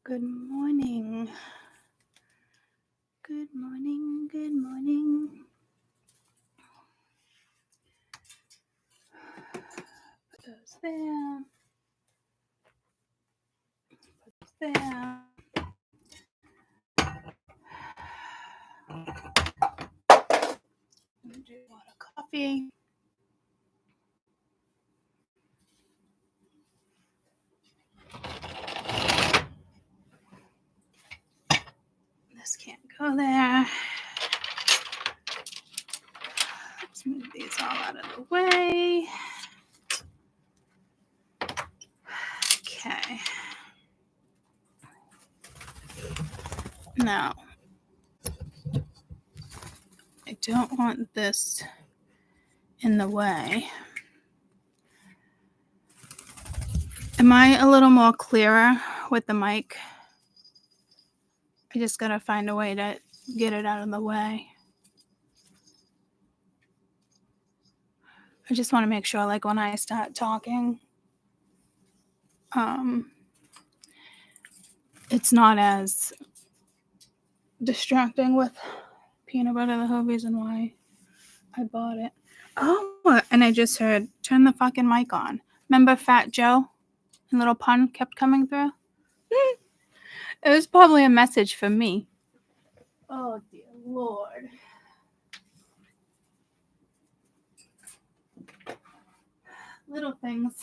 Good morning. Good morning. Good morning. Put those there. Put those there. I'm gonna do a lot of coffee. This can't go there. Let's move these all out of the way. Okay. Now, I don't want this in the way. Am I a little more clearer with the mic? I just gotta find a way to get it out of the way. I just want to make sure, like, when I start talking, it's not as distracting with peanut butter. The whole reason why I bought it. Oh, and I just heard, turn the fucking mic on. Remember Fat Joe? And little pun kept coming through? It was probably a message for me. Oh, dear Lord. Little things,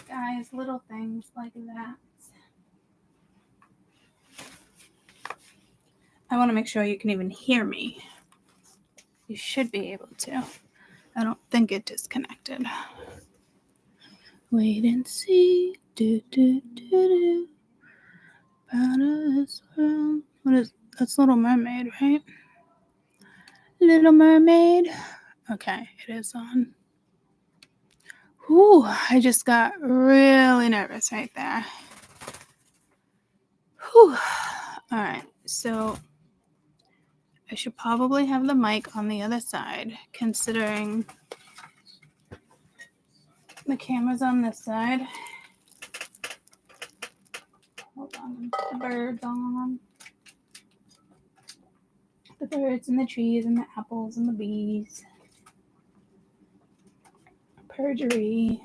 guys, little things like that. I want to make sure you can even hear me. You should be able to. I don't think it disconnected. Wait and see. Do, do, do, do. What is that's Little Mermaid, right? Little Mermaid. Okay, it is on. Whew, I just got really nervous right there. Whew. All right, so I should probably have the mic on the other side, considering the camera's on this side. Hold on, the bird's on. The birds and the trees and the apples and the bees. Perjury.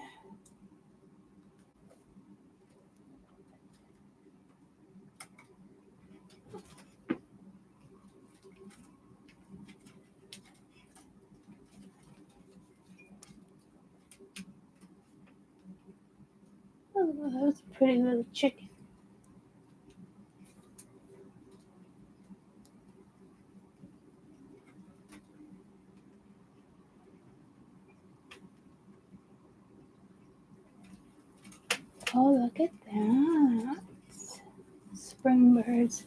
Oh, that was a pretty little chicken. Oh, look at that. Spring birds.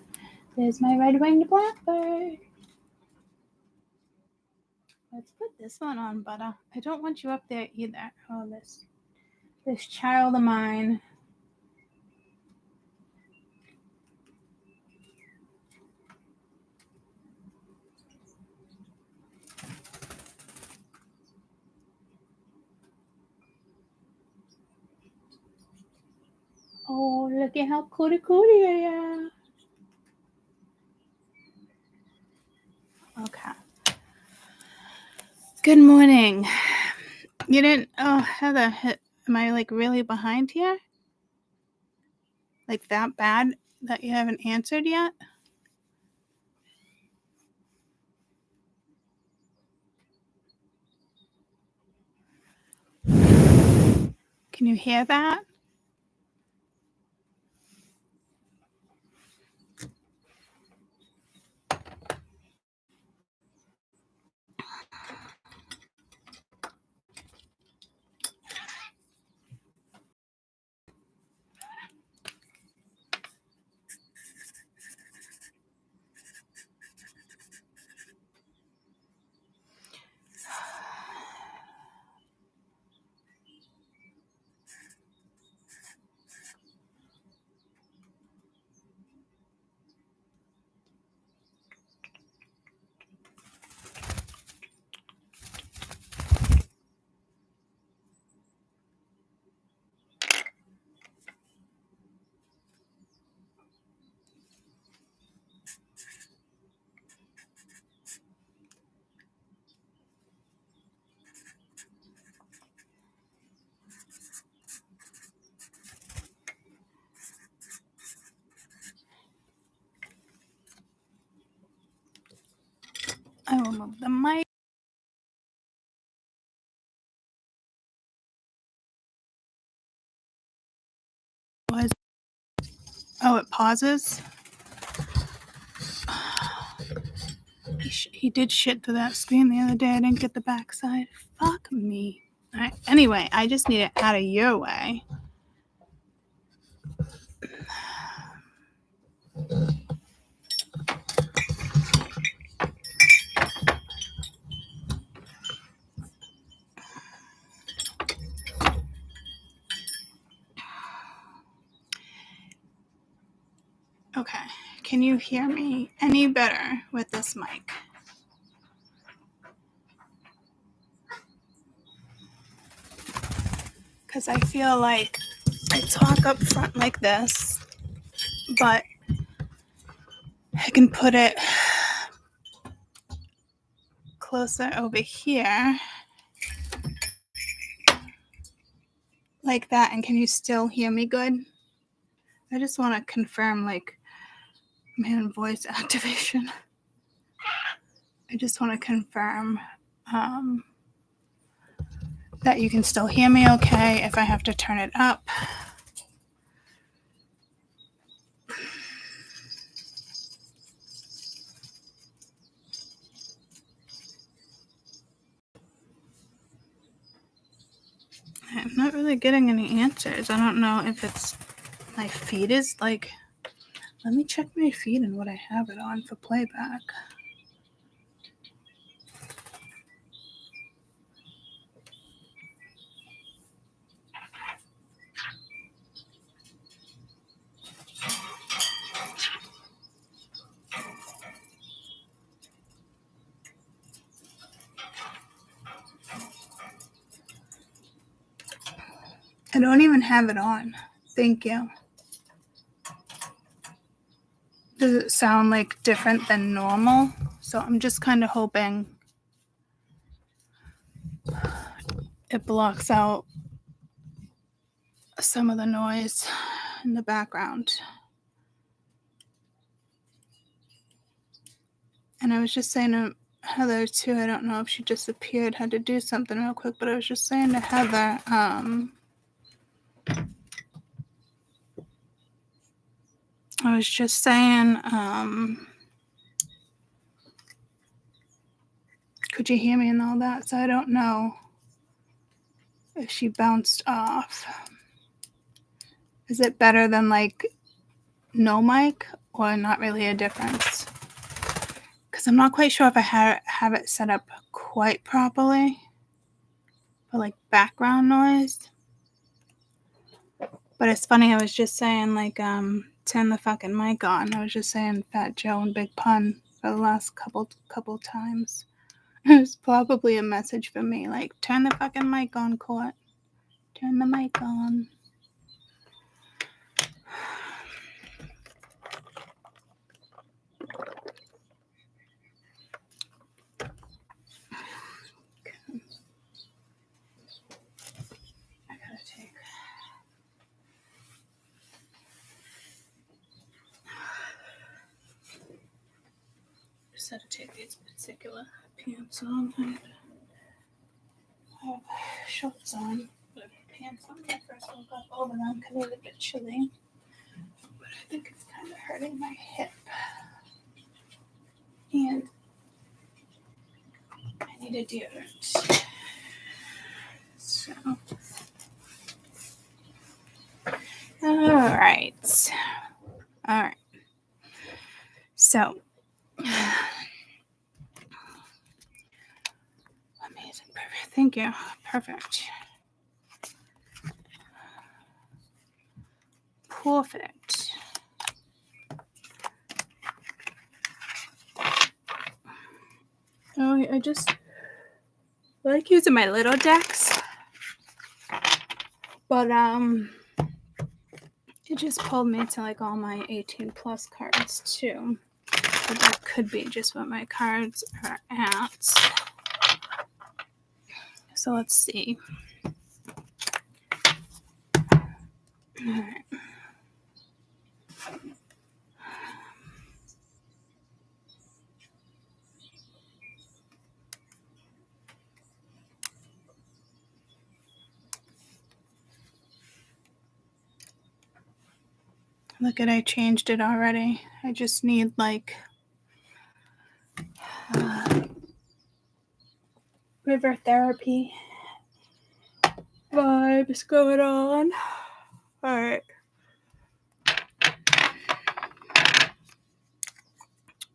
There's my red-winged blackbird. Let's put this one on, Butter. I don't want you up there either. Oh, this child of mine. Oh, look at how cootie I am. Okay. Good morning. You didn't, oh, Heather, am I like really behind here? Like that bad that you haven't answered yet? Can you hear that? I will move the mic. Oh, it pauses? He did shit to that screen the other day. I didn't get the backside. Fuck me. All right. Anyway, I just need it out of your way. Okay. Can you hear me any better with this mic? Because I feel like I talk up front like this, but I can put it closer over here like that. And can you still hear me good? I just want to confirm, like, man, voice activation. I just want to confirm that you can still hear me okay if I have to turn it up. I'm not really getting any answers. I don't know if it's my feed is like, let me check my feed and what I have it on for playback. I don't even have it on. Thank you. Does it sound like different than normal? So I'm just kind of hoping it blocks out some of the noise in the background. And I was just saying to Heather too, I don't know if she disappeared, had to do something real quick, but I was just saying to Heather, could you hear me and all that? So I don't know if she bounced off. Is it better than like no mic or not really a difference? Because I'm not quite sure if I have it set up quite properly for like background noise. But it's funny, I was just saying like turn the fucking mic on. I was just saying Fat Joe and Big Pun for the last couple times. It was probably a message for me, like, turn the fucking mic on, Court. Turn the mic on. Just had to take these particular pants on. I have shorts on, but pants on when I first woke up over them because it was a bit chilly. But I think it's kind of hurting my hip. And I need a deodorant. So, all right. So, amazing, perfect. Thank you. Perfect. Perfect. Oh, I just like using my little decks, but it just pulled me to like all my 18 plus cards too. But that could be just what my cards are at. So let's see. All right. Look at, I changed it already. I just need like river therapy vibes going on. All right.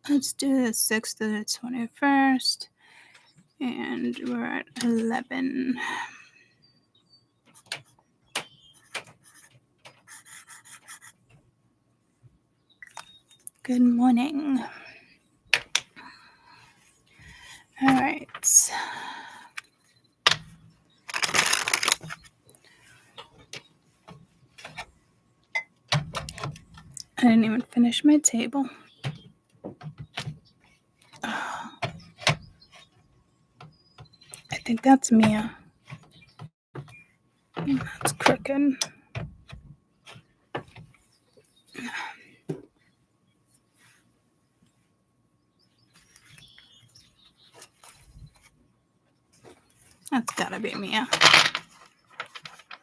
Let's do the 6th to the 21st. And we're at 11. Good morning. All right. I didn't even finish my table. I think that's Mia. That's crooked. That's gotta be Mia.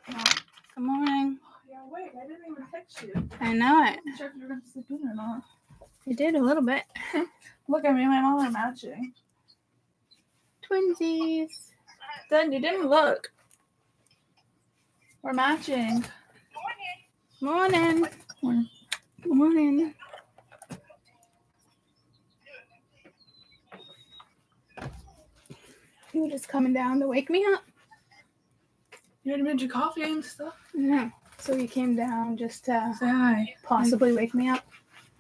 Good morning. Yeah, wait, I didn't even text you. I know it. I'm sure if you're going to sleep in or not. You did a little bit. Look at me, my mom are matching. Twinsies. Then you didn't look. We're matching. Morning. Morning. Morning. You were just coming down to wake me up? You already made your coffee and stuff? Yeah. So you came down just to Say hi. possibly wake me up?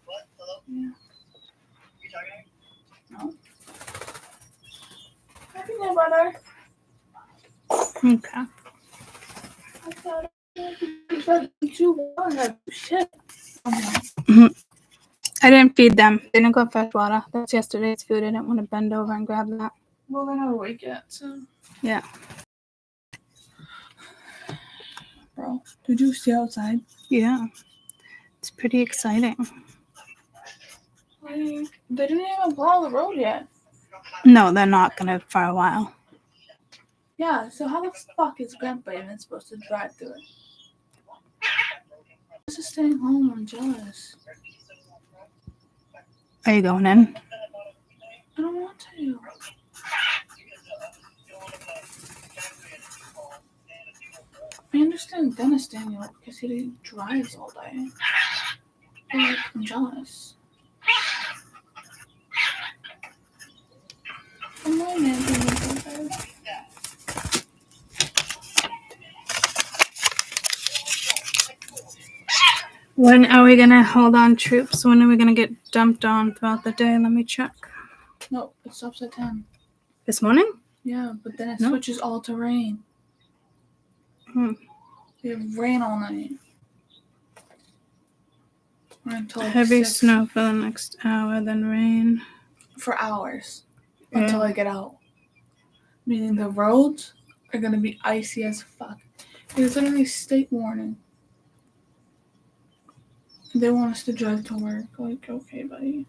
What? Hello? Yeah. You talking? No. Happy day, brother. Okay. I thought it was too long. Shit. I didn't feed them. They didn't go fresh water. That's yesterday's food. I didn't want to bend over and grab that. Well, they're not awake yet, so. Yeah. Bro, did you stay outside? Yeah. It's pretty exciting. Like, they didn't even plow the road yet. No, they're not going to for a while. Yeah, so how the fuck is Grandpa even supposed to drive through it? I'm just staying home. I'm jealous. Are you going in? I don't want to. I understand Dennis Daniel because he drives all day. But like, I'm jealous. I'm not managing this. When are we going to hold on troops? When are we going to get dumped on throughout the day? Let me check. No, it stops at 10. This morning? Yeah, but then it No. switches all to rain. Hmm. We have rain all night. Or until like Heavy 6. snow for the next hour, then rain. For hours. Yeah. Until I get out. Meaning the roads are going to be icy as fuck. It's literally state warning. They want us to drive to work. Like, okay, buddy.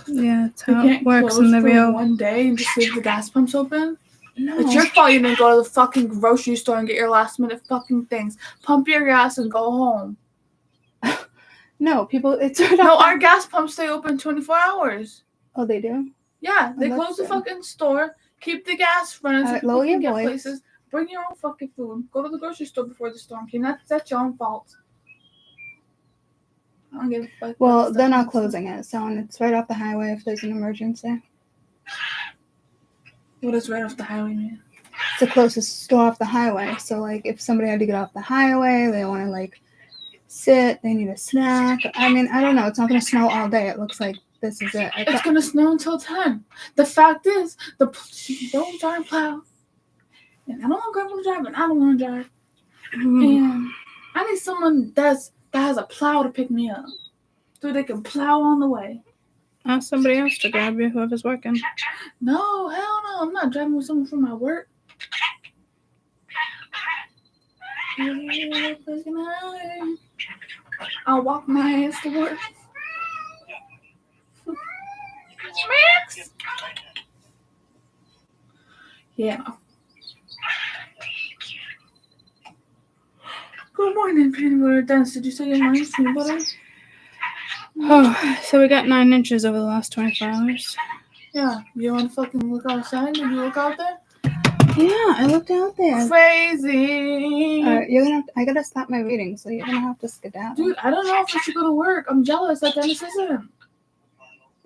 Yeah, that's We how can't it works close in the for real. one day and just leave the gas pumps open. No. It's your fault you didn't go to the fucking grocery store and get your last minute fucking things. Pump your gas and go home. No, people, it's right No, off the- our gas pumps stay open 24 hours. Oh, they do? Yeah, they that's close the good. fucking store, keep the gas running so Alright, people lower can your get voice. places. Bring your own fucking food. Go to the grocery store before the storm came. That's your own fault. I don't give a fuck. Well, they're not closing it, so it's right off the highway if there's an emergency. What does right off the highway mean? It's the closest store off the highway. So, like, if somebody had to get off the highway, they want to, like, sit, they need a snack. I mean, I don't know. It's not going to snow all day. It looks like this is it. It's gonna snow until 10. The fact is, the police don't drive plow. And I don't want Grandpa to drive, and I don't want to drive. And I need someone that has a plow to pick me up. So they can plow on the way. Ask somebody else to grab you, whoever's working. No, hell no. I'm not driving with someone from my work. I'll walk my ass to work. Yeah. Good morning, peanut butter dance. Did you say your morning peanut butter? Oh, so we got 9 inches over the last 24 hours. Yeah. You want to fucking look outside? Did you look out there? Yeah, I looked out there. Crazy. You're gonna. I gotta stop my reading, so you're gonna have to skedaddle. Dude, I don't know if I should go to work. I'm jealous that Dennis isn't.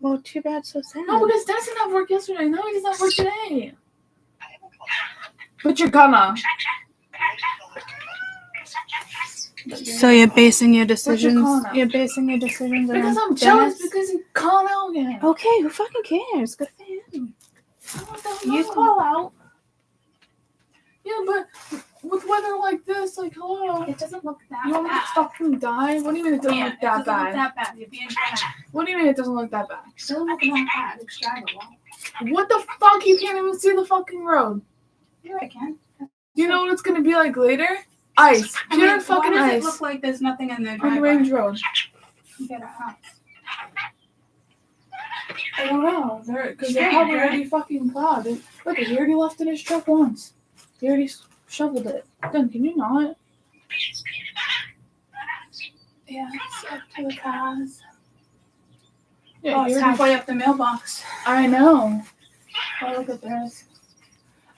Well, too bad, so sad. No, because Dennis didn't have work yesterday. No, he doesn't have work today. But you're gonna. So you're basing your decisions. calling out? You're basing your decisions Because around I'm jealous Dennis? because he called out again. Okay, who fucking cares? Good for him. You call out. Yeah, but with weather like this, like, hello. It doesn't look that You want me to bad. fucking die? What do you mean it doesn't look that bad? that bad. You're being dramatic. What do you mean it doesn't look that bad? It doesn't look that bad. It's drivable. What the fuck? You can't even see the fucking road. Here I can. You know what it's gonna be like later? Ice. Pure fucking why does ice. it look like there's nothing in the On the driveway? range road. Get a house. I don't know. Because they're probably already fucking plowed. Look, he already left in his truck once. He already shoveled it. Then can you not? Yeah, it's up to the cars. Yeah, Oh, he it's already halfway up the mailbox. I know. Oh, look at this.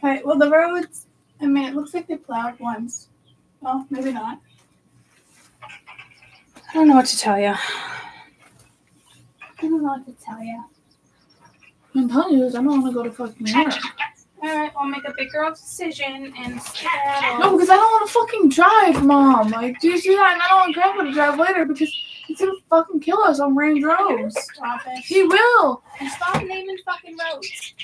Alright, well, the roads, I mean, it looks like they plowed once. Well, maybe not. I don't know what to tell you. I don't know what to tell you. I'm telling you, I don't want to go to fucking work. Alright, I'll make a big girl decision and skedaddle. No, because I don't want to fucking drive, Mom. Like, do you see that? And I don't want Grandpa to drive later because he's gonna fucking kill us on range roads. Stop it. He will. And stop naming fucking roads.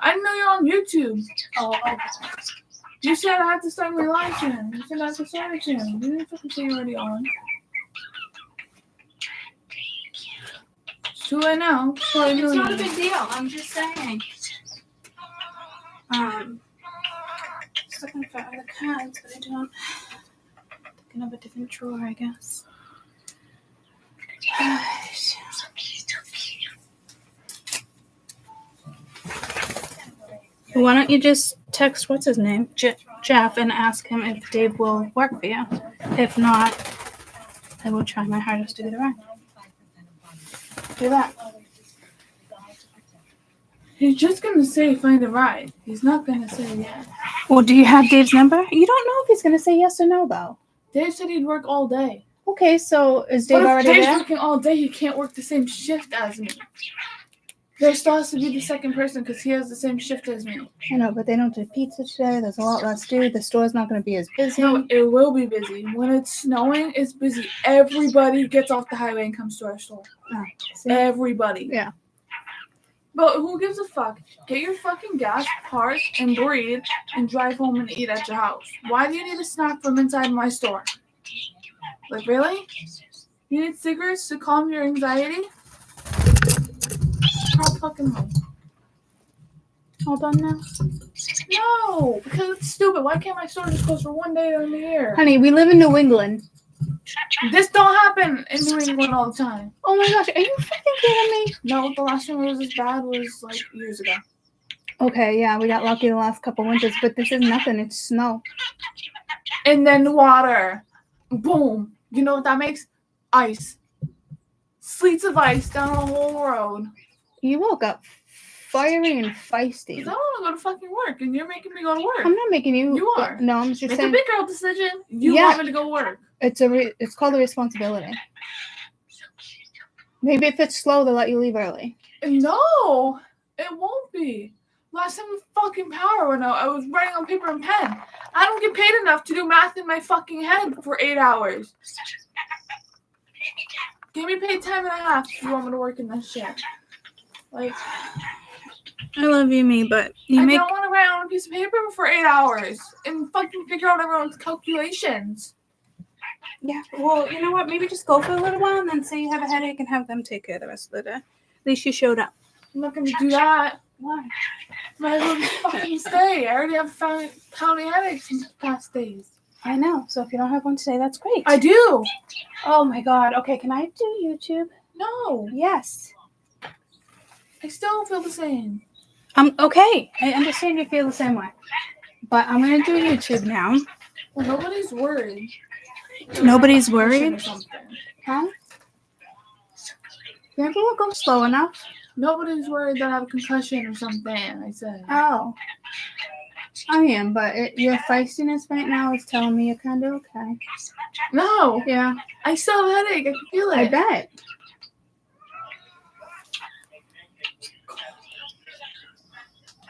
I didn't know you're on YouTube. Oh, okay. You said I had to start my live stream. You said I had to start it soon. You didn't fucking say you're already on. It's too late now. It's not a big deal. I'm just saying. Just looking for other cards, but I don't. Thinking of a different drawer, I guess. Why don't you just text what's his name, Jeff, and ask him if Dave will work for you? If not, I will try my hardest to get around. Do that. He's just gonna say find a ride. He's not gonna say yes. Well, do you have Dave's number? You don't know if he's gonna say yes or no, though. Dave said he'd work all day. Okay, so is Dave But if already Dave's there? working all day, he can't work the same shift as me. There still has to be the second person because he has the same shift as me. I know, but they don't do pizza today. There's a lot less to do. The store's not going to be as busy. No, it will be busy. When it's snowing, it's busy. Everybody gets off the highway and comes to our store. Oh, see? Everybody. Yeah. But who gives a fuck? Get your fucking gas, park, and breathe, and drive home and eat at your house. Why do you need a snack from inside my store? Like, really? You need cigarettes to calm your anxiety? How fucking home. All done now? No, because it's stupid. Why can't my store just close for one day in the year? Honey, we live in New England. This don't happen in New England all the time. Oh my gosh, are you freaking kidding me? No, the last time it was as bad was like years ago. Okay, yeah, we got lucky the last couple winters, but this is nothing. It's snow. And then water. Boom. You know what that makes? Ice. Sleets of ice down the whole road. You woke up fiery and feisty. I don't want to go to fucking work, and you're making me go to work. I'm not making you. You are. No, I'm just It's a saying. big girl decision. You Yeah. want me to go work. It's called a responsibility. Maybe if it's slow, they'll let you leave early. No, it won't be. Last time the fucking power went out, I was writing on paper and pen. I don't get paid enough to do math in my fucking head for 8 hours. Give me paid time and a half if you want me to work in this shit. Like, I love you, me, but I don't want to write on a piece of paper for 8 hours and fucking figure out everyone's calculations. Yeah, well, you know what? Maybe just go for a little while and then say you have a headache and have them take care of the rest of the day. At least you showed up. I'm not gonna do that. Why? Might as well just fucking stay. I already have pounding headaches in the past days. I know. So if you don't have one today, that's great. I do. Oh my God. Okay, can I do YouTube? No, Yes. I still feel the same. Okay. I understand you feel the same way. But I'm going to do YouTube now. Well, nobody's worried. Nobody's Or worried? something. Huh? Grandpa will go slow enough. Nobody's worried that I have a concussion or something. I said. Oh. I am, but your feistiness right now is telling me you're kind of okay. No, Yeah, I still have a headache. I can feel it. I bet.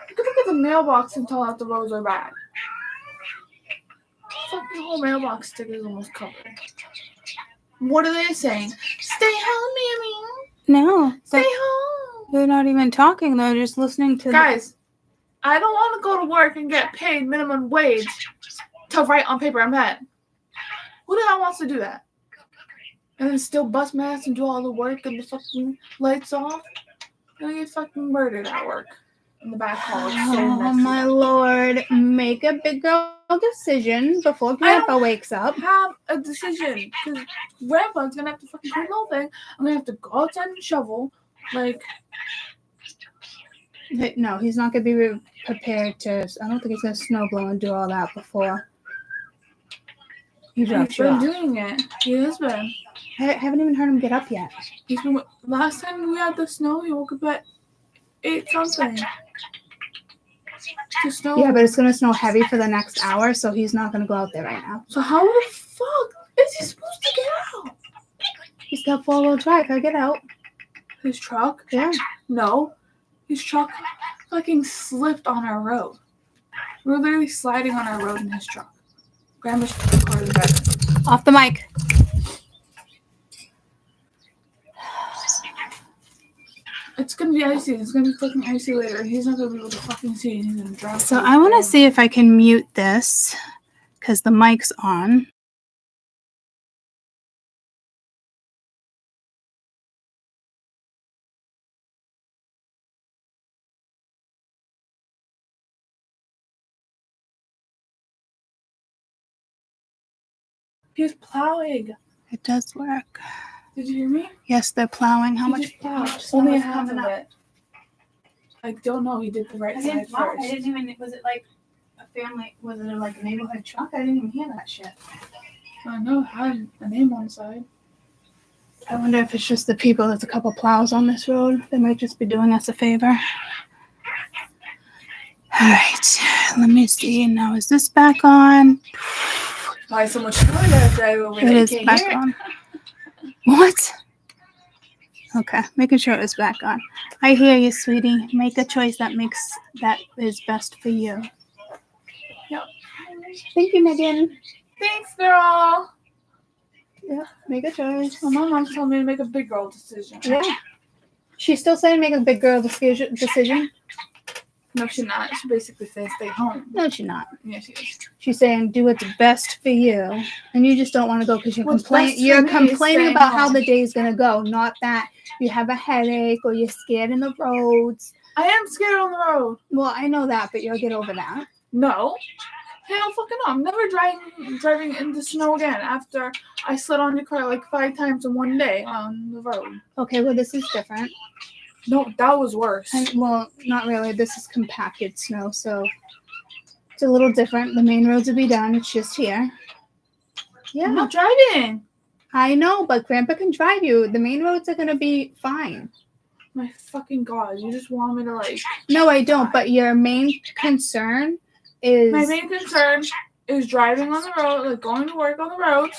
You could look at the mailbox and tell that the roads are bad. Fucking whole mailbox sticker is almost covered. What are they saying? Stay home, Mammy. No, Stay home. they're not even talking. They're just listening to Guys, I don't want to go to work and get paid minimum wage to write on paper and pen. Who the hell wants to do that? And then still bust my ass and do all the work and the fucking lights off? And I get fucking murdered at work. In the back hall. It's so Oh messy. my lord! Make a big girl decision before Grandpa wakes up. Have a decision. Because Grandpa's gonna have to fucking clean the whole thing. I'm gonna have to go outside and shovel. Like, No, he's not gonna be prepared to. I don't think he's gonna snow blow and do all that before. he's been doing it. He has been. I haven't even heard him get up yet. He's been. Last time we had the snow, he woke up at 8 something. To snow. Yeah, but it's gonna snow heavy for the next hour, so he's not gonna go out there right now. So how the fuck is he supposed to get out? He's got 4-wheel drive. I'll get out. His truck? Yeah. No. His truck fucking slipped on our road. We were literally sliding on our road in his truck. Grandma's car is better. Off the mic. It's gonna be icy. It's gonna be fucking icy later. He's not gonna be able to fucking see. He's gonna drive. So I want to see if I can mute this because the mic's on. He's plowing. It does work. Did you hear me? Yes, they're plowing. How He much? just plowed. snow Only is half of coming up? it. I don't know. He did the right side first. I didn't even. Was it like a family? Was it like a neighborhood truck? I didn't even hear that shit. I know it had a name on the side. I wonder if it's just the people. There's a couple plows on this road. They might just be doing us a favor. All right, let me see. Now is this back on? Why so much noise that drive over there? It You is can't back hear it. on. What? Okay, making sure it's back on. I hear you, sweetie. Make a choice that is best for you. Yep. Thank you, Megan. Thanks, girl. Yeah, make a choice. Well, my mom's telling me to make a big girl decision. Yeah. She's still saying make a big girl decision. No, she's not. She basically says stay home. No, she's not. Yeah, she is. She's saying do what's best for you, and you just don't want to go because What's best for you're me is complaining staying about how home. the day's gonna go, not that you have a headache or you're scared in the roads. I am scared on the road. Well, I know that, but you'll get over that. No. Hell fucking no. I'm never driving in the snow again after I slid on your car like 5 times in one day on the road. Okay, well this is different. No, that was worse. Well, not really. This is compacted snow, so it's a little different. The main roads will be done. It's just here. Yeah, I'm not driving. I know, but Grandpa can drive you. The main roads are gonna be fine. My fucking God. You just want me to like... No, I don't. But your main concern is My main concern is driving on the road, like going to work on the roads.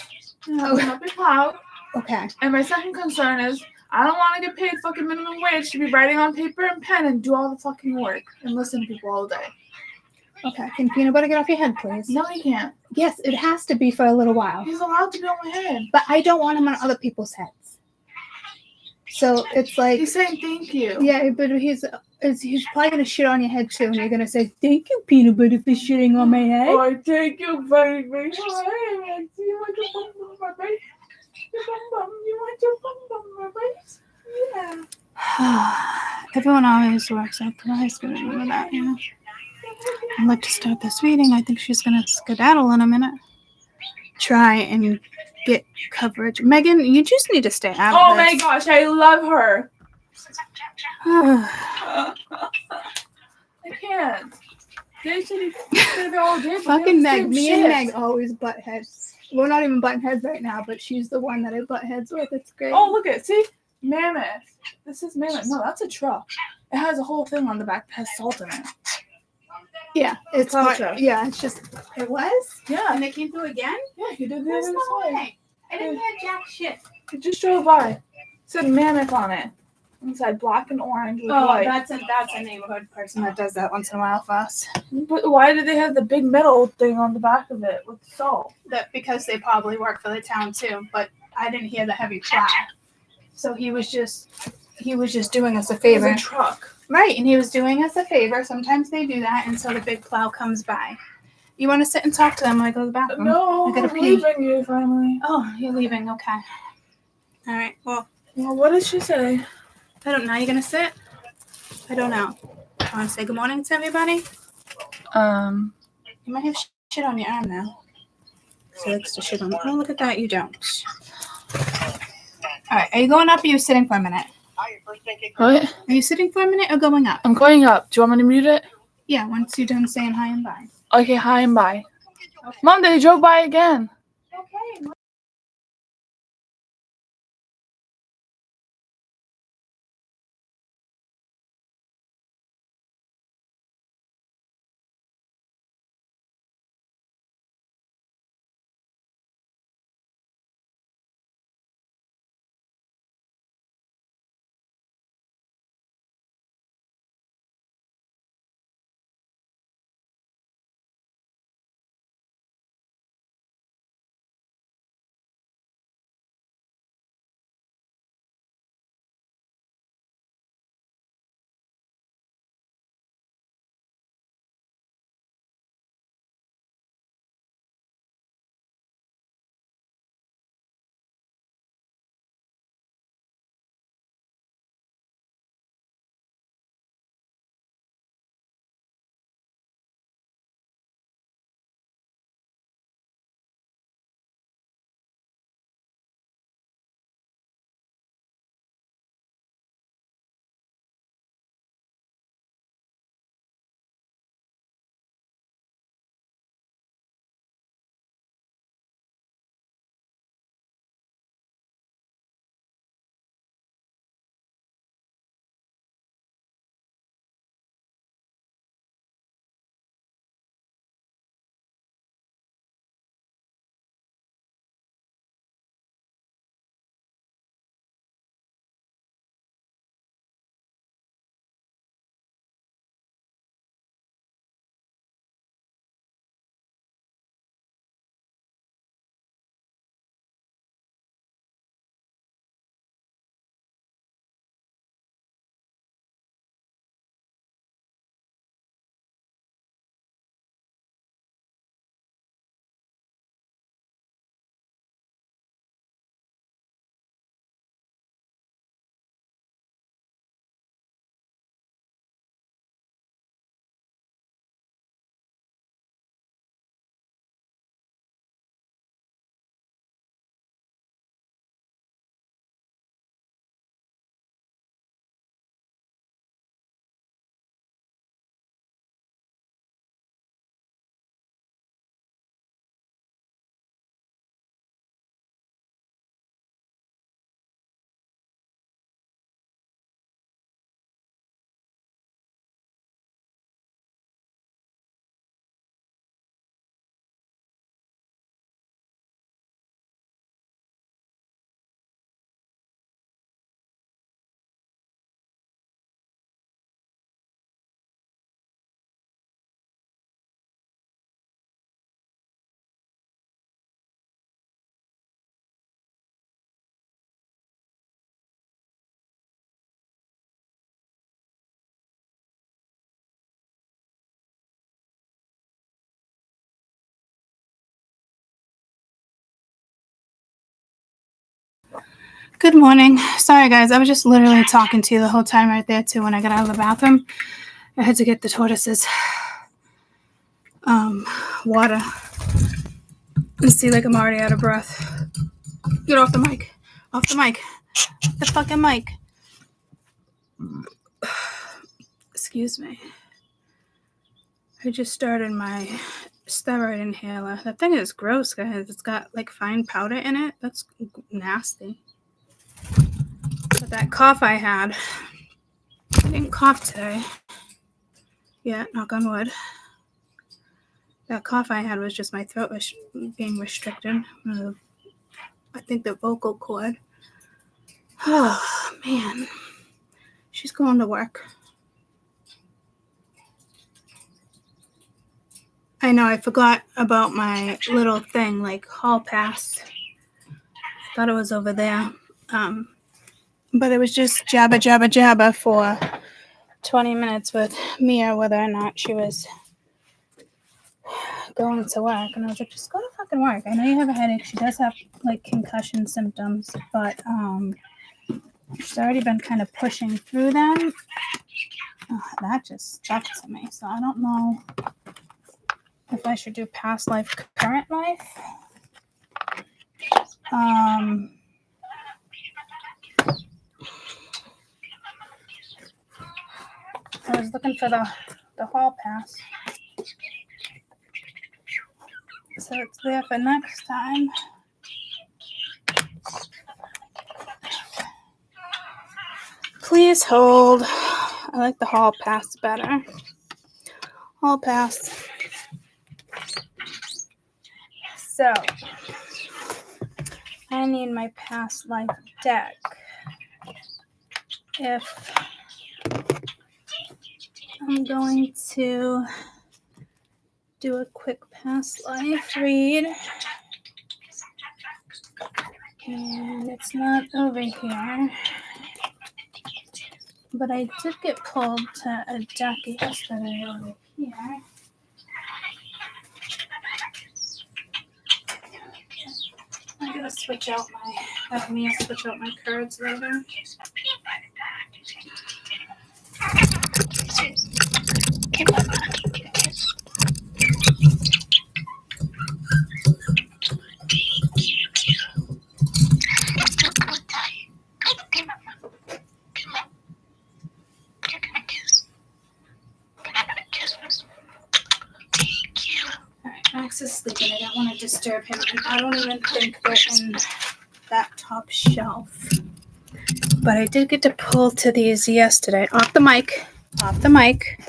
Oh, Not be plowed. okay. And my second concern is I don't want to get paid fucking minimum wage to be writing on paper and pen and do all the fucking work and listen to people all day. Okay. Can peanut butter get off your head, please? No, he can't. Yes, it has to be for a little while. He's allowed to be on my head. But I don't want him on other people's heads. So it's like, He's saying thank you. yeah, but he's probably gonna shit on your head too, and you're gonna say, "Thank you, peanut butter, for shitting on my head." Oh, thank you, baby. You want your bum bum, my baby? Your bum bum. You want your bum bum, my baby? Yeah. Everyone always works out the high school. Remember that, you know? I'd like to start this reading. I think she's gonna skedaddle in a minute. Try and get coverage. Megan, you just need to stay out Oh of my this. gosh, I love her. I can't. They said they're all day. Fucking Meg. Me and Meg always butt heads. We're not even butting heads right now, but she's the one that I butt heads with. It's great. Oh, look at see, mammoth. This is mammoth. No, that's a truck. It has a whole thing on the back that has salt in it. Yeah, it's Cloud hard. truck. Yeah, it's just. It was. Yeah. And they came through again. Yeah, he did the There's other no side. way. I didn't hear jack shit. It just drove by. It said mammoth on it. It said black and orange with white. That's a neighborhood person that does that once in a while for us. But why did they have the big metal thing on the back of it with salt? That because they probably work for the town too, but I didn't hear the heavy plow. So he was just doing us a It was favor. a truck. Right, and he was doing us a favor. Sometimes they do that, and so the big plow comes by. You want to sit and talk to them while I go to the bathroom? No, I gotta I'm pee. leaving you finally. Oh, you're leaving. Okay. All right. Well, Well, what did she say? I don't know. Are you gonna sit? I don't know. I want to say good morning to everybody. You might have shit on your arm now. She likes to shit on. Oh, look at that. You don't. All right. Are you going up or are you sitting for a minute? What? Are you sitting for a minute or going up? I'm going up. Do you want me to mute it? Yeah, once you're done saying hi and bye. Okay, hi and bye. Mom, they drove by again. Okay. Good morning. Sorry, guys. I was just literally talking to you the whole time right there, too, when I got out of the bathroom. I had to get the tortoises water. You see, like, I'm already out of breath. Get off the mic. Off the mic. The fucking mic. Excuse me. I just started my steroid inhaler. That thing is gross, guys. It's got like fine powder in it. That's nasty. But that cough I had, I didn't cough today. Yeah, knock on wood. That cough I had was just my throat was being restricted. I think the vocal cord. Oh, man. She's going to work. I know, I forgot about my little thing, like hall pass. Thought it was over there. But it was just jabba for 20 minutes with Mia, whether or not she was going to work. And I was like, just go to fucking work. I know you have a headache. She does have like concussion symptoms, but she's already been kind of pushing through them. Oh, that just stuck to me. So I don't know if I should do past life, current life. I was looking for the hall pass. So it's there for next time. Please hold. I like the hall pass better. Hall pass. So, I need my past life deck. If I'm going to do a quick past life read, and it's not over here, but I did get pulled to a deck yesterday over here. I'm gonna switch out have Mia switch out my cards later. Max is sleeping. I don't want to disturb him. And I don't even think they're in that top shelf. But I did get to pull to these yesterday. Off the mic. Off the mic.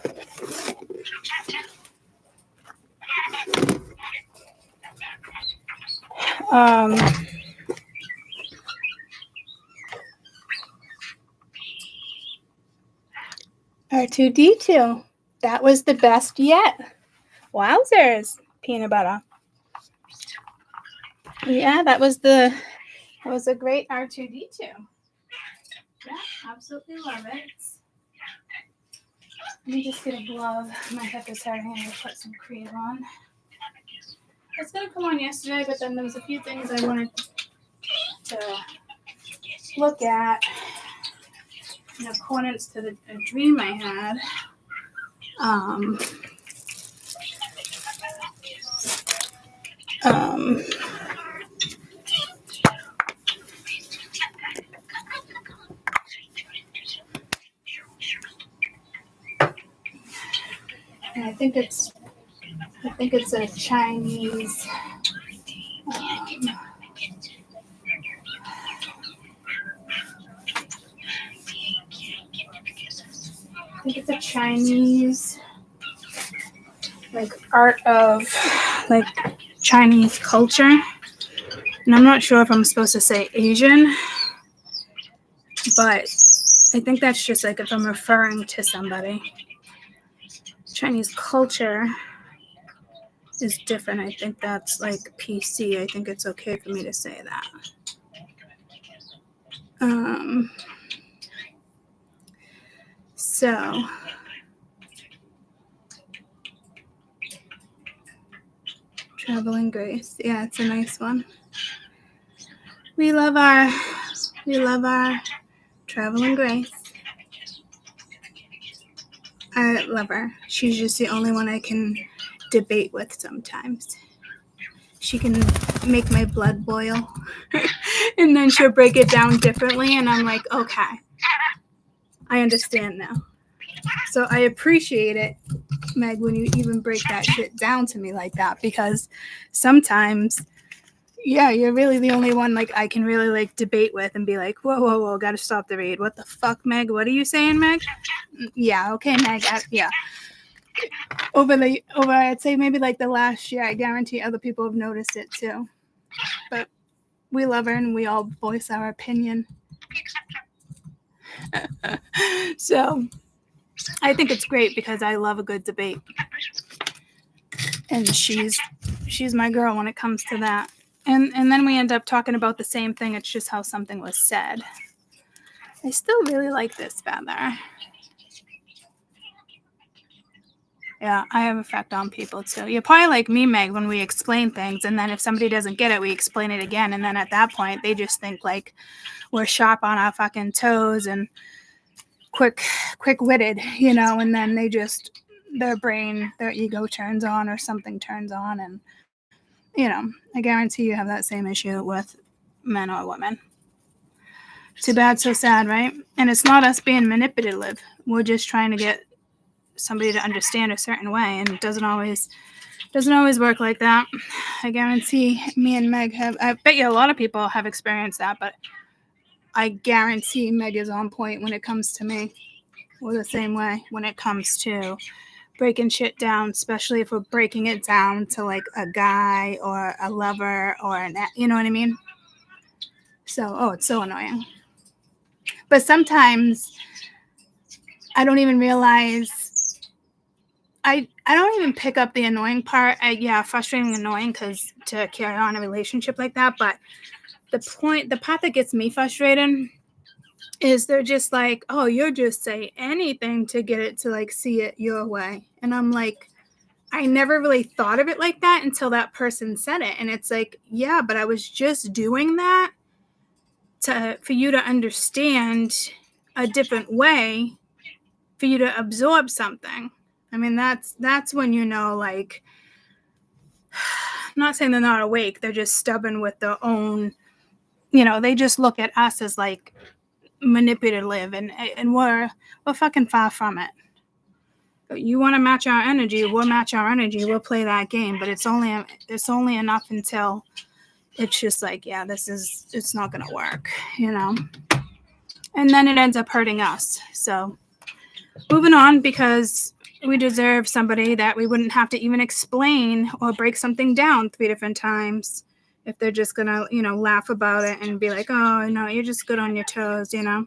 R2D2. That was the best yet. Wowzers. Peanut butter. Yeah, that was a great R2D2. Yeah, absolutely love it. Let me just get a glove. My hip is hurting. I'm going to put some cream on. I was going to come on yesterday, but then there was a few things I wanted to look at in accordance to a dream I had. And I think it's a Chinese. I think it's a Chinese, like art of like Chinese culture. And I'm not sure if I'm supposed to say Asian, but I think that's just like if I'm referring to somebody. Chinese culture is different. I think that's like PC. I think it's okay for me to say that. So Traveling Grace. Yeah, it's a nice one. We love our Traveling Grace. I love her. She's just the only one I can debate with sometimes. She can make my blood boil. And then she'll break it down differently. And I'm like, okay, I understand now. So I appreciate it Meg, when you even break that shit down to me like that, because sometimes, yeah, you're really the only one like I can really like debate with and be like, whoa, gotta stop the read. What the fuck, Meg? What are you saying, Meg? Yeah, okay, Meg. Yeah. Over I'd say maybe like the last year, I guarantee other people have noticed it too. But we love her and we all voice our opinion. So I think it's great because I love a good debate. And she's my girl when it comes to that. And then we end up talking about the same thing. It's just how something was said. I still really like this feather. Yeah, I have effect on people too. You're probably like me, Meg, when we explain things, and then if somebody doesn't get it, we explain it again, and then at that point, they just think like we're sharp on our fucking toes and quick-witted, you know, and then they just, their brain, their ego turns on or something turns on, and, you know, I guarantee you have that same issue with men or women. Too bad, so sad, right? And it's not us being manipulative. We're just trying to get somebody to understand a certain way, and it doesn't always work like that. I guarantee me and Meg I bet you a lot of people have experienced that, but I guarantee Meg is on point when it comes to me. We're the same way when it comes to breaking shit down, especially if we're breaking it down to like a guy or a lover or you know what I mean? So, it's so annoying. But sometimes I don't even realize I don't even pick up the annoying part. Frustrating, annoying, because to carry on a relationship like that. But the part that gets me frustrated is they're just like, oh, you'll just say anything to get it to like see it your way. And I'm like, I never really thought of it like that until that person said it. And it's like, yeah, but I was just doing that for you to understand a different way, for you to absorb something. I mean, that's when you know, like, I'm not saying they're not awake. They're just stubborn with their own, you know, they just look at us as like manipulative, and we're fucking far from it. You want to match our energy, we'll match our energy. We'll play that game, but it's only enough until it's just like, yeah, it's not going to work, you know? And then it ends up hurting us. So moving on, because we deserve somebody that we wouldn't have to even explain or break something down 3 different times if they're just gonna, you know, laugh about it and be like, oh, no, you're just good on your toes, you know,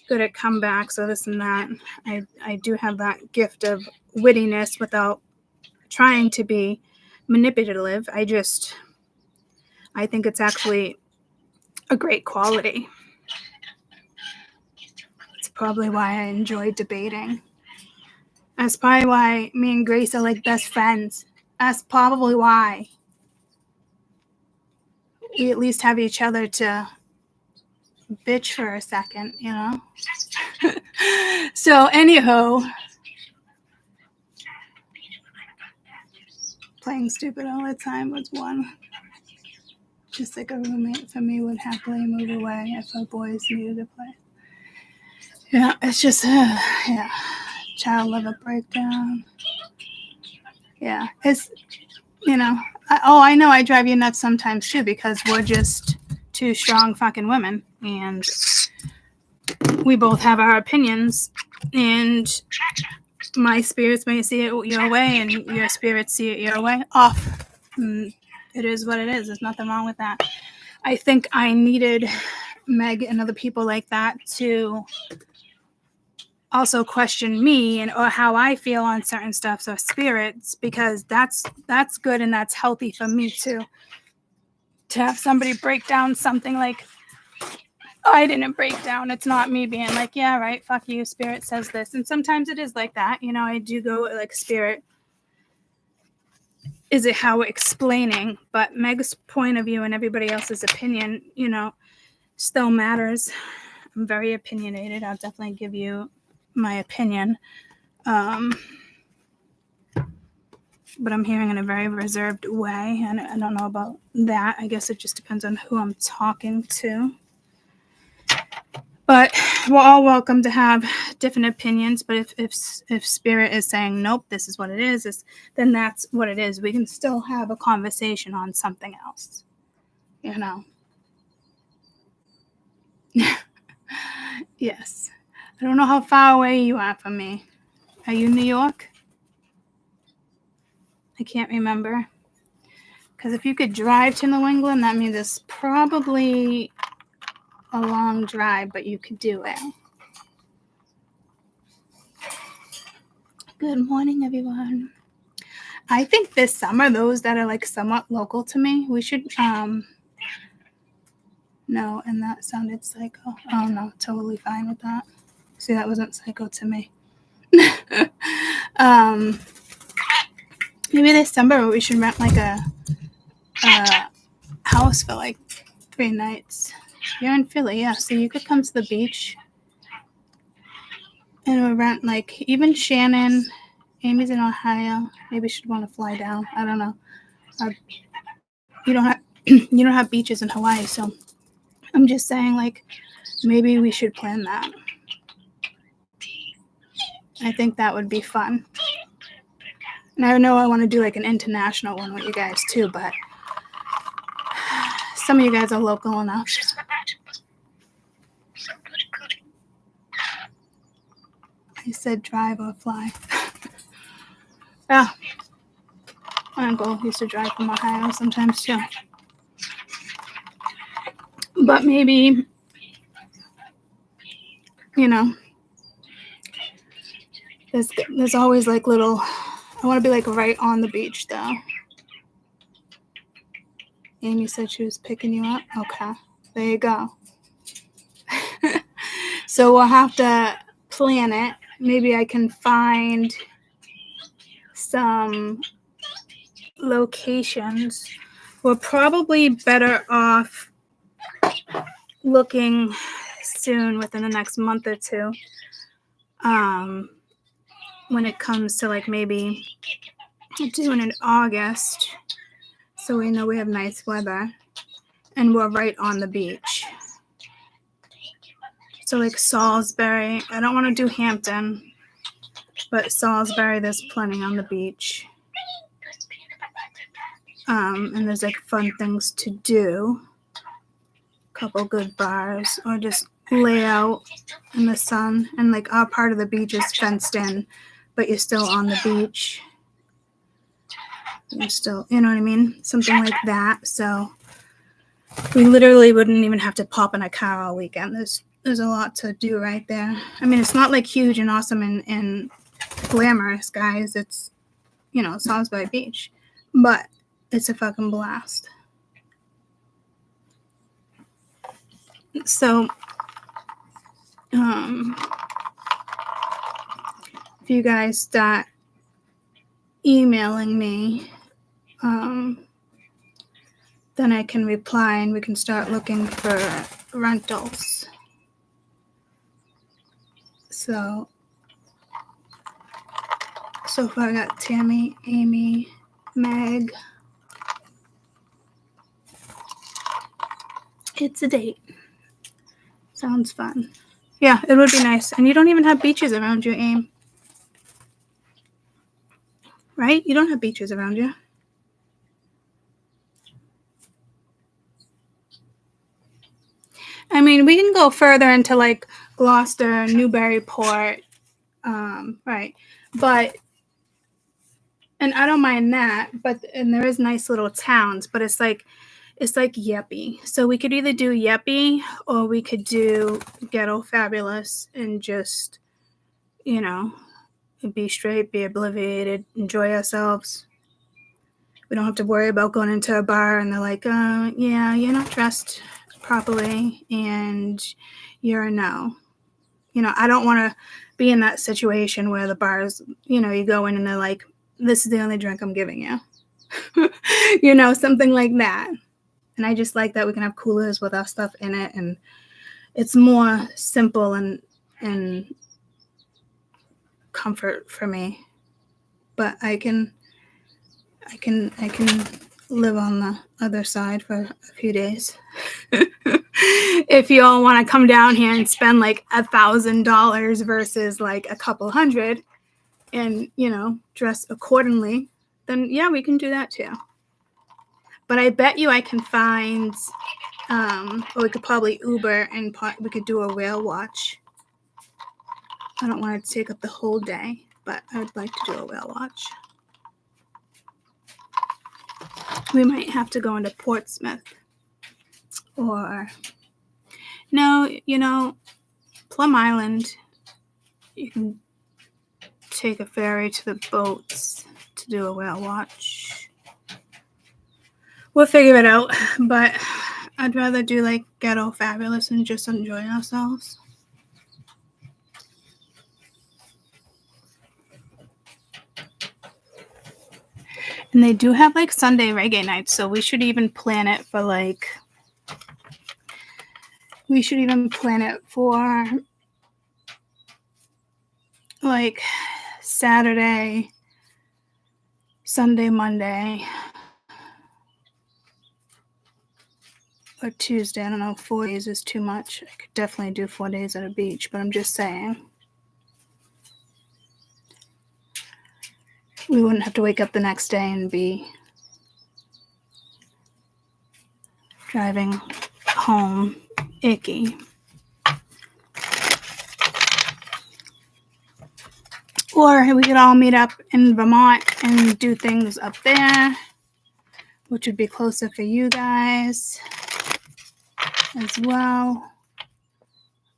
good at comebacks, so this and that. I do have that gift of wittiness without trying to be manipulative. I think it's actually a great quality. It's probably why I enjoy debating. That's probably why me and Grace are like best friends. That's probably why we at least have each other to bitch for a second, you know? So, anywho, playing stupid all the time was one. Just like a roommate for me would happily move away if our boys needed to play. Yeah, it's just, child liver breakdown. Yeah, it's, you know, I know I drive you nuts sometimes too, because we're just 2 strong fucking women, and we both have our opinions, and my spirits may see it your way and your spirits see it your way. Off. It is what it is. There's nothing wrong with that. I think I needed Meg and other people like that to also question me or how I feel on certain stuff, so spirits, because that's good and that's healthy for me too. To have somebody break down something like, I didn't break down. It's not me being like, yeah, right, fuck you, spirit says this. And sometimes it is like that, you know. I do go like, spirit, is it how we're explaining? But Meg's point of view and everybody else's opinion, you know, still matters. I'm very opinionated. I'll definitely give you my opinion. But I'm hearing in a very reserved way, and I don't know about that. I guess it just depends on who I'm talking to. But we're all welcome to have different opinions. But if spirit is saying nope, this is what it is, then that's what it is. We can still have a conversation on something else. You know. Yes. I don't know how far away you are from me. Are you in New York? I can't remember. Because if you could drive to New England, that means it's probably a long drive, but you could do it. Good morning, everyone. I think this summer, those that are like somewhat local to me, we should, no, and that sounded psycho. Oh no, totally fine with that. See, that wasn't psycho to me. Maybe this summer we should rent like a house for like 3 nights. You're in Philly, yeah, so you could come to the beach. And we'll rent like, even Shannon, Amy's in Ohio. Maybe she'd want to fly down. I don't know. You don't have beaches in Hawaii, so I'm just saying, like, maybe we should plan that. I think that would be fun. And I know I want to do like an international one with you guys too, but some of you guys are local enough. I said drive or fly. Yeah. My uncle used to drive from Ohio sometimes too. But maybe, you know, there's always like little, I want to be like right on the beach though. Amy said she was picking you up. Okay, there you go. So we'll have to plan it. Maybe I can find some locations. We're probably better off looking soon within the next month or two. When it comes to like maybe doing it in August, so we know we have nice weather and we're right on the beach. So like Salisbury, I don't want to do Hampton, but Salisbury, there's plenty on the beach. And there's like fun things to do. A couple good bars, or just lay out in the sun. And like our part of the beach is fenced in, but you're still on the beach. You're still, you know what I mean? Something like that. So we literally wouldn't even have to pop in a car all weekend. There's a lot to do right there. I mean, it's not like huge and awesome and glamorous, guys. It's, you know, Salisbury Beach, but it's a fucking blast. So, if you guys start emailing me, then I can reply and we can start looking for rentals. So far I got Tammy, Amy, Meg. It's a date. Sounds fun. Yeah, it would be nice. And you don't even have beaches around you, Aim. Right? You don't have beaches around you. I mean, we can go further into like Gloucester, Newburyport, right? But, and I don't mind that, and there is nice little towns, but it's like Yeppy. So we could either do Yeppy or we could do Ghetto Fabulous and just, you know, be straight, be obliviated, enjoy ourselves. We don't have to worry about going into a bar and they're like, yeah, you're not dressed properly and you're a no. You know, I don't want to be in that situation where the bars, you know, you go in and they're like, this is the only drink I'm giving you. You know, something like that. And I just like that we can have coolers with our stuff in it, and it's more simple and comfort for me. But I can live on the other side for a few days. If you all want to come down here and spend like $1,000 versus like a couple hundred and, you know, dress accordingly, then yeah, we can do that too. But I bet you I can find, or we could probably Uber and we could do a whale watch. I don't want it to take up the whole day, but I would like to do a whale watch. We might have to go into Portsmouth. Or, no, you know, Plum Island, you can take a ferry to the boats to do a whale watch. We'll figure it out, but I'd rather do like Ghetto Fabulous and just enjoy ourselves. And they do have like Sunday reggae nights, so we should even plan it for like, Saturday, Sunday, Monday, or Tuesday. I don't know, 4 days is too much. I could definitely do 4 days at a beach, but I'm just saying. We wouldn't have to wake up the next day and be driving home icky. Or we could all meet up in Vermont and do things up there, which would be closer for you guys as well.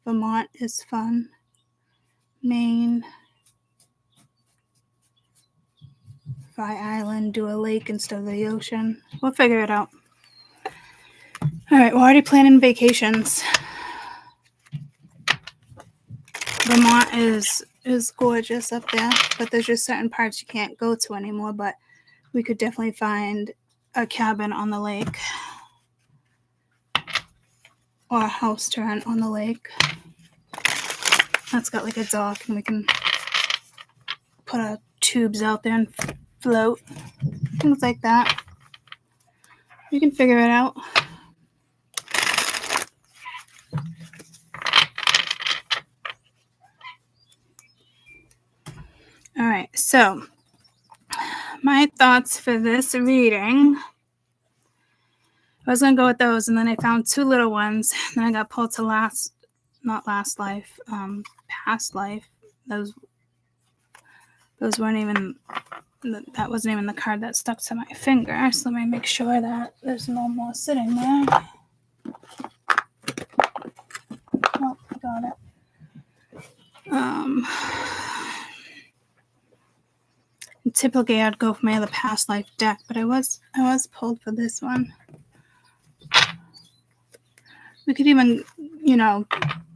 Vermont is fun. Maine. Fry Island, do a lake instead of the ocean. We'll figure it out. All right, we're already planning vacations. Vermont is gorgeous up there, but there's just certain parts you can't go to anymore, but we could definitely find a cabin on the lake or a house to rent on the lake that's got like a dock and we can put our tubes out there and float, things like that. We can figure it out. All right, so my thoughts for this reading. I was going to go with those, and then I found two little ones. Then I got pulled to past life. Those weren't even, that wasn't even the card that stuck to my finger. So let me make sure that there's no more sitting there. Oh, I got it. Typically I'd go for my other past life deck, but I was pulled for this one. We could even,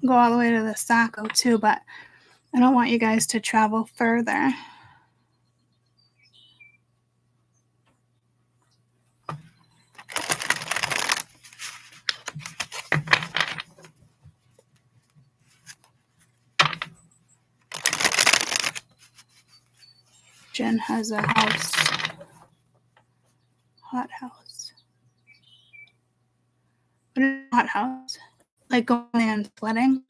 go all the way to the Saco too, but I don't want you guys to travel further. Jen has a house. Hot house. What is a hot house? Like going there and sweating?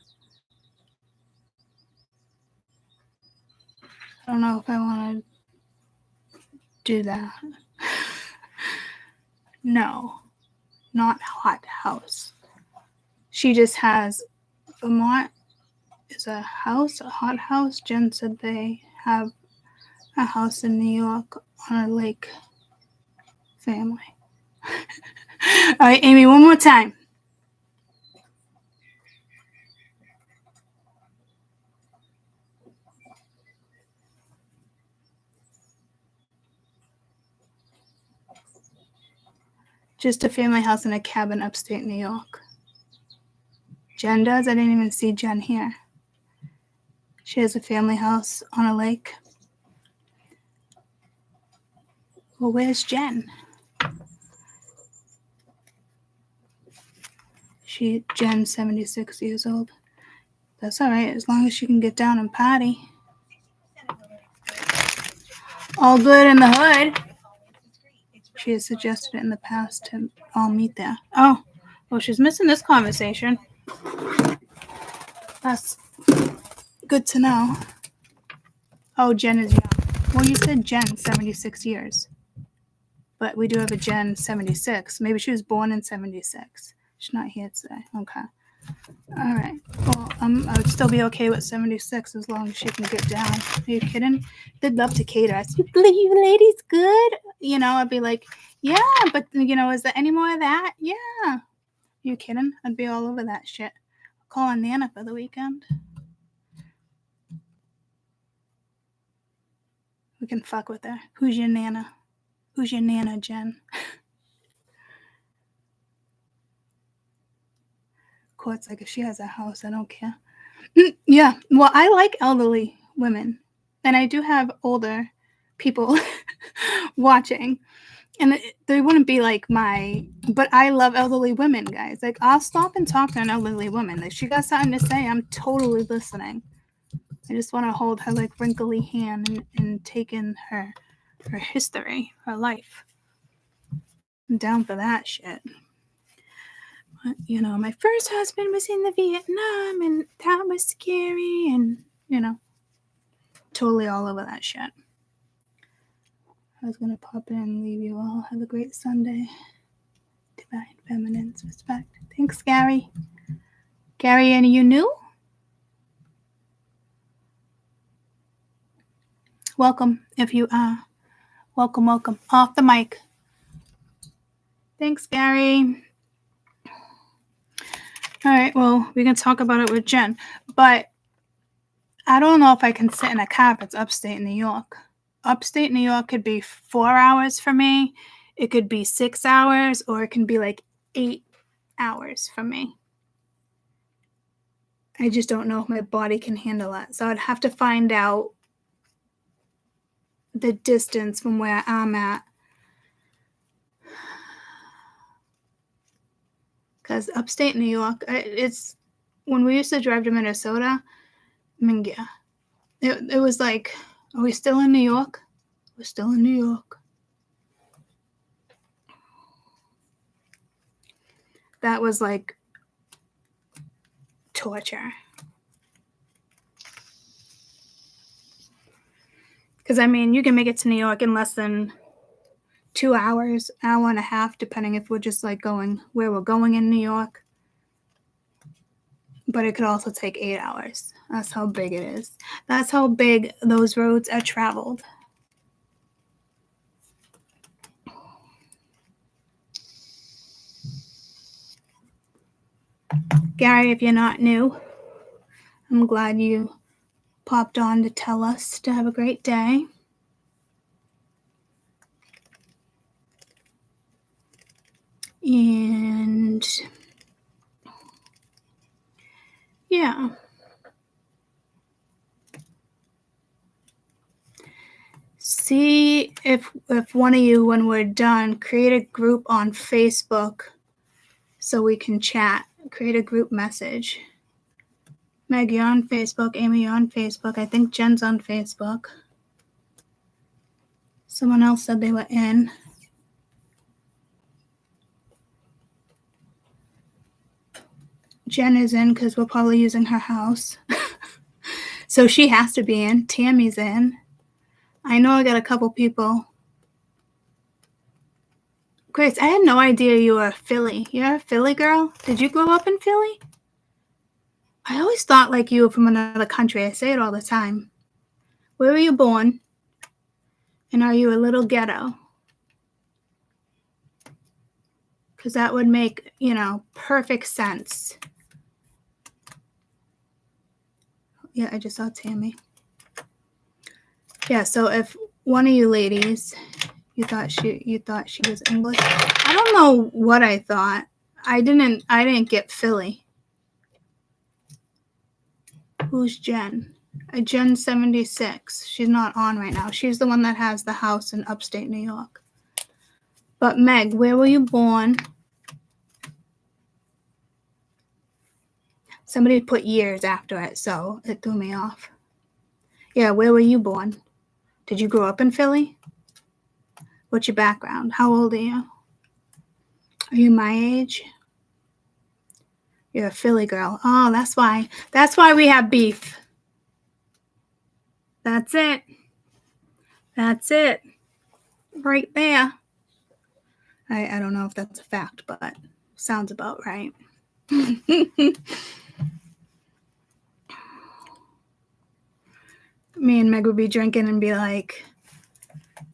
I don't know if I want to do that. No, not hot house. She just has, Vermont is a house, a hot house. Jen said they have a house in New York on a lake. Family. All right, Amy, one more time. Just a family house in a cabin upstate New York. Jen does? I didn't even see Jen here. She has a family house on a lake. Well, where's Jen? Jen's 76 years old. That's all right, as long as she can get down and party. All good in the hood. she has suggested it in the past to all meet there. Oh, well, she's missing this conversation. That's good to know. Oh, Jen is young. Well, you said Jen, 76 years. But we do have a Jen 76. Maybe she was born in 76. She's not here today. Okay. All right. Well, I would still be okay with 76 as long as she can get down. Are you kidding? They'd love to cater us. You ladies good? You know, I'd be like, yeah, but, you know, is there any more of that? Yeah. Are you kidding? I'd be all over that shit. I'll call on Nana for the weekend. We can fuck with her. Who's your Nana? Who's your Nana, Jen? Court's like, if she has a house, I don't care. Yeah, well, I like elderly women, and I do have older people watching, and they wouldn't be like but I love elderly women, guys. Like, I'll stop and talk to an elderly woman. Like, she got something to say, I'm totally listening. I just want to hold her, like, wrinkly hand and take in her history, her life. I'm down for that shit. You know, my first husband was in the Vietnam, and that was scary, and, you know, totally all over that shit. I was going to pop in and leave you all. Have a great Sunday. Divine Feminine's respect. Thanks, Gary. Gary, and you new? Welcome, if you are. Welcome, welcome. Off the mic. Thanks, Gary. All right, well, we can talk about it with Jen, but I don't know if I can sit in a car if it's upstate New York. Upstate New York could be 4 hours for me. It could be 6 hours, or it can be like 8 hours for me. I just don't know if my body can handle that. So I'd have to find out the distance from where I'm at. Because upstate New York, it's when we used to drive to Minnesota, I mean, yeah, it was like, are we still in New York? We're still in New York. That was like torture. Because, I mean, you can make it to New York in less than 2 hours, hour and a half, depending if we're just like going where we're going in New York. But it could also take 8 hours. That's how big it is. That's how big those roads are traveled. Gary, if you're not new, I'm glad you popped on to tell us to have a great day. And yeah. See if one of you, when we're done, create a group on Facebook so we can chat. Create a group message. Meg, you're on Facebook. Amy, you're on Facebook. I think Jen's on Facebook. Someone else said they were in. Jen is in because we're probably using her house. So she has to be in. Tammy's in. I know I got a couple people. Grace, I had no idea you were a Philly. You're a Philly girl? Did you grow up in Philly? I always thought like you were from another country. I say it all the time. Where were you born? And are you a little ghetto? Because that would make, you know, perfect sense. Yeah, I just saw Tammy. Yeah, so if one of you ladies, you thought she was English. I don't know what I thought. I didn't get Philly. Who's Jen? Jen 76. She's not on right now. She's the one that has the house in upstate New York. But Meg, where were you born? Somebody put years after it, so it threw me off. Yeah, where were you born? Did you grow up in Philly? What's your background? How old are you? Are you my age? You're a Philly girl. Oh, that's why. That's why we have beef. That's it. That's it. Right there. I don't know if that's a fact, but sounds about right. Me and Meg would be drinking and be like,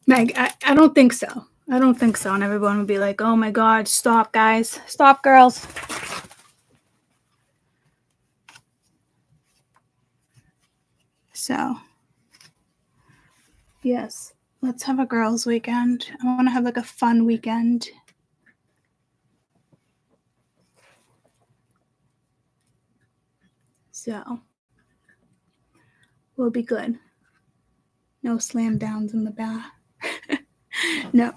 Meg, I don't think so. I don't think so. And everyone would be like, oh my God, stop, guys. Stop, girls. So, yes, let's have a girls' weekend. I want to have like a fun weekend. So, we'll be good. No slam downs in the bar. No,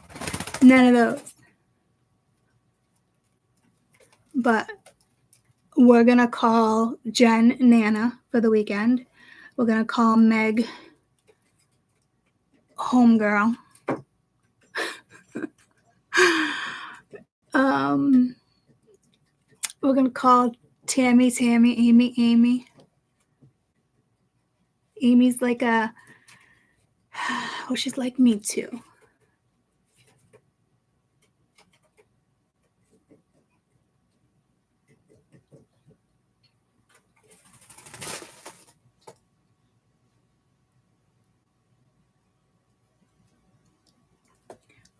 none of those. But we're going to call Jen Nana for the weekend. We're going to call Meg Homegirl. We're going to call Tammy, Amy. Amy's like a, oh, she's like me too.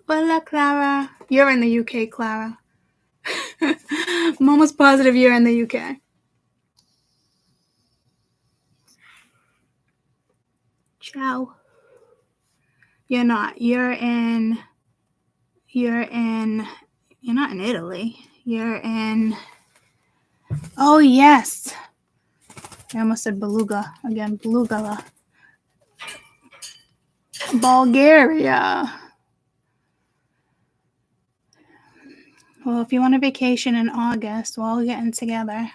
Hola, Clara. You're in the UK, Clara. I'm almost positive you're in the UK. Ciao. You're not. You're not in Italy. You're in, oh yes. I almost said Beluga again. Beluga. Bulgaria. Well, if you want a vacation in August, we're all getting together.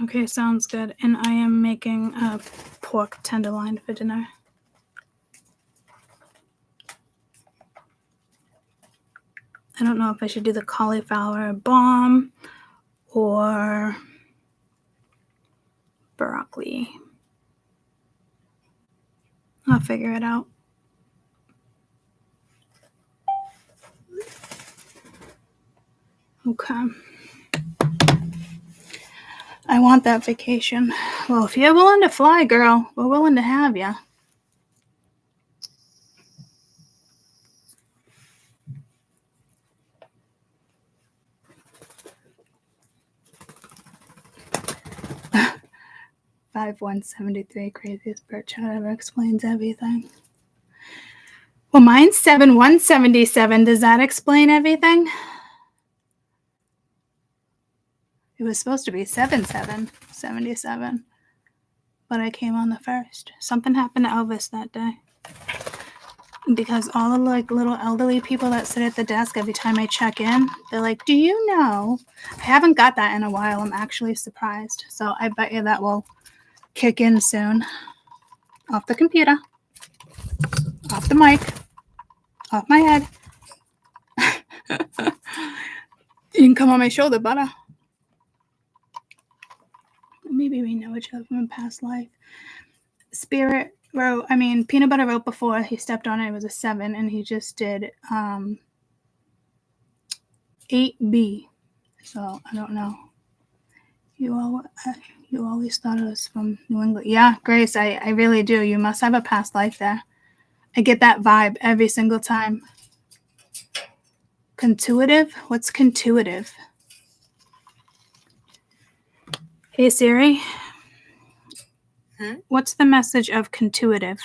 Okay, sounds good. And I am making a pork tenderloin for dinner. I don't know if I should do the cauliflower bomb or broccoli. I'll figure it out. Okay. I want that vacation. Well, if you're willing to fly, girl, we're willing to have you. Five 173 craziest bird chat ever explains everything. Well, mine's 7177. Does that explain everything? It was supposed to be 7777, but I came on the first. Something happened to Elvis that day. Because all the like little elderly people that sit at the desk every time I check in, they're like, do you know? I haven't got that in a while. I'm actually surprised. So I bet you that will kick in soon. Off the computer. Off the mic. Off my head. You can come on my shoulder, butter. Maybe we know each other from a past life. Spirit wrote, Peanut Butter wrote before he stepped on it. It was a 7, and he just did 8B. So I don't know. You always thought it was from New England. Yeah, Grace, I really do. You must have a past life there. I get that vibe every single time. Contuitive? What's contuitive? Hey, Siri. What's the message of contuitive?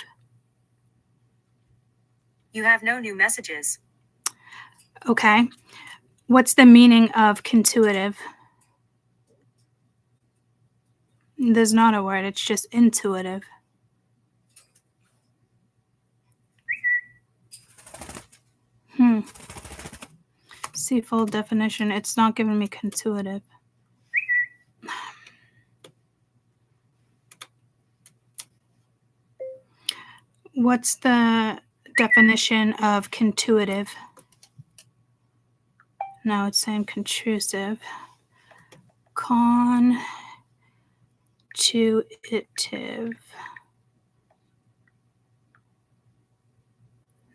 You have no new messages. Okay. What's the meaning of contuitive? There's not a word. It's just intuitive. See full definition. It's not giving me contuitive. What's the definition of contuitive? Now it's saying contrusive. Contuitive.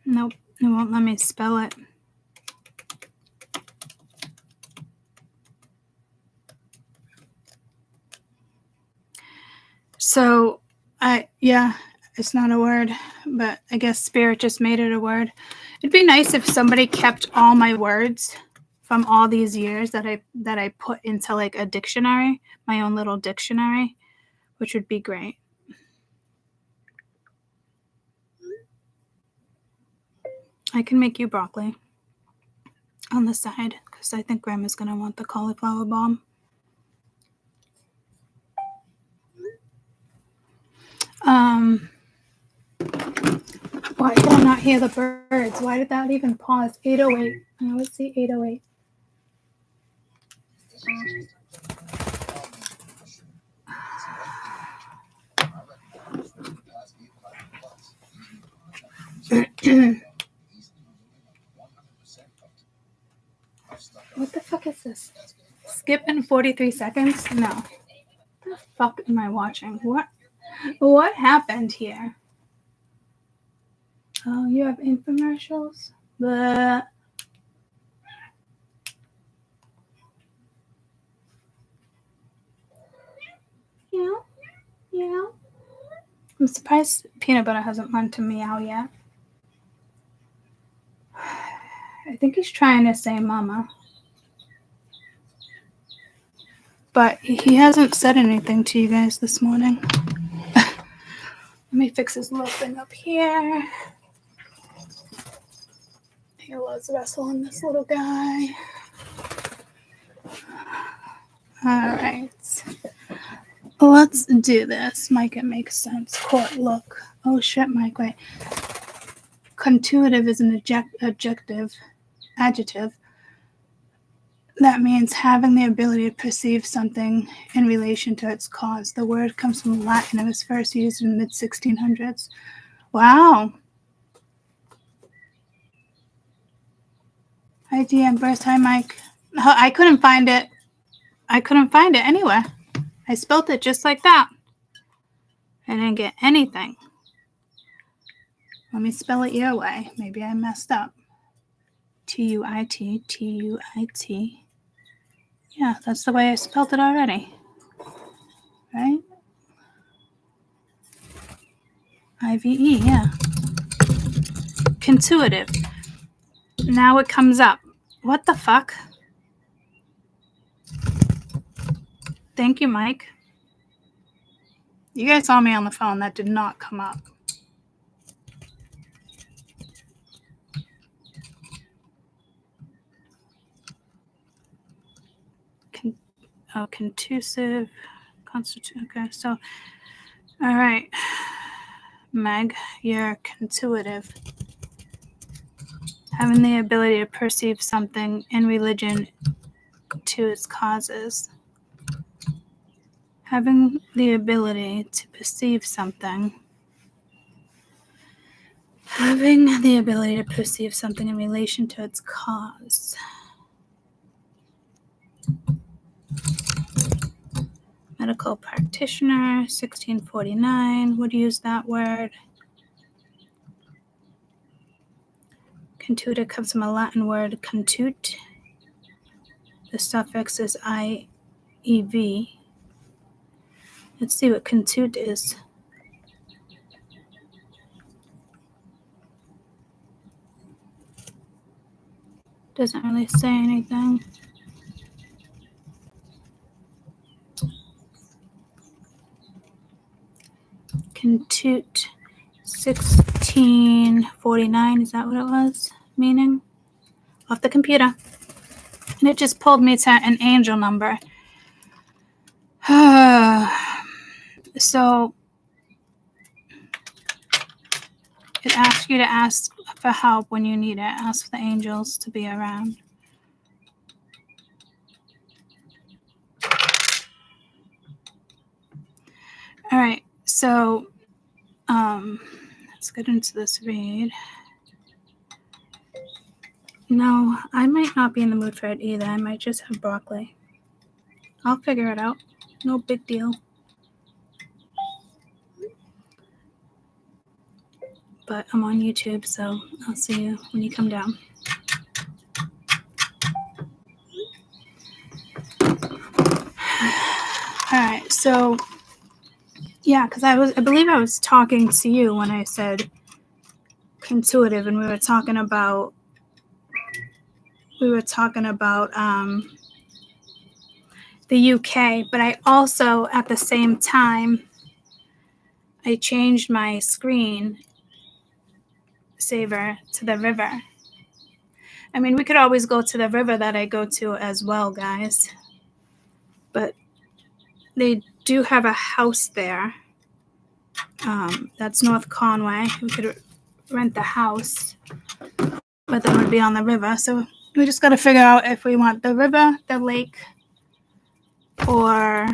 Nope, it won't let me spell it. So, it's not a word, but I guess spirit just made it a word. It'd be nice if somebody kept all my words from all these years that I put into like a dictionary, my own little dictionary, which would be great. I can make you broccoli on the side because I think Grandma's going to want the cauliflower bomb. Why did I not hear the birds? Why did that even pause? 8:08. I always see 8:08. What the fuck is this? Skip in 43 seconds? No. What the fuck am I watching? What happened here? Oh, you have infomercials? Bleh. Yeah. I'm surprised Peanut Butter hasn't learned to meow yet. I think he's trying to say mama. But he hasn't said anything to you guys this morning. Let me fix his little thing up here. He loves wrestling this little guy. Alright. Let's do this. Mike, it makes sense. Court look. Oh shit, Mike, wait. Contuitive is an adjective. That means having the ability to perceive something in relation to its cause. The word comes from Latin and was first used in the mid-1600s. Wow. Hi, DM Burst. Hi, Mike. I couldn't find it. Anywhere. I spelled it just like that. I didn't get anything. Let me spell it your way. Maybe I messed up. Tuit. Yeah, that's the way I spelled it already. Right? IVE, yeah. Contuitive. Now it comes up. What the fuck? Thank you, Mike. You guys saw me on the phone. That did not come up. Contusive. Okay, so, all right. Meg, you're contuitive. Having the ability to perceive something in religion to its causes. Having the ability to perceive something. Having the ability to perceive something in relation to its cause. Medical practitioner, 1649, would use that word. Contuita comes from a Latin word contut. The suffix is IEV. Let's see what contut is. Doesn't really say anything. Contut 1649, is that what it was? Meaning? Off the computer. And it just pulled me to an angel number. So it asks you to ask for help when you need it. Ask for the angels to be around. So, let's get into this read. No, I might not be in the mood for it either. I might just have broccoli. I'll figure it out. No big deal. But I'm on YouTube, so I'll see you when you come down. All right, so yeah, because I believe I was talking to you when I said intuitive, and we were talking about the UK, but I also at the same time I changed my screen saver to the river. I mean, we could always go to the river that I go to as well, guys. But they do have a house there. That's North Conway. We could rent the house, but then we'd be on the river. So we just got to figure out if we want the river, the lake, or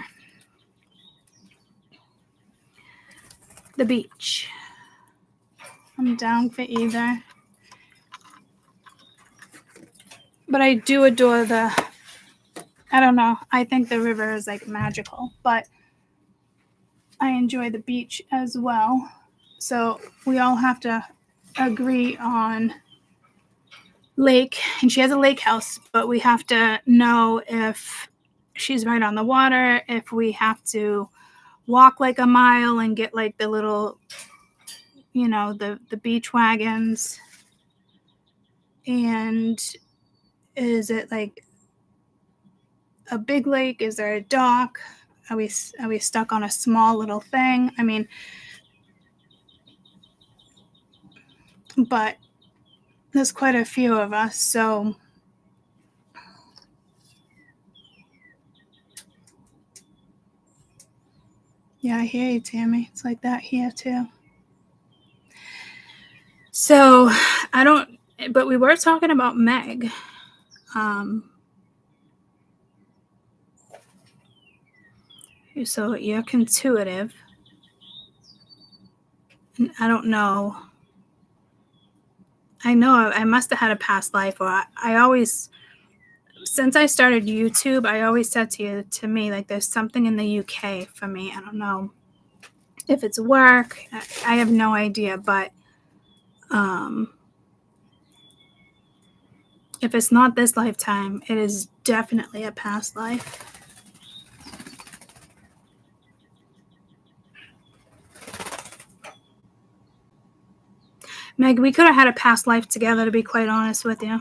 the beach. I'm down for either. But I do adore I don't know. I think the river is like magical, but I enjoy the beach as well. So we all have to agree on lake. And she has a lake house, but we have to know if she's right on the water, if we have to walk like a mile and get like the little, the beach wagons. And is it like a big lake? Is there a dock? Are we stuck on a small little thing? I mean, but there's quite a few of us, so yeah, I hear you, Tammy. It's like that here too. So but we were talking about Meg. So you're intuitive. And I don't know. I know I must have had a past life, or I always, since I started YouTube, I always said to me, like, there's something in the UK for me. I don't know if it's work. I have no idea, but if it's not this lifetime, it is definitely a past life. Meg, we could have had a past life together, to be quite honest with you.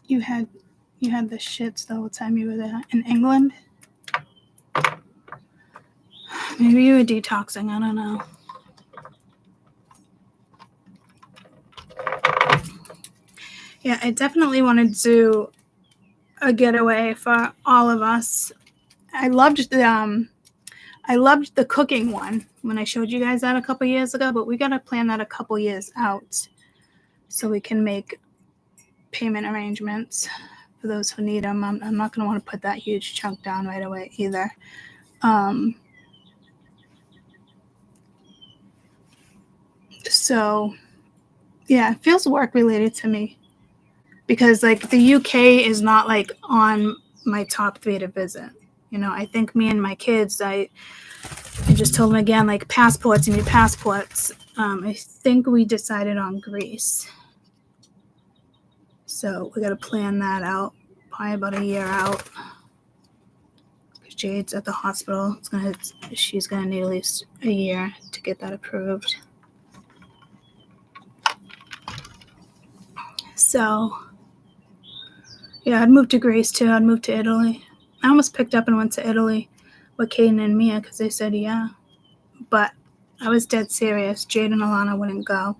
You had the shits the whole time you were there in England. Maybe you were detoxing. I don't know. Yeah, I definitely wanted to do a getaway for all of us. I loved the cooking one when I showed you guys that a couple years ago, but we got to plan that a couple years out so we can make payment arrangements for those who need them. I'm not going to want to put that huge chunk down right away either. So, yeah, it feels work related to me because, like, the UK is not, like, on my top 3 to visit. I think me and my kids, I just told them again, like, passports, you need passports. I think we decided on Greece. So we got to plan that out, probably about a year out. Jade's at the hospital. She's gonna need at least a year to get that approved. So, yeah, I'd move to Greece too. I'd move to Italy. I almost picked up and went to Italy with Caden and Mia because they said yeah. But I was dead serious. Jade and Alana wouldn't go.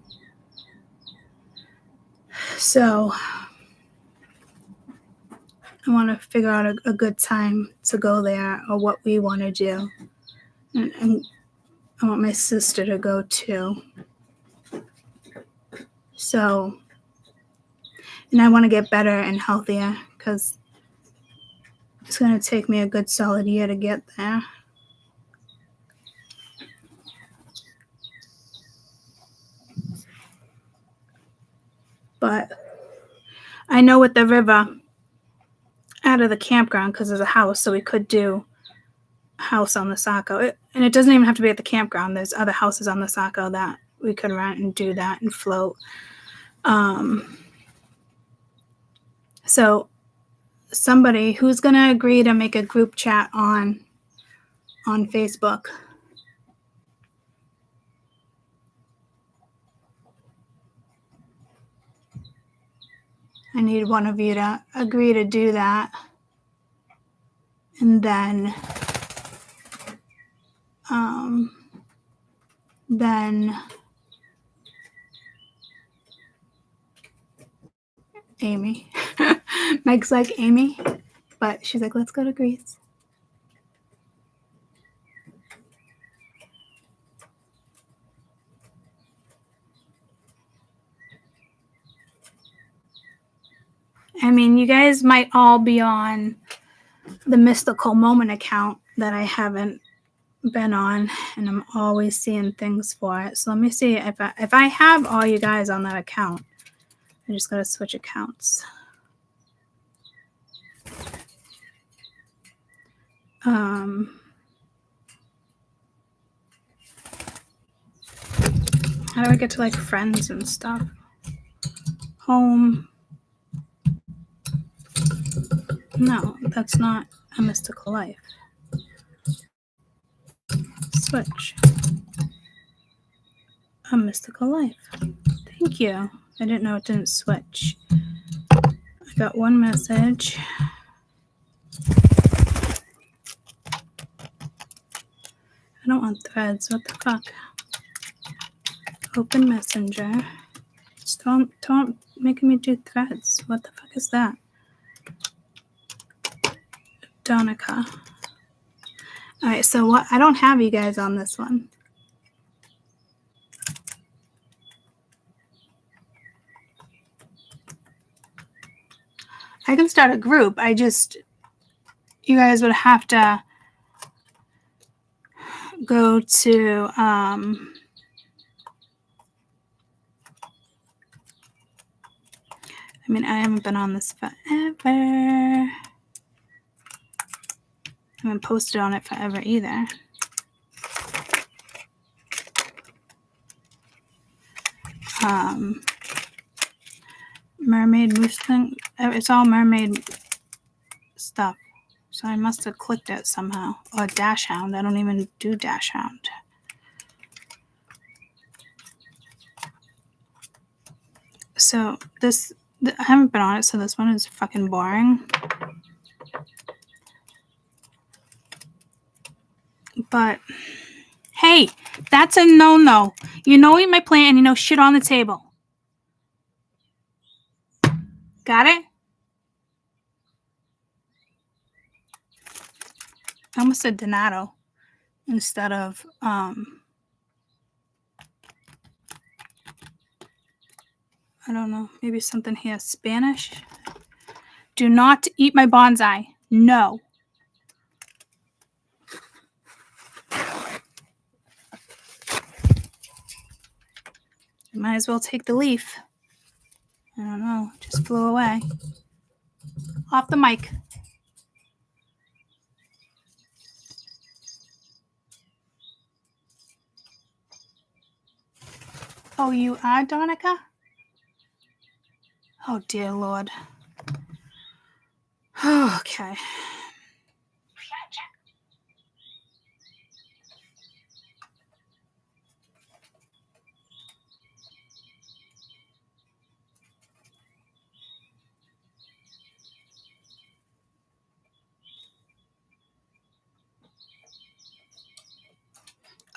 So I want to figure out a good time to go there or what we want to do. And I want my sister to go too. So, and I want to get better and healthier because it's going to take me a good solid year to get there. But I know with the river out of the campground, because there's a house, so we could do a house on the Saco. And it doesn't even have to be at the campground. There's other houses on the Saco that we could rent and do that and float. So somebody who's going to agree to make a group chat on Facebook. I need one of you to agree to do that. And then Amy. Meg's like Amy, but she's like, let's go to Greece. I mean, you guys might all be on the Mystical Moment account that I haven't been on, and I'm always seeing things for it. So let me see if I have all you guys on that account. I just gotta switch accounts. How do I get to like friends and stuff? Home. No, that's not a mystical life. Switch. A mystical life. Thank you. I didn't know it didn't switch. I got one message. I don't want threads. What the fuck? Open Messenger. Just don't make me do threads. What the fuck is that? Donica. All right, so what? I don't have you guys on this one. I can start a group. You guys would have to go to, I mean, I haven't been on this forever. I haven't posted on it forever either. Mermaid moose thing. It's all mermaid stuff. So I must have clicked it somehow. Or Dash Hound. I don't even do Dash Hound. So I haven't been on it, so this one is fucking boring. But hey, that's a no-no. You know eat my plant and you know shit on the table. Got it? I almost said Donato instead of I don't know, maybe something here. Spanish. Do not eat my bonsai. No. You might as well take the leaf. I don't know. It just flew away. Off the mic. Oh, you are Donica? Oh, dear Lord. Okay.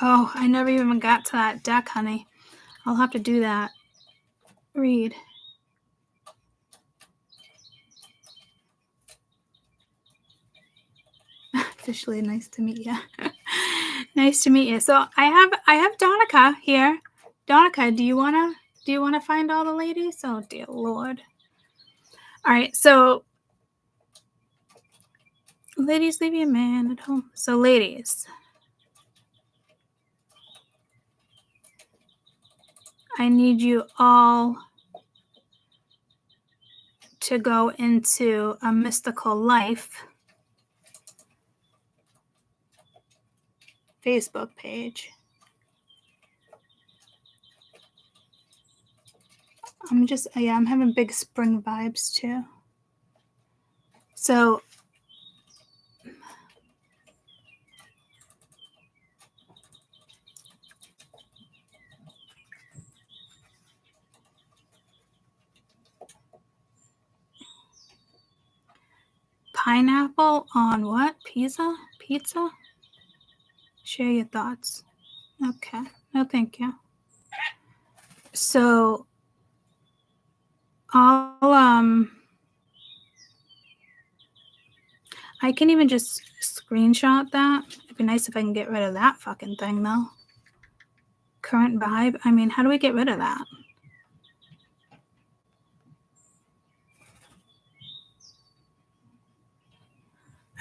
Oh, I never even got to that deck, honey. I'll have to do that. Read. Officially nice to meet you. Nice to meet you. So I have Donica here. Donica, do you wanna find all the ladies? Oh dear Lord. All right, so ladies, leave your man at home. So ladies, I need you all to go into a mystical life Facebook page. I'm having big spring vibes too. So pineapple on what? Pizza? Pizza? Share your thoughts. Okay. No, thank you. So I'll I can even just screenshot that. It'd be nice if I can get rid of that fucking thing though. Current vibe. I mean, how do we get rid of that?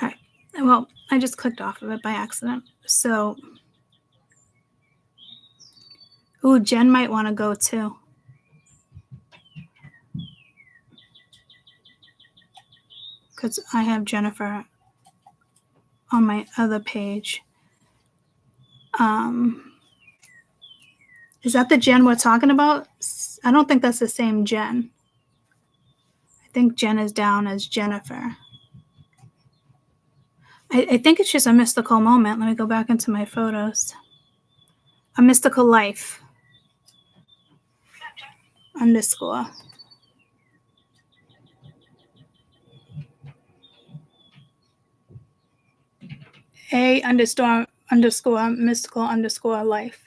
All right. Well, I just clicked off of it by accident. So, ooh, Jen might want to go too. Because I have Jennifer on my other page. Is that the Jen we're talking about? I don't think that's the same Jen. I think Jen is down as Jennifer. I think it's just a mystical moment. Let me go back into my photos. A mystical life. Underscore. A underscore mystical underscore life.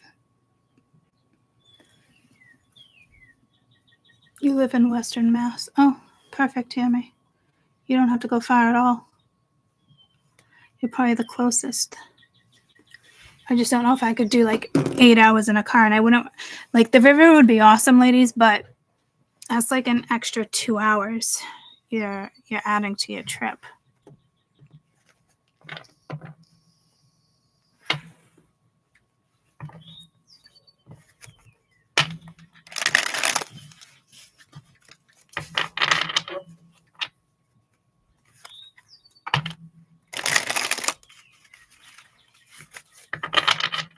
You live in Western Mass. Oh, perfect, Tammy. You don't have to go far at all. You're probably the closest. I just don't know if I could do like 8 hours in a car, and I wouldn't like the river would be awesome, ladies, but that's like an extra 2 hours you're adding to your trip.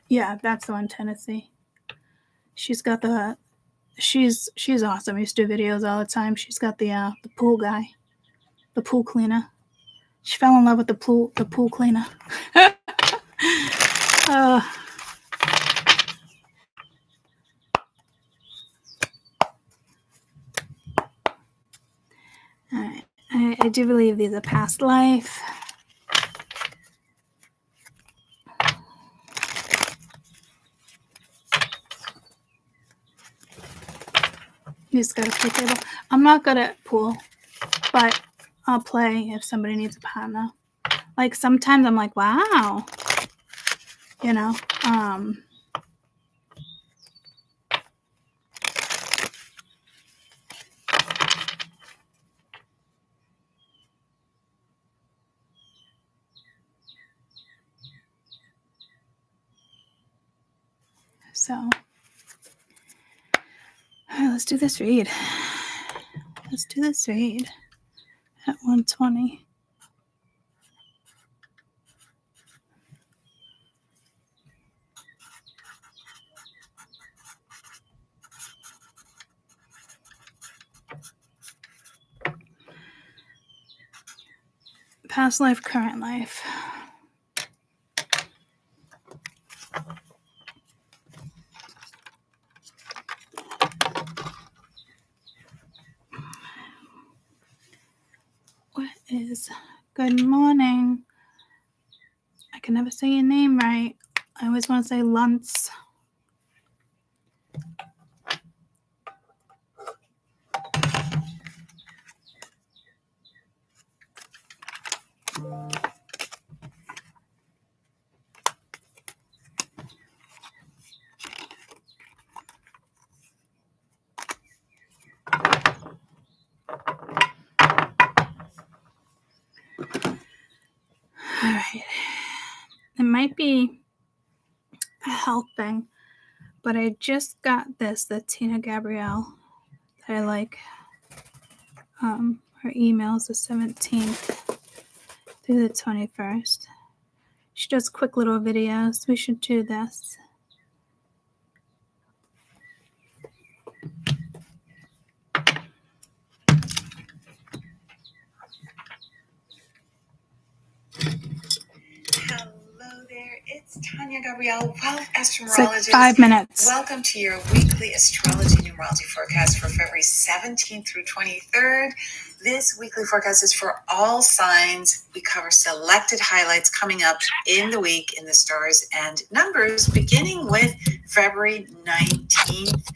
Yeah, that's the one, Tennessee. She's got the she's awesome. I used to do videos all the time. She's got the pool guy, the pool cleaner. She fell in love with the pool cleaner. All right. I do believe these are past life. You just gotta play table. I'm not good at pool, but I'll play if somebody needs a partner. Like sometimes I'm like, wow, you know. So, all right, let's do this read. Let's do this read at 120. Past life, current life. What is good morning? I can never say your name right. I always want to say Luntz. All right. It might be a health thing, but I just got this, the Tina Gabrielle, that I like. Her email's the 17th through the 21st. She does quick little videos. We should do this. Hello there, it's Tanya Gabrielle, Wealth It's Astrologist. like 5 minutes. Welcome to your weekly astrology numerology forecast for February 17th through 23rd. This weekly forecast is for all signs. We cover selected highlights coming up in the week in the stars and numbers, beginning with February 19th.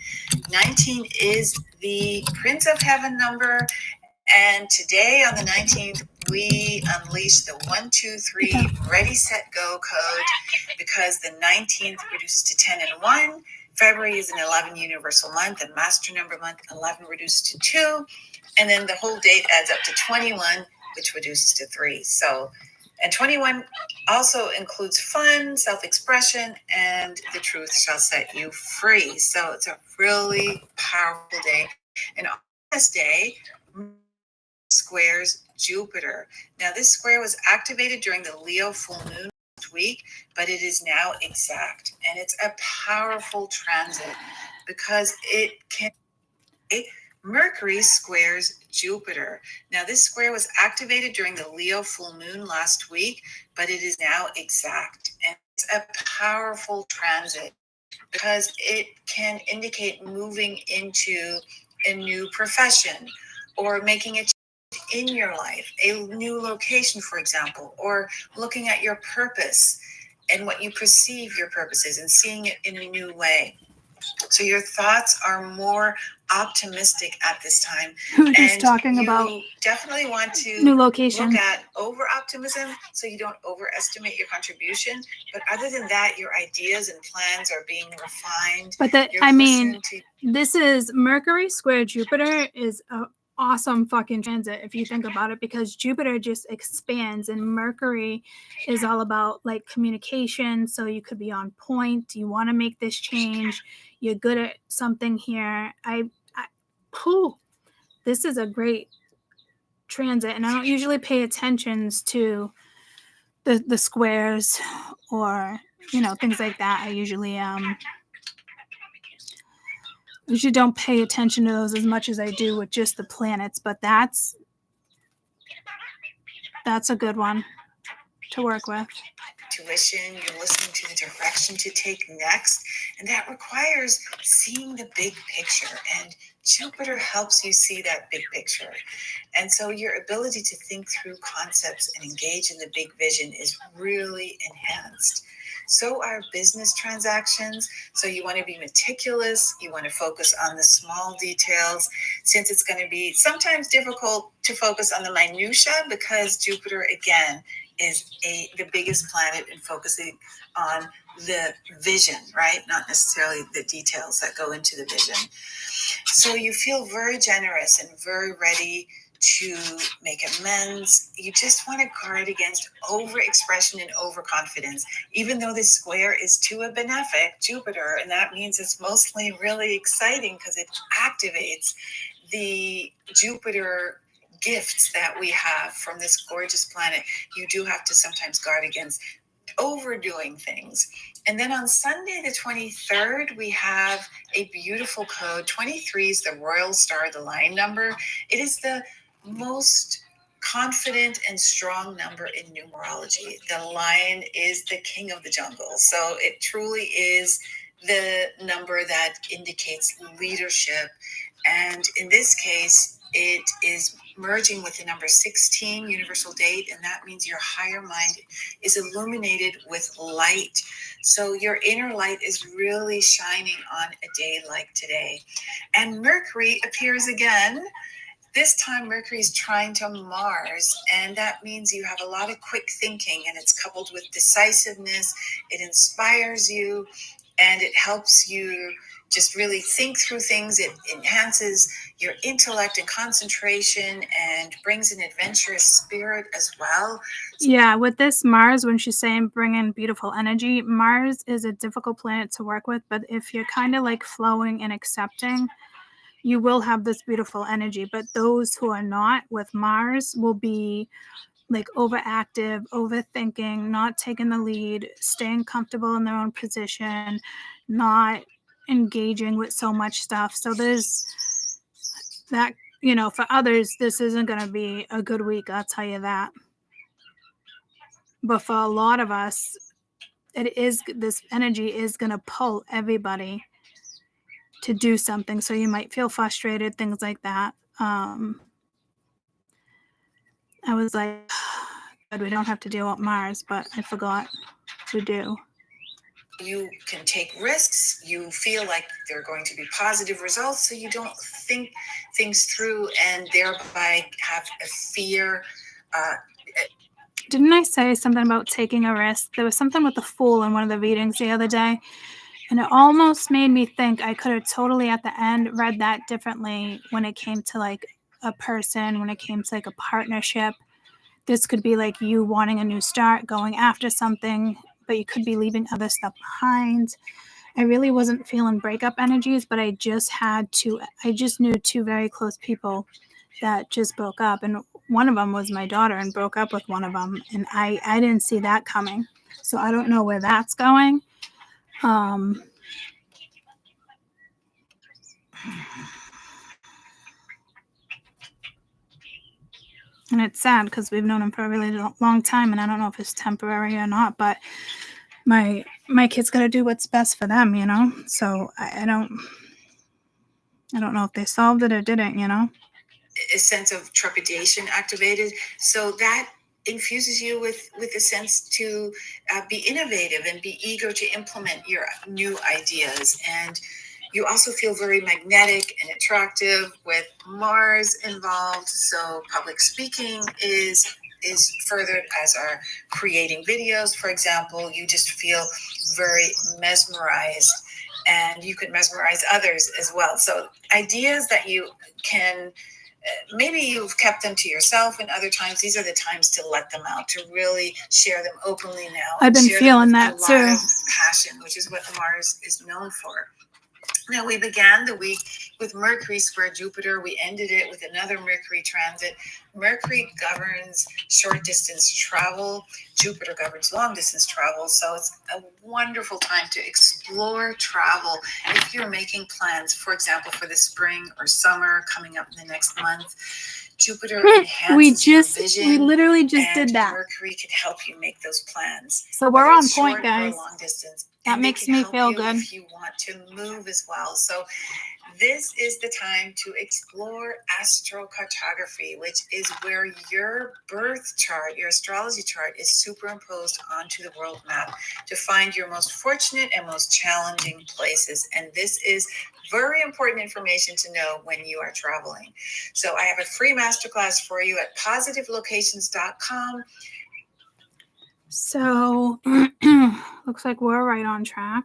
19 is the Prince of Heaven number. And today on the 19th, we unleash the 1, 2, 3, ready, set, go code because the 19th reduces to 10 and 1. February is an 11 universal month, a master number month. 11 reduces to 2. And then the whole date adds up to 21, which reduces to 3. So, and 21 also includes fun, self-expression, and the truth shall set you free. So it's a really powerful day. And on this day, squares Jupiter. Now, this square was activated during the Leo full moon last week, but it is now exact. And it's a powerful transit because it can. Mercury squares Jupiter. Now, this square was activated during the Leo full moon last week, but it is now exact. And it's a powerful transit because it can indicate moving into a new profession or making a in your life, a new location, for example, or looking at your purpose and what you perceive your purpose is and seeing it in a new way. So your thoughts are more optimistic at this time. We were just talking about definitely want to new location. look at over optimism so you don't overestimate your contribution. But other than that, your ideas and plans are being refined. But that, I mean, this is Mercury square Jupiter is a awesome fucking transit if you think about it, because Jupiter just expands and Mercury is all about like communication. So you could be on point. You want to make this change. You're good at something here. This is a great transit, and I don't usually pay attention to the squares or things like that. I usually don't pay attention to those as much as I do with just the planets, but that's a good one to work with. Intuition, you're listening to the direction to take next, and that requires seeing the big picture, and Jupiter helps you see that big picture. And so your ability to think through concepts and engage in the big vision is really enhanced. So are business transactions. So you want to be meticulous. You want to focus on the small details, since it's going to be sometimes difficult to focus on the minutia because Jupiter, again, is the biggest planet in focusing on the vision, right? Not necessarily the details that go into the vision. So you feel very generous and very ready to make amends. You just want to guard against overexpression and overconfidence, even though this square is to a benefic Jupiter, and that means it's mostly really exciting because it activates the Jupiter gifts that we have from this gorgeous planet. You do have to sometimes guard against overdoing things. And then on Sunday, the 23rd, we have a beautiful code. 23 is the royal star, the lion number. It is the most confident and strong number in numerology. The lion is the king of the jungle. So it truly is the number that indicates leadership. And in this case, it is merging with the number 16, universal date, and that means your higher mind is illuminated with light. So your inner light is really shining on a day like today. And Mercury appears again. This time Mercury is trying to Mars, and that means you have a lot of quick thinking, and it's coupled with decisiveness. It inspires you, and it helps you just really think through things. It enhances your intellect and concentration and brings an adventurous spirit as well. Yeah, with this Mars, when she's saying bring in beautiful energy, Mars is a difficult planet to work with, but if you're kind of like flowing and accepting, you will have this beautiful energy. But those who are not with Mars will be like overactive, overthinking, not taking the lead, staying comfortable in their own position, not engaging with so much stuff. So there's that, for others, this isn't going to be a good week, I'll tell you that. But for a lot of us, this energy is going to pull everybody to do something. So you might feel frustrated, things like that. I was like, God, we don't have to deal with Mars, but I forgot we do. You can take risks. You feel like there are going to be positive results, so you don't think things through and thereby have a fear. Didn't I say something about taking a risk? There was something with the Fool in one of the readings the other day, and it almost made me think I could have totally at the end read that differently when it came to like a person, when it came to like a partnership. This could be like you wanting a new start, going after something, but you could be leaving other stuff behind. I really wasn't feeling breakup energies, but I just knew two very close people that just broke up. And one of them was my daughter and broke up with one of them. And I didn't see that coming. So I don't know where that's going. And it's sad because we've known him for a really long time, and I don't know if it's temporary or not, but my kids got to do what's best for them, So I don't know if they solved it or didn't, A sense of trepidation activated. So that infuses you with a sense to be innovative and be eager to implement your new ideas. And you also feel very magnetic and attractive with Mars involved. So public speaking is furthered, as are creating videos, for example. You just feel very mesmerized, and you can mesmerize others as well. So ideas that you can, maybe you've kept them to yourself, and other times these are the times to let them out, to really share them openly now. I've been feeling that a too. lot of passion, which is what Mars is known for. Now, we began the week with Mercury square Jupiter. We ended it with another Mercury transit. Mercury governs short distance travel. Jupiter governs long distance travel. So it's a wonderful time to explore travel. If you're making plans, for example, for the spring or summer coming up in the next month, Jupiter enhances your vision. We literally just did that. Mercury can help you make those plans. So we're on point, short guys. or long distance. That makes me feel good. If you want to move as well. So this is the time to explore astrocartography, which is where your birth chart, your astrology chart, is superimposed onto the world map to find your most fortunate and most challenging places. And this is very important information to know when you are traveling. So I have a free masterclass for you at positivelocations.com. So looks like we're right on track.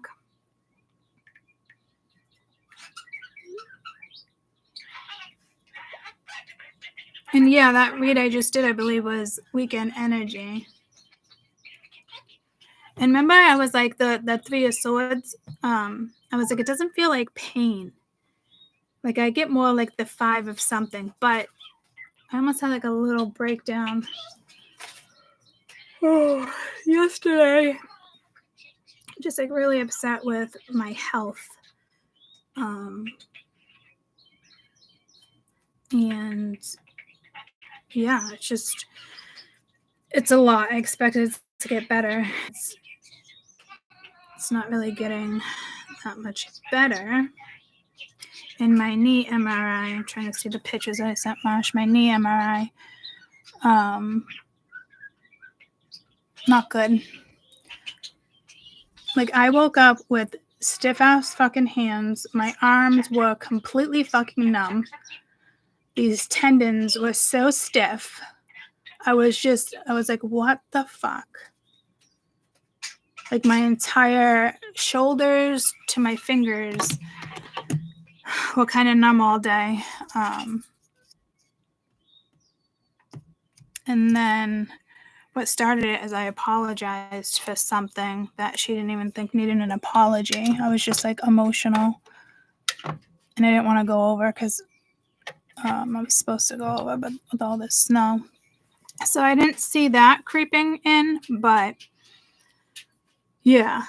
And yeah, that read I just did, I believe, was weekend energy. And remember, I was like, the Three of Swords, I was like, it doesn't feel like pain. Like I get more like the Five of something, but I almost had like a little breakdown. Oh, yesterday. Just like really upset with my health. And yeah, it's a lot. I expected it to get better. It's not really getting that much better. In my knee MRI, I'm trying to see the pictures I sent Marsh. My knee MRI, not good. Like I woke up with stiff ass fucking hands. My arms were completely fucking numb. These tendons were so stiff. I was like, what the fuck? Like my entire shoulders to my fingers were kind of numb all day. And then what started it is I apologized for something that she didn't even think needed an apology. I was just like emotional. And I didn't want to go over because I was supposed to go over, but with all this snow. So I didn't see that creeping in, but yeah.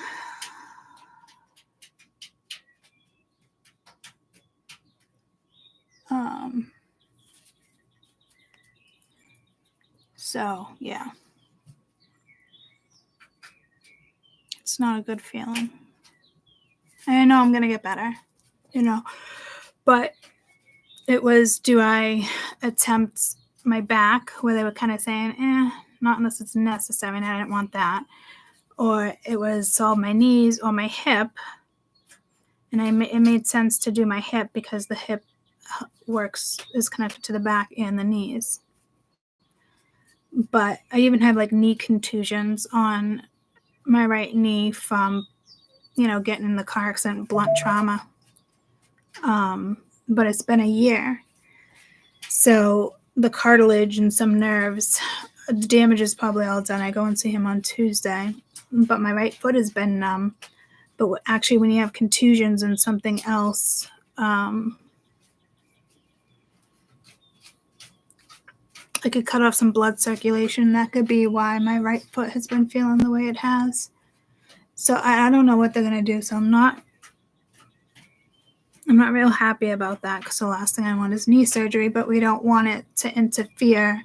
So yeah. It's not a good feeling. I know I'm going to get better, but it was, do I attempt my back, where they were kind of saying, not unless it's necessary, and I didn't want that. Or it was solve my knees or my hip. And it made sense to do my hip because the hip is connected to the back and the knees. But I even have like knee contusions on my right knee from, getting in the car accident, blunt trauma. But it's been a year. So the cartilage and some nerves, the damage is probably all done. I go and see him on Tuesday. But my right foot has been numb. But actually, when you have contusions and something else, I could cut off some blood circulation. That could be why my right foot has been feeling the way it has. So I don't know what they're going to do. So I'm not real happy about that, because the last thing I want is knee surgery, but we don't want it to interfere.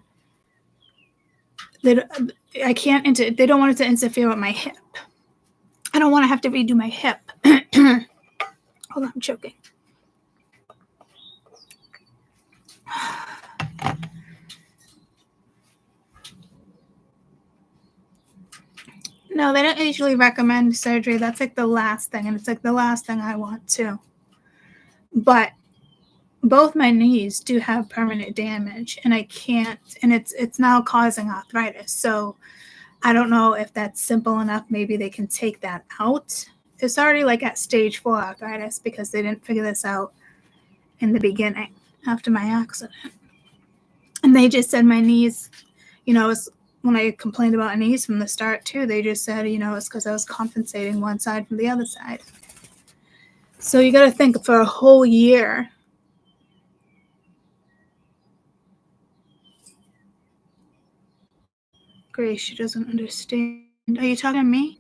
They don't want it to interfere with my hip. I don't want to have to redo my hip. Hold on, I'm choking. No, they don't usually recommend surgery. That's like the last thing, and it's like the last thing I want too. But both my knees do have permanent damage, and I can't, and it's now causing arthritis. So I don't know if that's simple enough. Maybe they can take that out. It's already like at stage 4 arthritis because they didn't figure this out in the beginning after my accident. And they just said my knees, when I complained about knees from the start too, they just said, it's because I was compensating one side from the other side. So you got to think, for a whole year, Grace, she doesn't understand. Are you talking to me?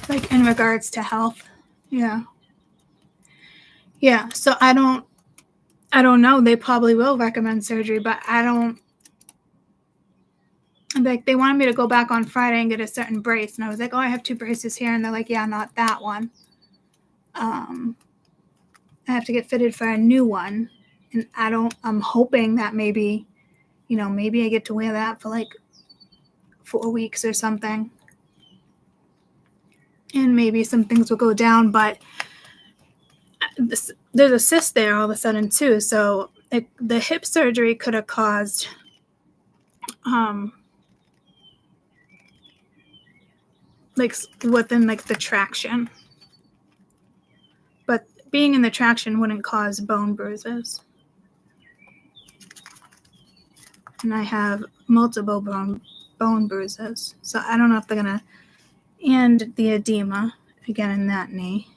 Like in regards to health? Yeah. Yeah. So I don't know. They probably will recommend surgery, but I don't. Like, they wanted me to go back on Friday and get a certain brace, and I was like, I have 2 braces here, and they're like, yeah, not that one. I have to get fitted for a new one, and I'm hoping that maybe I get to wear that for like 4 weeks or something, and maybe some things will go down. But there's a cyst there all of a sudden too, so the hip surgery could have caused like within like the traction, but being in the traction wouldn't cause bone bruises. And I have multiple bone bruises, so I don't know if they're gonna, and the edema again in that knee.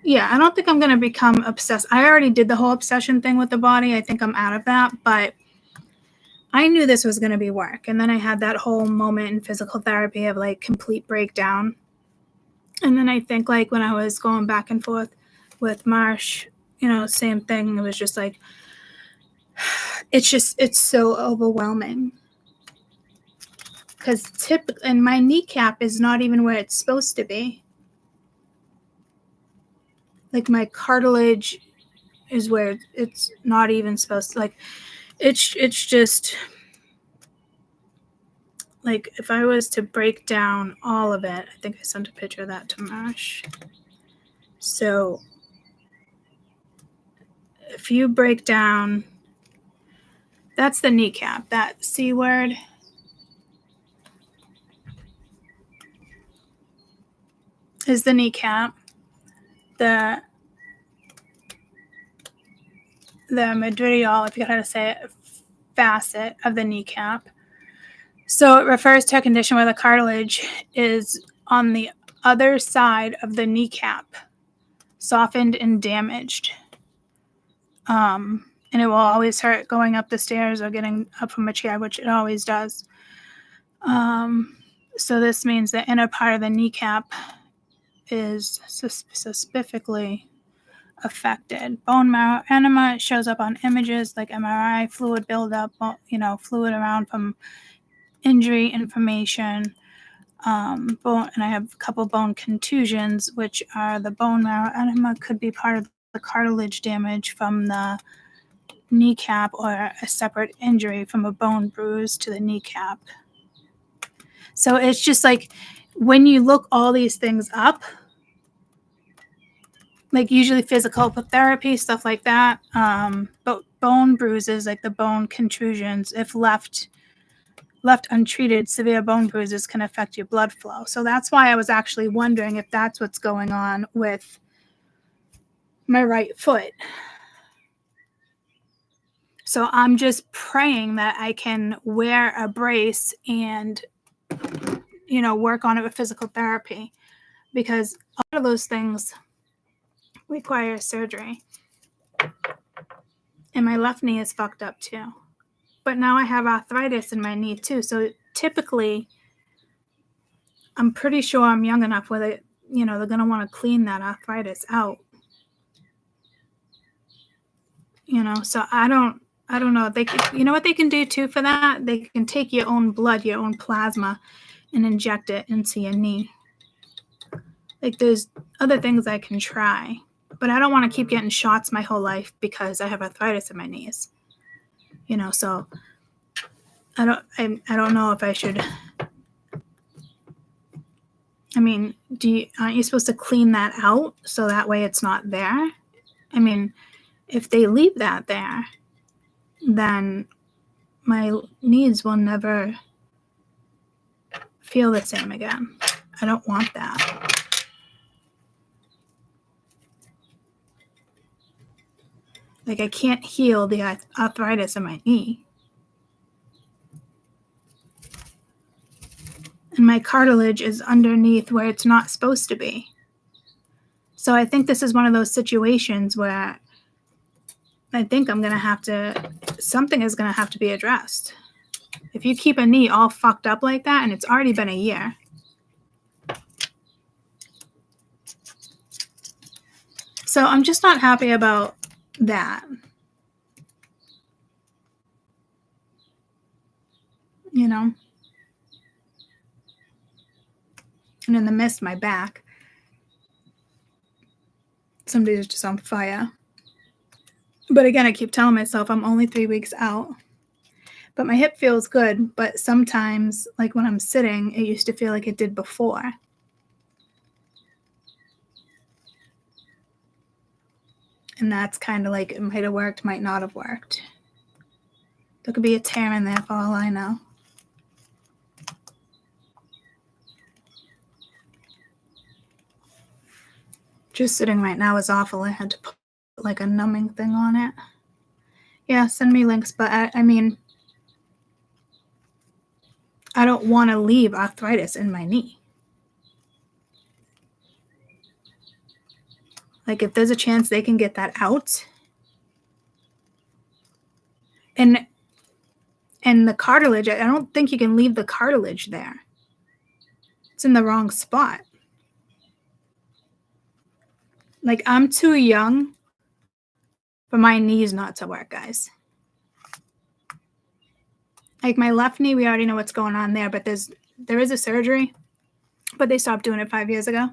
Yeah, I don't think I'm gonna become obsessed. I already did the whole obsession thing with the body. I think I'm out of that, but I knew this was gonna be work. And then I had that whole moment in physical therapy of like complete breakdown. And then I think like when I was going back and forth with Marsh, same thing. It was just like, it's so overwhelming. Because and my kneecap is not even where it's supposed to be. Like my cartilage is where it's not even supposed to, like, it's just like if I was to break down all of it, I think I sent a picture of that to Marsh. So if you break down, that's the kneecap, that C word. Is the kneecap. The medial, if you got how to say it, facet of the kneecap. So it refers to a condition where the cartilage is on the other side of the kneecap, softened and damaged. And it will always hurt going up the stairs or getting up from a chair, which it always does. So this means the inner part of the kneecap is specifically affected. Bone marrow enema shows up on images like MRI, fluid buildup, fluid around from injury information. Bone, and I have a couple bone contusions, which are the bone marrow enema could be part of the cartilage damage from the kneecap or a separate injury from a bone bruise to the kneecap. So it's just like when you look all these things up, like usually physical therapy, stuff like that, but bone bruises, like the bone contusions, if left untreated, severe bone bruises can affect your blood flow. So that's why I was actually wondering if that's what's going on with my right foot. So I'm just praying that I can wear a brace and, work on it with physical therapy, because a lot of those things require surgery. And my left knee is fucked up too. But now I have arthritis in my knee too. So typically, I'm pretty sure I'm young enough where they're going to want to clean that arthritis out. So I don't know. They can, what they can do too for that? They can take your own blood, your own plasma, and inject it into your knee. Like there's other things I can try, but I don't want to keep getting shots my whole life because I have arthritis in my knees. So I don't know if I should. I mean, aren't you supposed to clean that out so that way it's not there? I mean, if they leave that there, then my knees will never feel the same again. I don't want that. Like I can't heal the arthritis in my knee. And my cartilage is underneath where it's not supposed to be. So I think this is one of those situations where I think something is going to have to be addressed. If you keep a knee all fucked up like that, and it's already been a year. So I'm just not happy about that. And in the mist, my back. Some days it's just on fire. But again, I keep telling myself I'm only 3 weeks out. But my hip feels good. But sometimes, like when I'm sitting, it used to feel like it did before. And that's kind of like it might have worked, might not have worked. There could be a tear in there for all I know. Just sitting right now is awful. I had to put like a numbing thing on it. Yeah, send me links. But I mean, I don't want to leave arthritis in my knee. Like if there's a chance they can get that out. And the cartilage, I don't think you can leave the cartilage there. It's in the wrong spot. Like I'm too young for my knees not to work, guys. Like my left knee, we already know what's going on there, but there is a surgery, but they stopped doing it 5 years ago.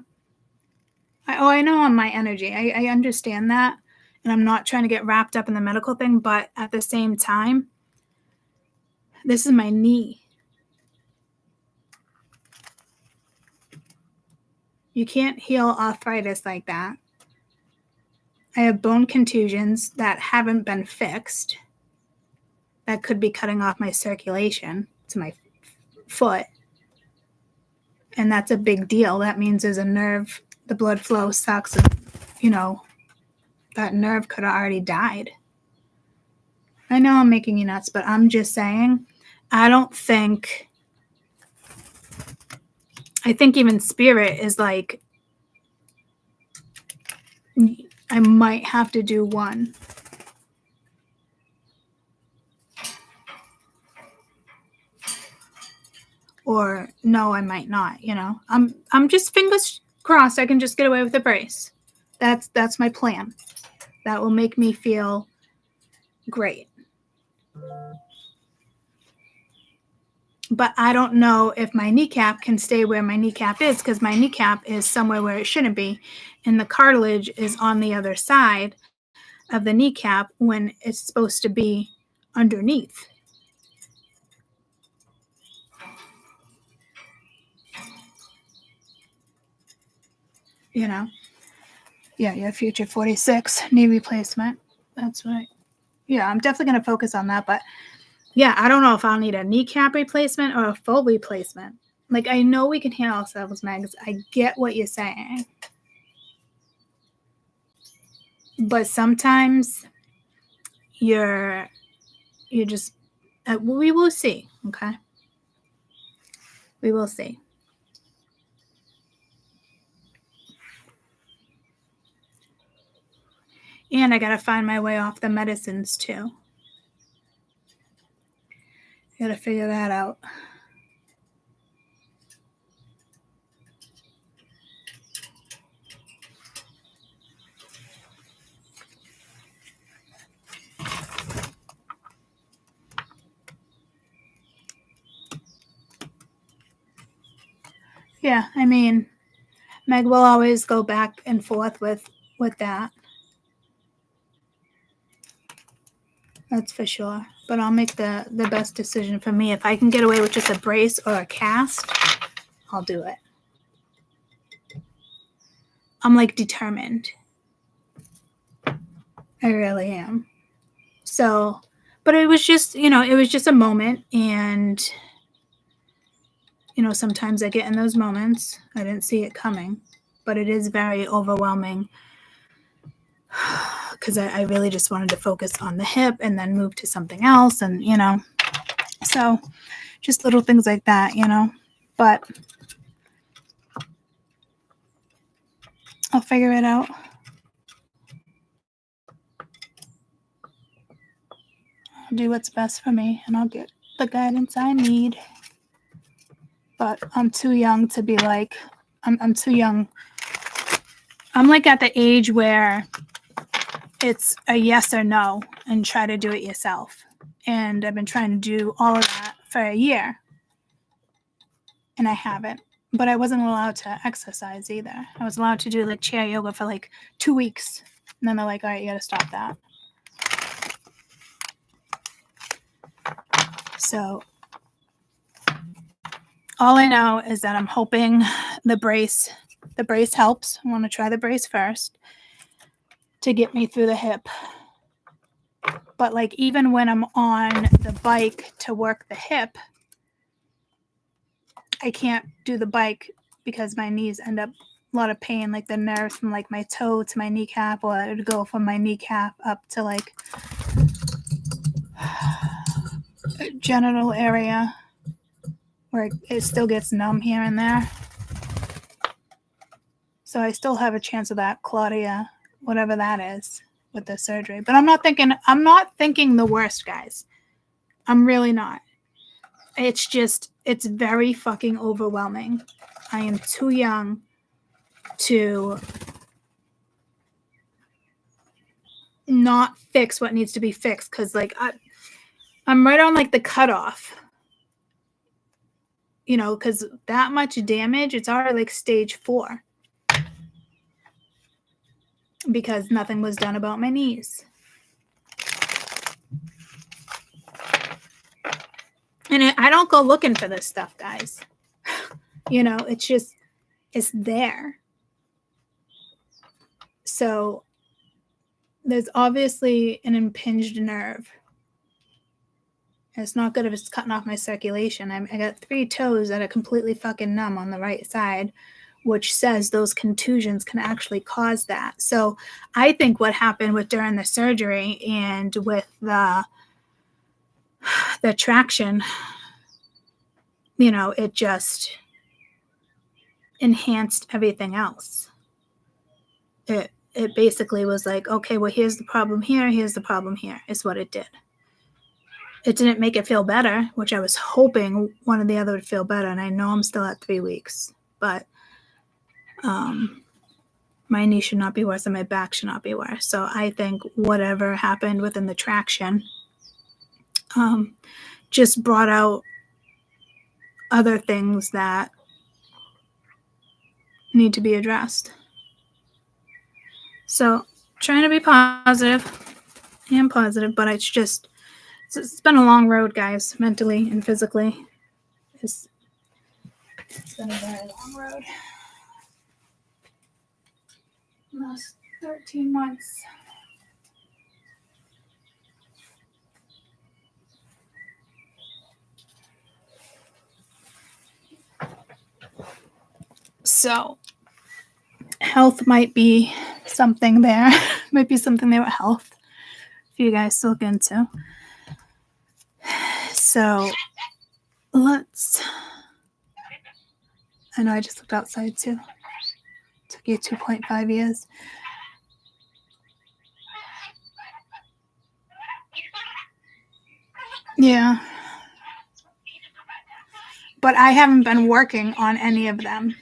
I know on my energy. I understand that, and I'm not trying to get wrapped up in the medical thing, but at the same time, this is my knee. You can't heal arthritis like that. I have bone contusions that haven't been fixed. That could be cutting off my circulation to my foot. And that's a big deal. That means there's a nerve, the blood flow sucks, and, you know, that nerve could have already died. I know I'm making you nuts, but I'm just saying, I think even spirit is like, I might have to do one. Or no, I might not, you know. I'm just fingers crossed I can just get away with a brace. That's my plan. That will make me feel great. But I don't know if my kneecap can stay where my kneecap is, because my kneecap is somewhere where it shouldn't be. And the cartilage is on the other side of the kneecap when it's supposed to be underneath. You know? Yeah, your future 46 knee replacement. That's right. Yeah, I'm definitely going to focus on that. But yeah, I don't know if I'll need a kneecap replacement or a full replacement. Like, I know we can heal ourselves, Megs. I get what you're saying. But sometimes you're just, we will see, okay? We will see. And I got to find my way off the medicines, too. Got to figure that out. Yeah, I mean, Meg will always go back and forth with that. That's for sure. But I'll make the best decision for me. If I can get away with just a brace or a cast, I'll do it. I'm like determined. I really am. So, but it was just, it was just a moment. And, sometimes I get in those moments. I didn't see it coming, but it is very overwhelming because I really just wanted to focus on the hip and then move to something else. And, so just little things like that, but I'll figure it out. I'll do what's best for me and I'll get the guidance I need. But I'm too young to be like, I'm too young. I'm like at the age where it's a yes or no and try to do it yourself. And I've been trying to do all of that for a year. And I haven't. But I wasn't allowed to exercise either. I was allowed to do like chair yoga for like 2 weeks. And then they're like, all right, you got to stop that. So all I know is that I'm hoping the brace helps. I want to try the brace first to get me through the hip. But like even when I'm on the bike to work the hip, I can't do the bike because my knees end up a lot of pain, like the nerves from like my toe to my kneecap, or it would go from my kneecap up to like genital area where it still gets numb here and there. So I still have a chance of that Claudia, whatever that is, with the surgery. But I'm not thinking the worst, guys. I'm really not. It's just, it's very fucking overwhelming. I am too young to not fix what needs to be fixed, because like I'm right on like the cutoff, because that much damage, it's already like stage 4 because nothing was done about my knees. And I don't go looking for this stuff, guys. It's just, it's there. So there's obviously an impinged nerve. It's not good if it's cutting off my circulation. I got 3 toes that are completely fucking numb on the right side, which says those contusions can actually cause that. So I think what happened with during the surgery and with the traction, you know, it just enhanced everything else. It basically was like, okay, well, here's the problem here, here's the problem here, is what it did. It didn't make it feel better, which I was hoping one or the other would feel better, and I know I'm still at 3 weeks, but my knee should not be worse and my back should not be worse. So I think whatever happened within the traction just brought out other things that need to be addressed. So trying to be positive, but it's been a long road, guys, mentally and physically. It's been a very long road. Almost 13 months. So health might be something there. Might be something there with health for you guys to look into. So I know I just looked outside too. Took you 2.5 years. Yeah. But I haven't been working on any of them.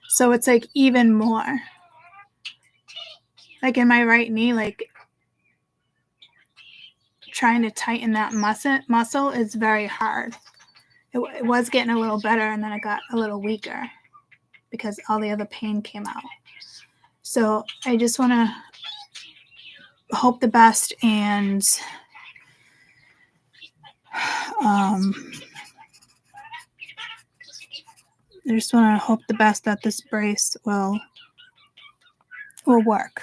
So it's like even more. Like in my right knee, like trying to tighten that muscle is very hard. It was getting a little better and then it got a little weaker because all the other pain came out. So I just want to hope the best and I just want to hope the best that this brace will work.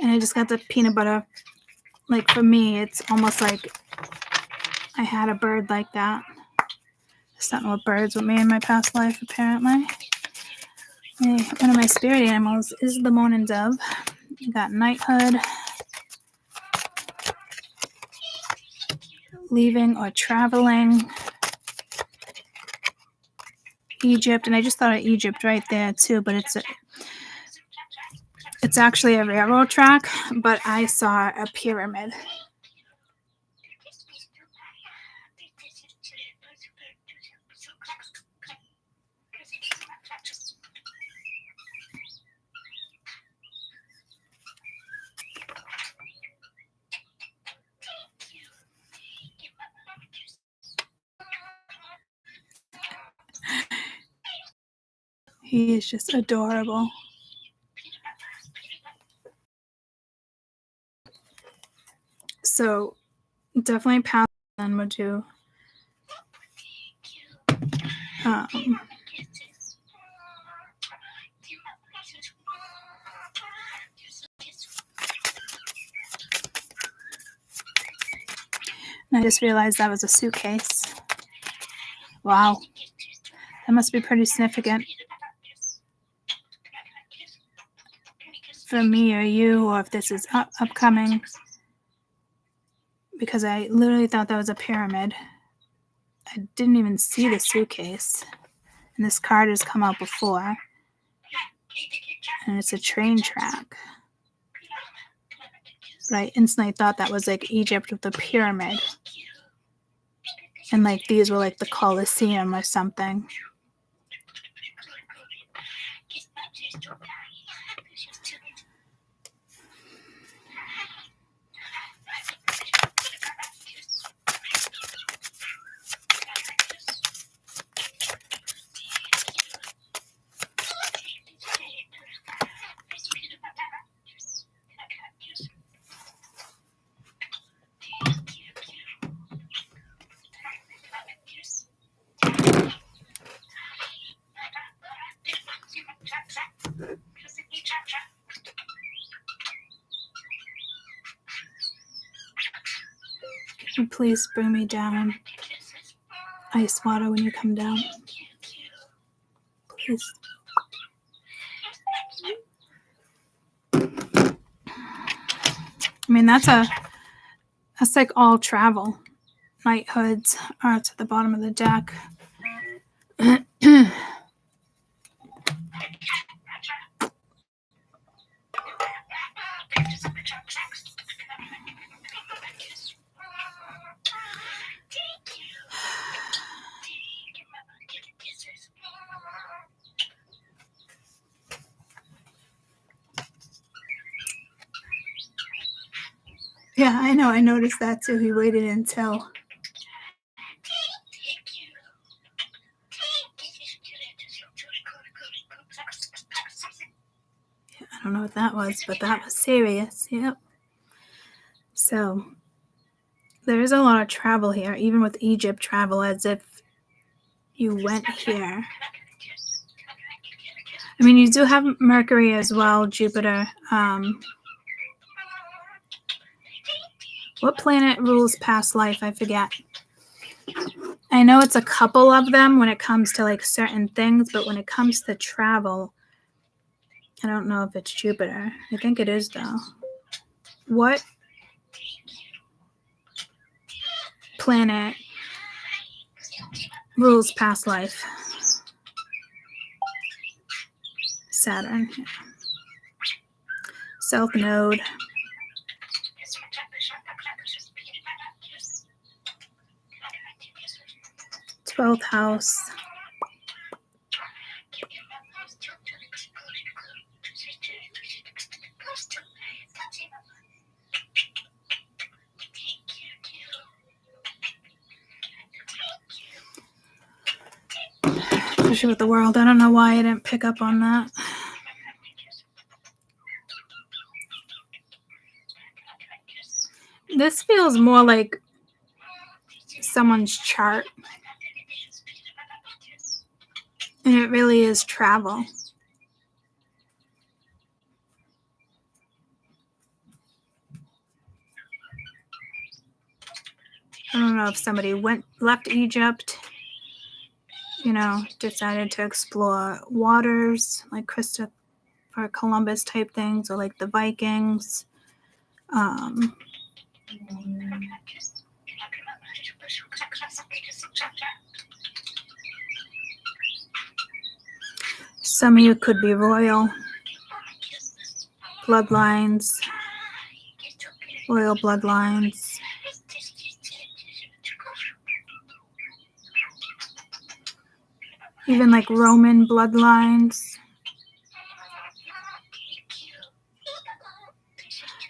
And I just got the peanut butter. Like for me, it's almost like I had a bird like that. Something with birds with me in my past life, apparently. One of my spirit animals is the mourning dove. You got knighthood, leaving or traveling, Egypt, and I just thought of Egypt right there too, but it's actually a railroad track, but I saw a pyramid. He is just adorable. So definitely pass on would do. And I just realized that was a suitcase. Wow. That must be pretty significant for me or you, or if this is upcoming, because I literally thought that was a pyramid. I didn't even see the suitcase. And this card has come out before. And it's a train track. But I instantly thought that was like Egypt with the pyramid. And like these were like the Colosseum or something. please bring me down ice water when you come down? Please. I mean, that's like all travel. Night hoods are at the bottom of the deck. Yeah, I know. I noticed that too. He waited until. I don't know what that was, but that was serious. Yep. So there is a lot of travel here, even with Egypt travel, as if you went here. I mean, you do have Mercury as well, Jupiter. What planet rules past life? I forget. I know it's a couple of them when it comes to like certain things, but when it comes to travel, I don't know if it's Jupiter. I think it is though. What planet rules past life? Saturn. South Node. 12th house. Especially with the world. I don't know why I didn't pick up on that. This feels more like someone's chart. And it really is travel. I don't know if somebody left Egypt, decided to explore waters like Christopher Columbus type things, or like the Vikings. Some of you could be royal bloodlines, royal bloodlines. Even like Roman bloodlines.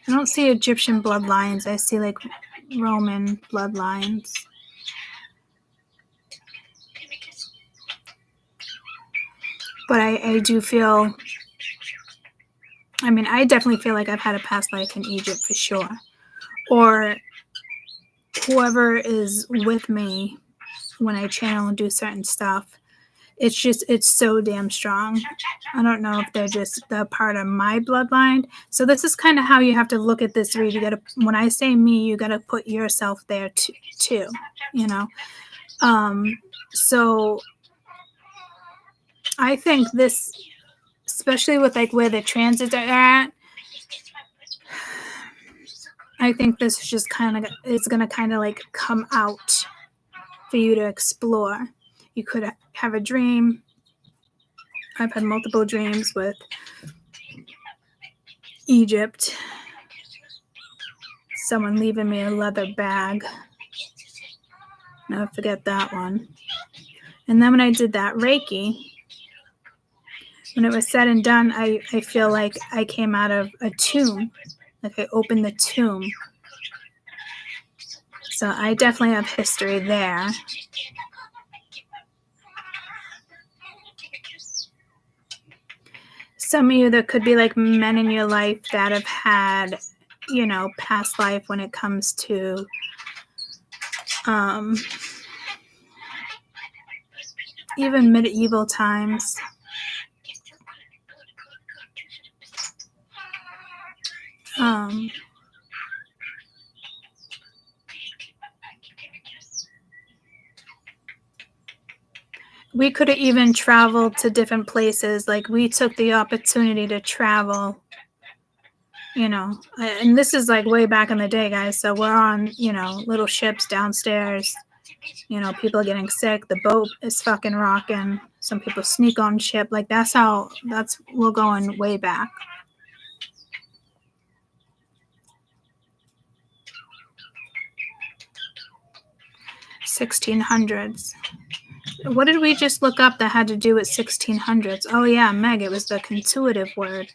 I don't see Egyptian bloodlines. I see like Roman bloodlines. But I do feel, I definitely feel like I've had a past life in Egypt for sure. Or whoever is with me when I channel and do certain stuff. It's so damn strong. I don't know if they're just the part of my bloodline. So this is kind of how you have to look at this read. When I say me, you got to put yourself there too, So I think this, especially with like where the transits are at, I think this is just it's going to kind of like come out for you to explore. You could have a dream. I've had multiple dreams with Egypt. Someone leaving me a leather bag. Never forget that one. And then when I did that Reiki, when it was said and done, I feel like I came out of a tomb. Like I opened the tomb. So I definitely have history there. Some of you, that could be like men in your life that have had, past life when it comes to even medieval times. we could have even traveled to different places. Like we took the opportunity to travel, you know, and this is like way back in the day, guys. So we're on, you know, little ships downstairs. You know, people are getting sick. The boat is fucking rocking. Some people sneak on ship. Like we're going way back. $1600s. What did we just look up that had to do with 1600s? Oh yeah, Meg, it was the contuitive word.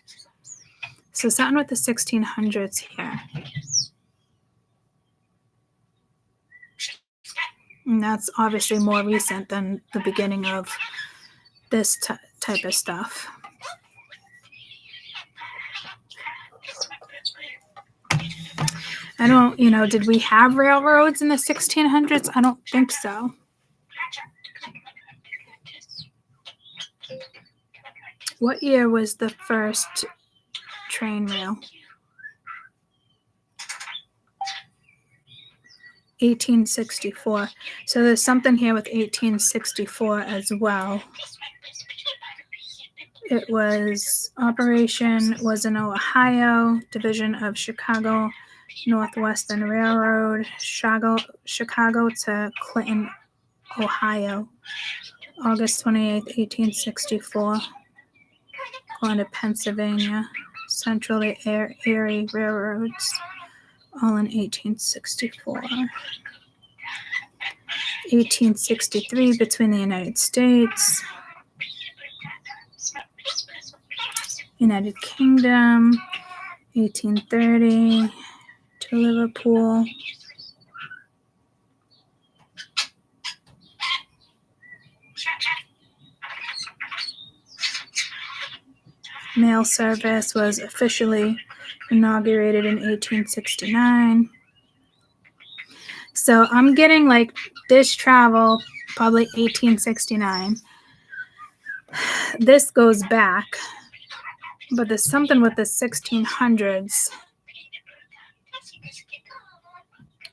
So something with the 1600s here. And that's obviously more recent than the beginning of this type of stuff. I don't, you know, did we have railroads in the 1600s? I don't think so. What year was the first train rail? 1864. So there's something here with 1864 as well. It was operation was in Ohio, division of Chicago Northwestern Railroad, Chicago to Clinton, Ohio, August 28th, 1864. Going to Pennsylvania, Central Erie Railroads, all in 1864. 1863 between the United States, United Kingdom, 1830 to Liverpool. Mail service was officially inaugurated in 1869. So I'm getting like this travel, probably 1869. This goes back, but there's something with the 1600s.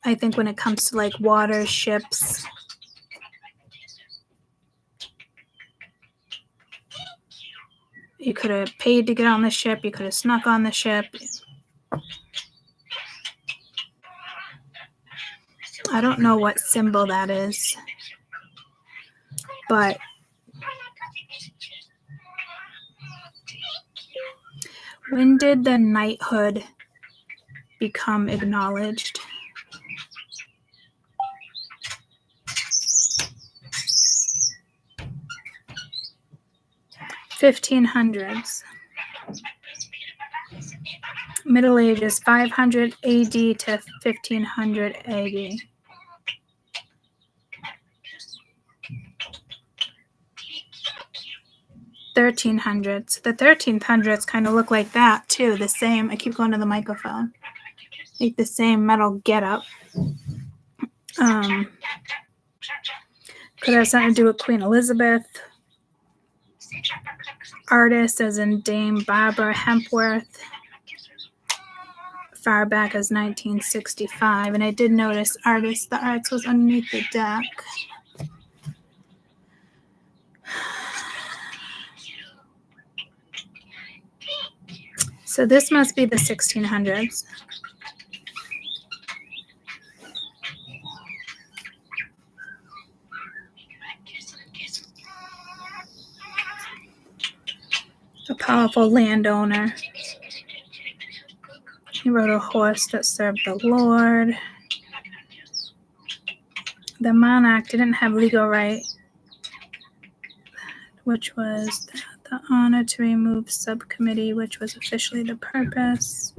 I think when it comes to like water, ships. You could have paid to get on the ship. You could have snuck on the ship. I don't know what symbol that is, but when did the knighthood become acknowledged? $1500s. Middle Ages, 500 AD to 1500 AD. $1300s. The 1300s kind of look like that too. The same. I keep going to the microphone. Like the same metal getup. Could have something to do with Queen Elizabeth. Artist as in Dame Barbara Hepworth. Far back as 1965. And I did notice artist. The arts was underneath the deck. So this must be the 1600s. A powerful landowner. He rode a horse that served the Lord. The monarch didn't have legal right, which was the honor to remove subcommittee, which was officially the purpose.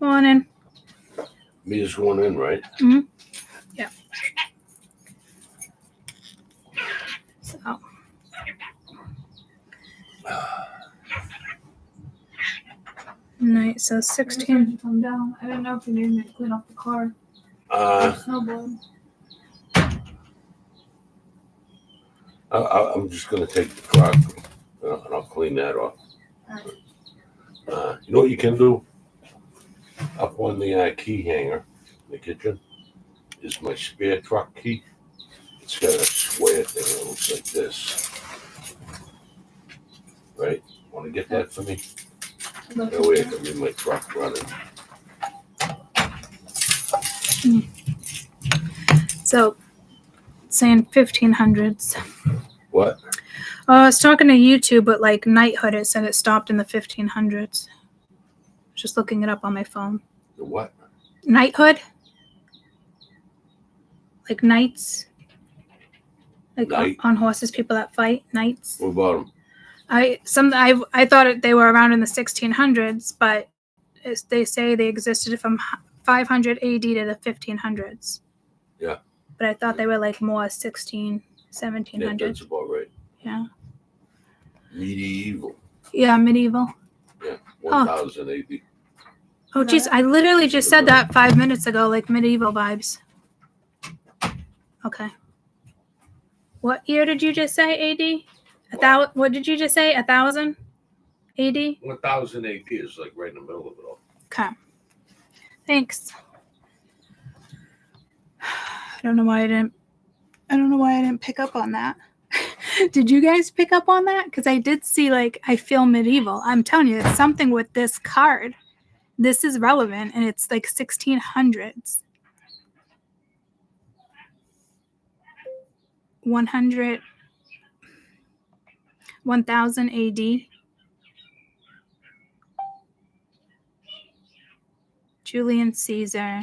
Morning. Me just going in, right? Mm-hmm. Yeah. So. Night, so 16. Come down. I didn't know if you needed me to clean off the car. Snowboard. I'm just gonna take the truck and I'll clean that off. You know what you can do? I'll up on the key hanger in the kitchen is my spare truck key. It's got a square thing that looks like this. Right? Want to get that for me? That way I can leave my truck running. So, saying 1500s. What? I was talking to YouTube, but like knighthood, it said it stopped in the 1500s. Just looking it up on my phone. The what? Knighthood? Like knights? Like Knight? on horses, people that fight, knights? What about them? I thought they were around in the 1600s, but they say they existed from 500 AD to the 1500s. Yeah. But I thought they were like more 16, 1700s. Yeah, that's about right. Yeah. Medieval. Yeah, medieval. Yeah, 1000 AD. Oh, geez, I literally just said that 5 minutes ago, like medieval vibes. Okay. What year did you just say, AD? What did you just say? 1000 AD? 1000 AD is like right in the middle of it all. Okay. Thanks. I don't know why I didn't pick up on that. Did you guys pick up on that? Because I did see, like, I feel medieval. I'm telling you, it's something with this card. This is relevant, and it's like 1600s. 1000 AD. Julian Caesar.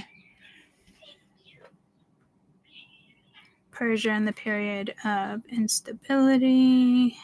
Persia in the period of instability.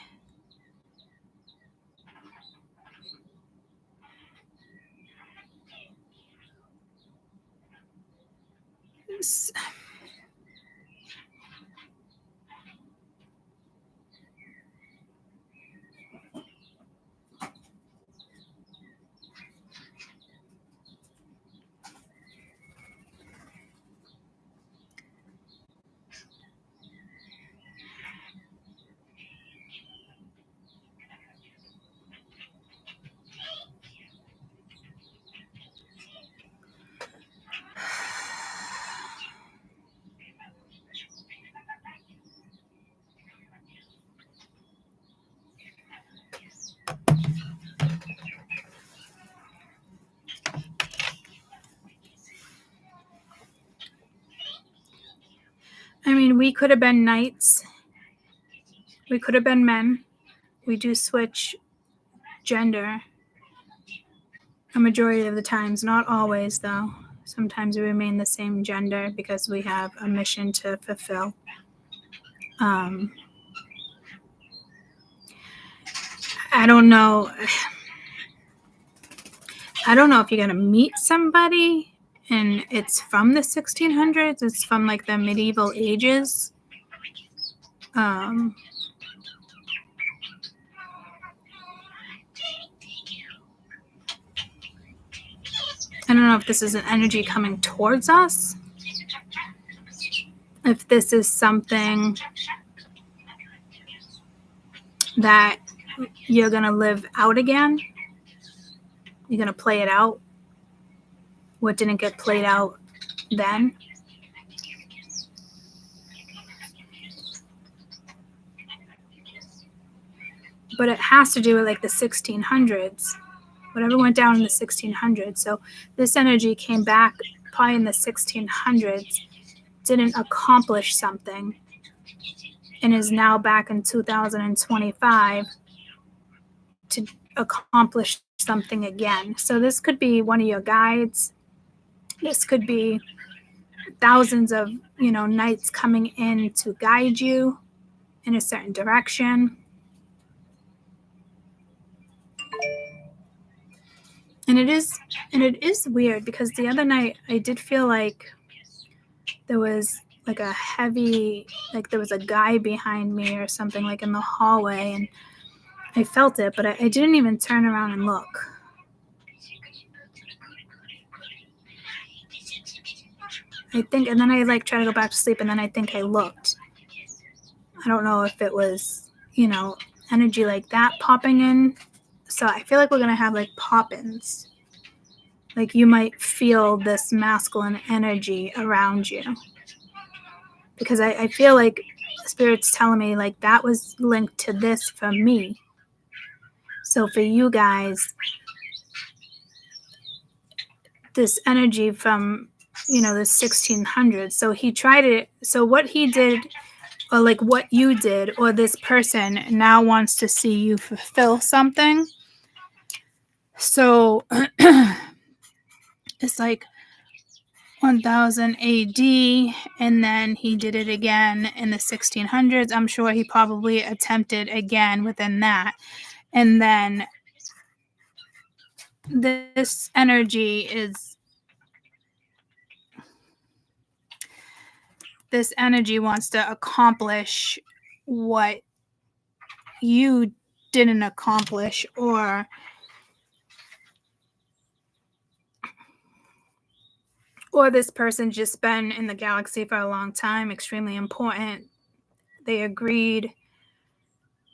I mean, we could have been knights. We could have been men. We do switch gender a majority of the times. Not always, though. Sometimes we remain the same gender because we have a mission to fulfill. I don't know. I don't know if you're going to meet somebody and it's from the 1600s. It's from like the medieval ages. I don't know if this is an energy coming towards us. If this is something that you're going to live out again. You're going to play it out. What didn't get played out then. But it has to do with like the 1600s. Whatever went down in the 1600s. So this energy came back probably in the 1600s, didn't accomplish something, and is now back in 2025 to accomplish something again. So this could be one of your guides. This could be thousands of, knights coming in to guide you in a certain direction. And it is weird because the other night I did feel like there was like a heavy, like there was a guy behind me or something, like in the hallway, and I felt it, but I didn't even turn around and look. I think, and then I like try to go back to sleep, and then I think I looked. I don't know if it was, energy like that popping in. So I feel like we're going to have like pop-ins. Like you might feel this masculine energy around you. Because I feel like Spirit's telling me like that was linked to this for me. So for you guys, this energy from, the 1600s. So he tried it. So what he did, or like what you did, or this person now wants to see you fulfill something. So it's like 1000 AD, and then he did it again in the 1600s. I'm sure he probably attempted again within that. And then this energy wants to accomplish what you didn't accomplish, or this person's just been in the galaxy for a long time, extremely important. They agreed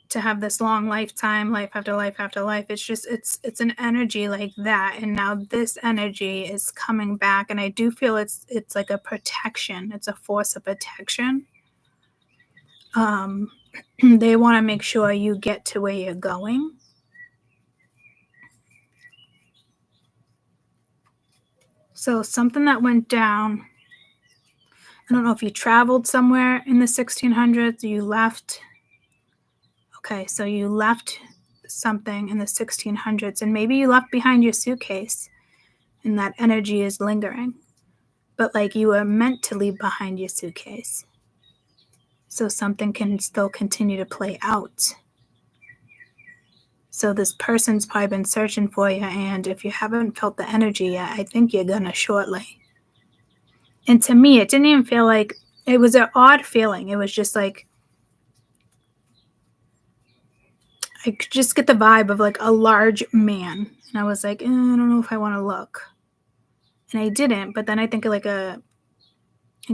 to have this long lifetime, life after life after life. It's just, it's an energy like that. And now this energy is coming back. And I do feel it's like a protection. It's a force of protection. They want to make sure you get to where you're going. So something that went down, I don't know if you traveled somewhere in the 1600s, you left. Okay, so you left something in the 1600s, and maybe you left behind your suitcase, and that energy is lingering. But like you were meant to leave behind your suitcase. So something can still continue to play out. So this person's probably been searching for you, and if you haven't felt the energy yet, I think you're gonna shortly. And to me, it didn't even feel like, it was an odd feeling. It was just like, I could just get the vibe of like a large man. And I was like, I don't know if I want to look. And I didn't, but then I think like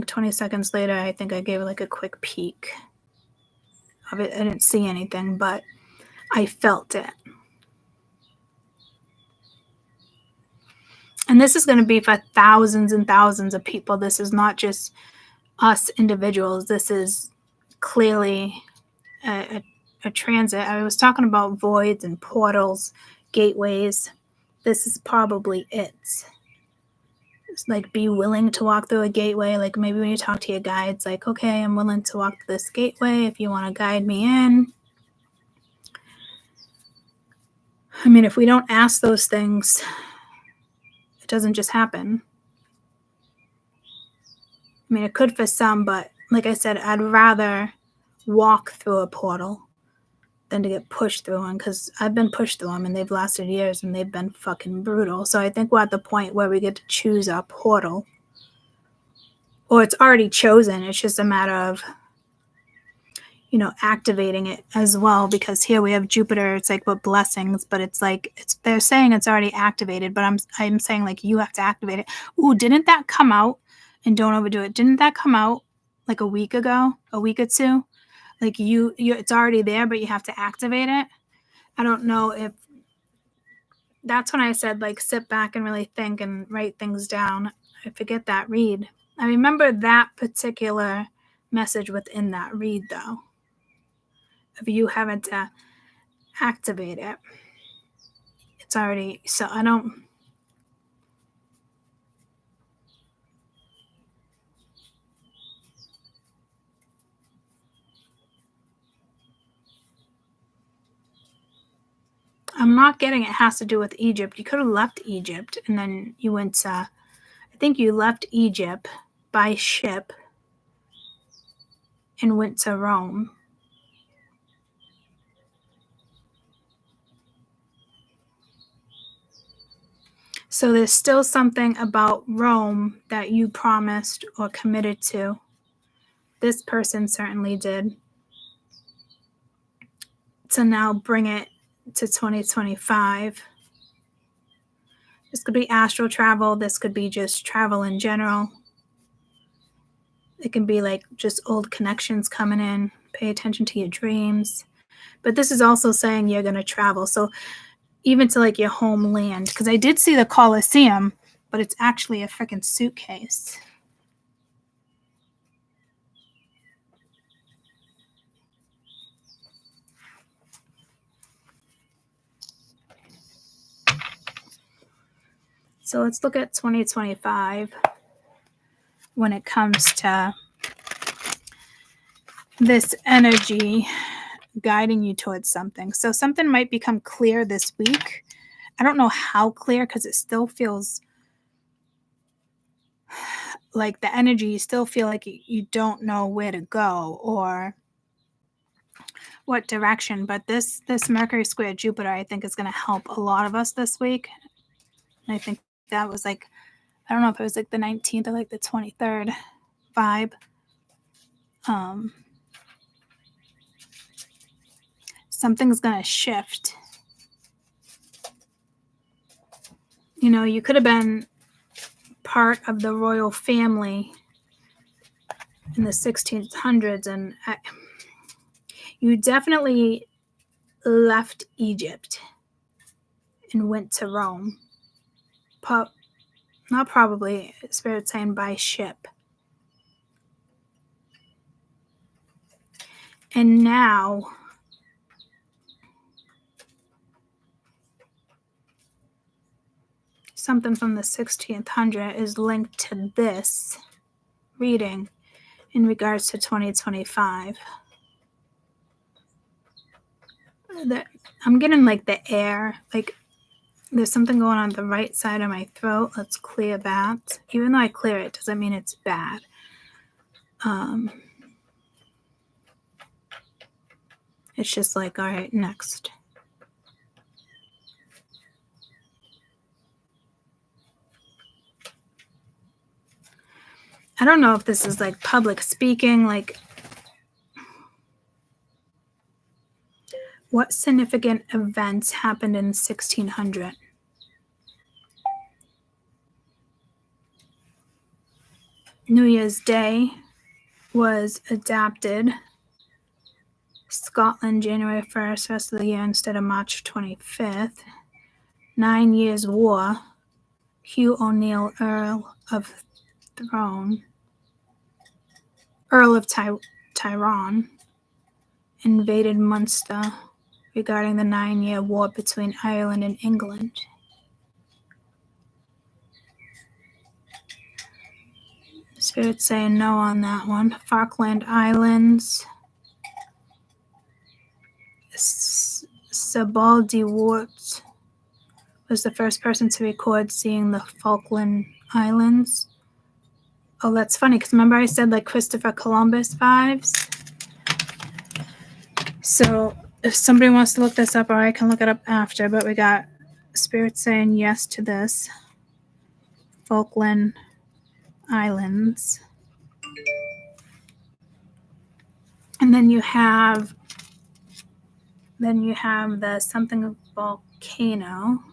20 seconds later, I think I gave like a quick peek of it. I didn't see anything, but I felt it. And this is going to be for thousands and thousands of people. This is not just us individuals. This is clearly a transit. I was talking about voids and portals, gateways. This is probably it. It's like, be willing to walk through a gateway. Like maybe when you talk to your guides, like, okay, I'm willing to walk through this gateway if you want to guide me in. I mean, if we don't ask those things, it doesn't just happen. I mean, it could for some, but like I said, I'd rather walk through a portal than to get pushed through one, because I've been pushed through them and they've lasted years and they've been fucking brutal. So I think we're at the point where we get to choose our portal, or it's already chosen. It's just a matter of, activating it as well, because here we have Jupiter. It's like what blessings, but it's like they're saying it's already activated, but I'm saying like you have to activate it. Ooh, didn't that come out? And don't overdo it. Didn't that come out like a week ago, a week or two? Like you it's already there, but you have to activate it. I don't know if that's when I said like sit back and really think and write things down. I forget that read. I remember that particular message within that read though, of you having to activate it. It's already, so I'm not getting it has to do with Egypt. You could have left Egypt and then you went to, I think you left Egypt by ship and went to Rome. So there's still something about Rome that you promised or committed to. This person certainly did. To now bring it to 2025. This could be astral travel. This could be just travel in general. It can be like just old connections coming in. Pay attention to your dreams. But this is also saying you're going to travel. So even to like your homeland, because I did see the Colosseum but it's actually a freaking suitcase. So let's look at 2025 when it comes to this energy guiding you towards something. So something might become clear this week. I don't know how clear because it still feels like the energy, you still feel like you don't know where to go or what direction. But this Mercury square Jupiter, I think, is going to help a lot of us this week. And I think that was like, I don't know if it was like the 19th or like the 23rd vibe. Something's going to shift. You know, you could have been part of the royal family in the 1600s, and you definitely left Egypt and went to Rome. Not probably, Spirit saying by ship. And now something from the 1600 is linked to this reading in regards to 2025. I'm getting like the air, like there's something going on the right side of my throat. Let's clear that. Even though I clear it, doesn't mean it's bad. It's just like, all right, next. I don't know if this is like public speaking, like what significant events happened in 1600? New Year's Day was adapted. Scotland, January 1st, rest of the year instead of March 25th. 9 Years' War. Hugh O'Neill, Earl of Tyrone, invaded Munster regarding the 9-year war between Ireland and England. Spirit's saying no on that one. Falkland Islands. Sebald Wart was the first person to record seeing the Falkland Islands. Oh, that's funny, because remember I said like Christopher Columbus vibes? So if somebody wants to look this up, or I can look it up after, but we got Spirit saying yes to this. Falkland Islands. And then you have the something of volcano.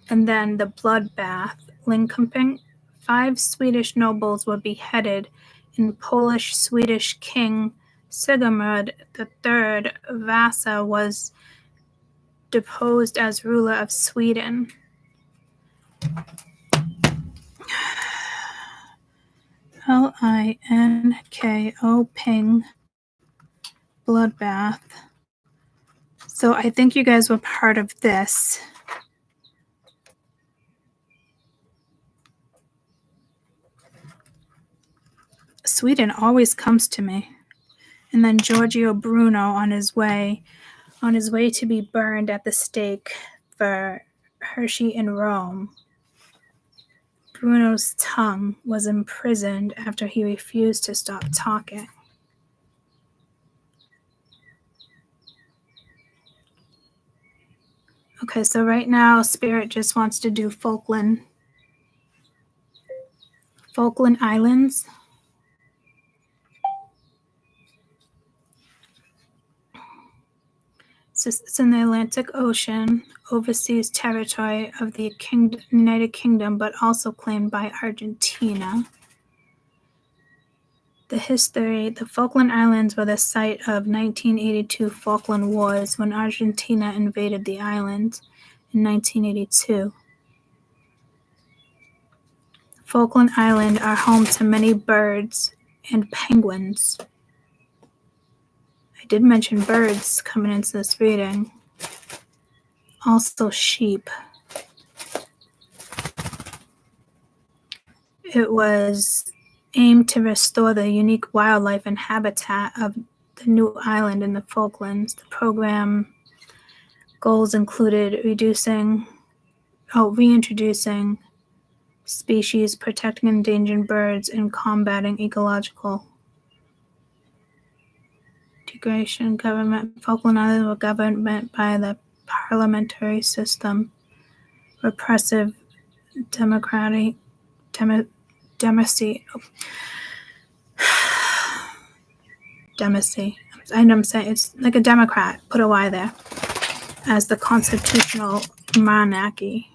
And then the bloodbath, Linköping. 5 Swedish nobles were beheaded, and Polish-Swedish King Sigmund III Vasa was deposed as ruler of Sweden. Linko ping bloodbath. So I think you guys were part of this. Sweden always comes to me. And then Giorgio Bruno on his way to be burned at the stake for Hershey in Rome. Bruno's tongue was imprisoned after he refused to stop talking. Okay, so right now Spirit just wants to do Falkland Islands. It's in the Atlantic Ocean, overseas territory of the United Kingdom, but also claimed by Argentina. The history. The Falkland Islands were the site of 1982 Falkland Wars when Argentina invaded the island in 1982. Falkland Islands are home to many birds and penguins. I did mention birds coming into this reading. Also sheep. It was aimed to restore the unique wildlife and habitat of the new island in the Falklands. The program goals included reintroducing species, protecting endangered birds, and combating ecological degradation. Falkland Islands were governed by the parliamentary system, repressive democracy. I know I'm saying it's like a democrat. Put a Y there. As the constitutional monarchy.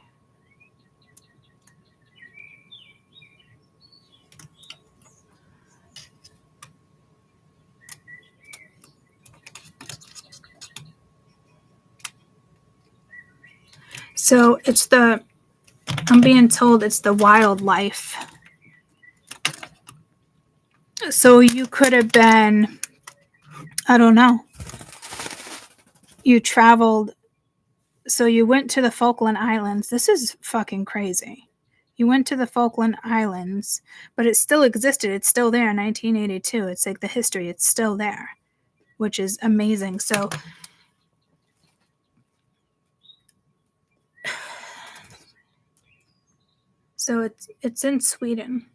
So I'm being told it's the wildlife. So you could have been, I don't know. You traveled, so you went to the Falkland Islands. This is fucking crazy. You went to the Falkland Islands, but it still existed. It's still there in 1982. It's like the history. It's still there, which is amazing. So it's in Sweden.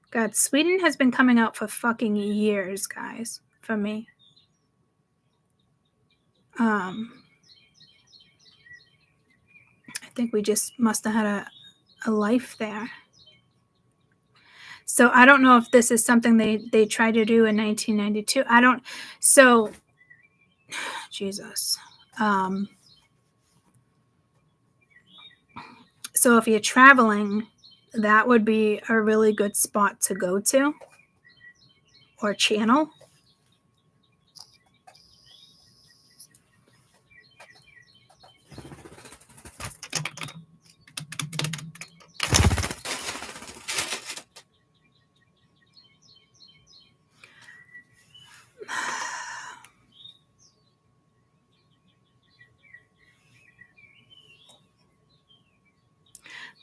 God, Sweden has been coming out for fucking years, guys, for me. I think we just must have had a life there. So I don't know if this is something they tried to do in 1992. Jesus. So if you're traveling, that would be a really good spot to go to or channel.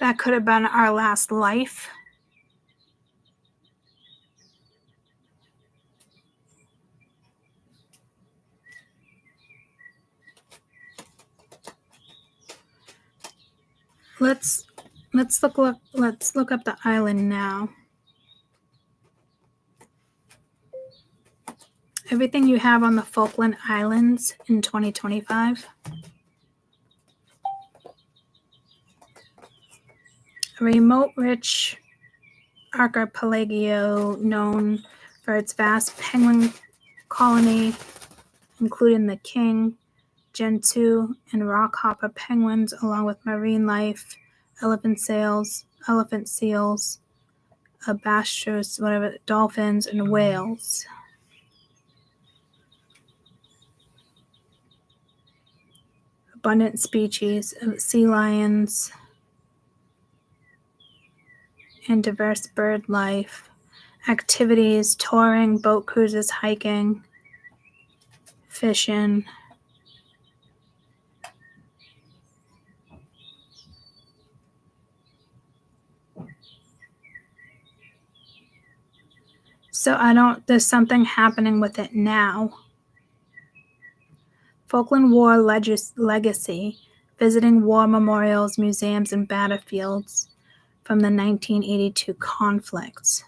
That could have been our last life. Let's look up the island now. Everything you have on the Falkland Islands in 2025. A remote, rich archipelago known for its vast penguin colony, including the king, gentoo, and rockhopper penguins, along with marine life, elephant seals, albatross, dolphins, and whales. Abundant species of sea lions and diverse bird life. Activities, touring, boat cruises, hiking, fishing. So there's something happening with it now. Falkland War legacy, visiting war memorials, museums, and battlefields from the 1982 conflicts.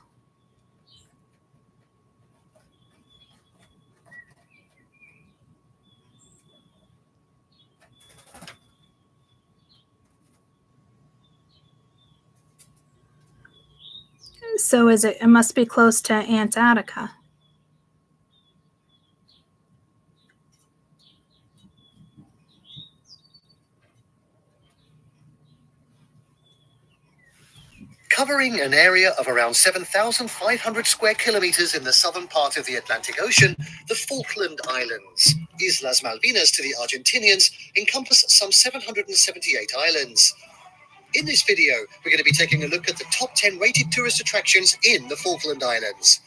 So it must be close to Antarctica. Covering an area of around 7,500 square kilometers in the southern part of the Atlantic Ocean, the Falkland Islands, Islas Malvinas to the Argentinians, encompass some 778 islands. In this video, we're going to be taking a look at the top 10 rated tourist attractions in the Falkland Islands.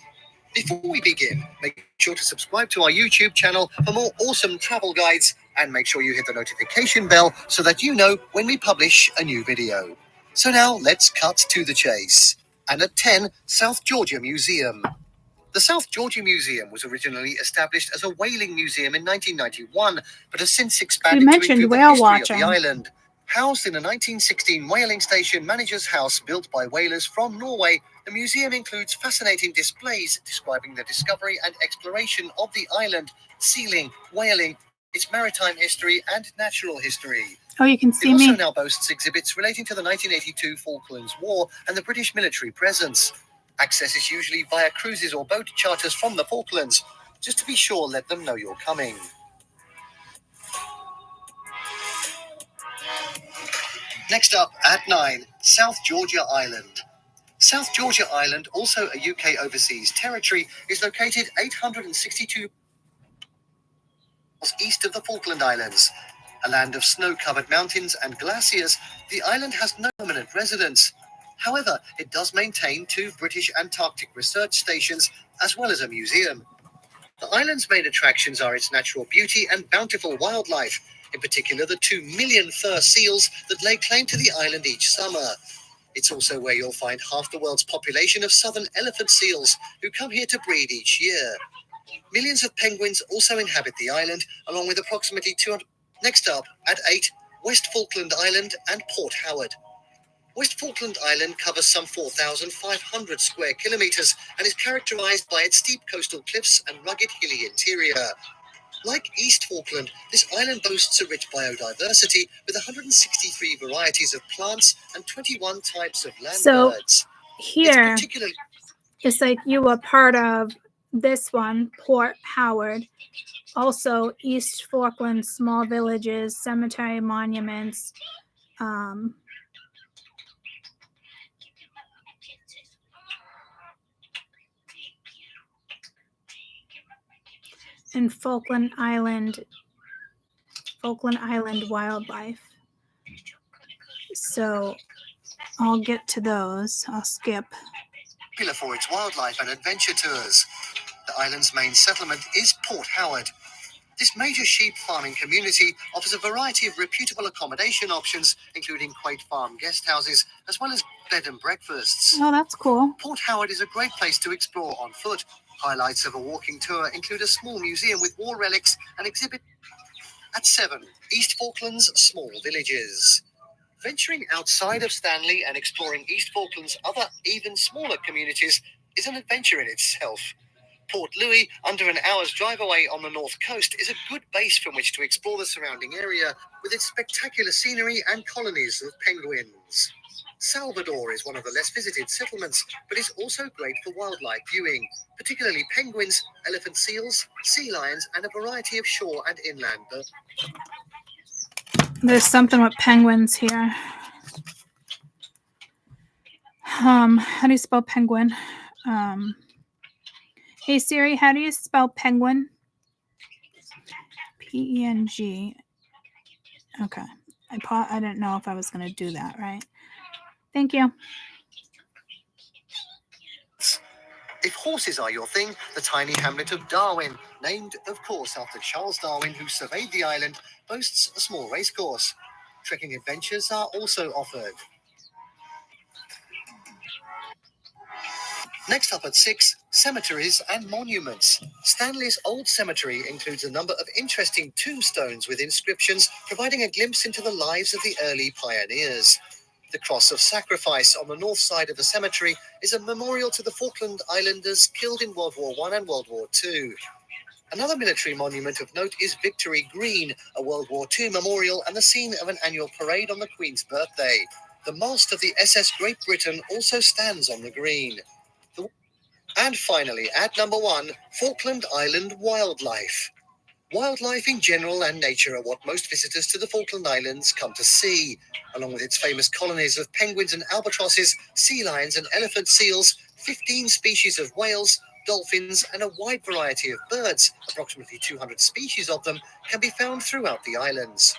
Before we begin, make sure to subscribe to our YouTube channel for more awesome travel guides, and make sure you hit the notification bell so that you know when we publish a new video. So now let's cut to the chase. And at 10, South Georgia Museum. The South Georgia Museum was originally established as a whaling museum in 1991, but has since expanded to mentioned include the whale history watching. of the island. Housed in a 1916 whaling station manager's house built by whalers from Norway, the museum includes fascinating displays describing the discovery and exploration of the island, sealing, whaling, its maritime history, and natural history. Oh, you can see It also me. now boasts exhibits relating to the 1982 Falklands War and the British military presence. Access is usually via cruises or boat charters from the Falklands. Just to be sure, let them know you're coming. Next up, at 9, South Georgia Island. South Georgia Island, also a UK overseas territory, is located 862 miles east of the Falkland Islands. A land of snow-covered mountains and glaciers, the island has no permanent residents. However, it does maintain 2 British Antarctic research stations, as well as a museum. The island's main attractions are its natural beauty and bountiful wildlife, in particular the 2 million fur seals that lay claim to the island each summer. It's also where you'll find half the world's population of southern elephant seals, who come here to breed each year. Millions of penguins also inhabit the island, along with approximately 200... Next up, at 8, West Falkland Island and Port Howard. West Falkland Island covers some 4,500 square kilometers and is characterized by its steep coastal cliffs and rugged hilly interior. Like East Falkland, this island boasts a rich biodiversity with 163 varieties of plants and 21 types of land birds. Here, It's particularly... it's like you were part of this one, Port Howard. Also, East Falkland, small villages, cemetery monuments. And Falkland Island wildlife. So I'll get to those. I'll skip. Popular for its wildlife and adventure tours. The island's main settlement is Port Howard. This major sheep farming community offers a variety of reputable accommodation options, including quaint farm guest houses, as well as bed and breakfasts. Oh, that's cool. Port Howard is a great place to explore on foot. Highlights of a walking tour include a small museum with war relics and exhibit. At 7, East Falklands small villages. Venturing outside of Stanley and exploring East Falkland's other, even smaller communities is an adventure in itself. Port Louis, under an hour's drive away on the north coast, is a good base from which to explore the surrounding area with its spectacular scenery and colonies of penguins. Salvador is one of the less visited settlements, but is also great for wildlife viewing, particularly penguins, elephant seals, sea lions, and a variety of shore and inland birds. There's something with penguins here. How do you spell penguin? Hey Siri, how do you spell penguin? P-E-N-G. Okay. I didn't know if I was going to do that, right? Thank you. If horses are your thing, the tiny hamlet of Darwin, named, of course, after Charles Darwin, who surveyed the island, boasts a small racecourse. Trekking adventures are also offered. Next up at 6, cemeteries and monuments. Stanley's Old Cemetery includes a number of interesting tombstones with inscriptions providing a glimpse into the lives of the early pioneers. The Cross of Sacrifice on the north side of the cemetery is a memorial to the Falkland Islanders killed in World War I and World War II. Another military monument of note is Victory Green, a World War II memorial and the scene of an annual parade on the Queen's birthday. The mast of the SS Great Britain also stands on the green. And finally, at number 1, Falkland Island wildlife. Wildlife in general and nature are what most visitors to the Falkland Islands come to see, along with its famous colonies of penguins and albatrosses, sea lions and elephant seals, 15 species of whales, dolphins, and a wide variety of birds. Approximately 200 species of them can be found throughout the islands.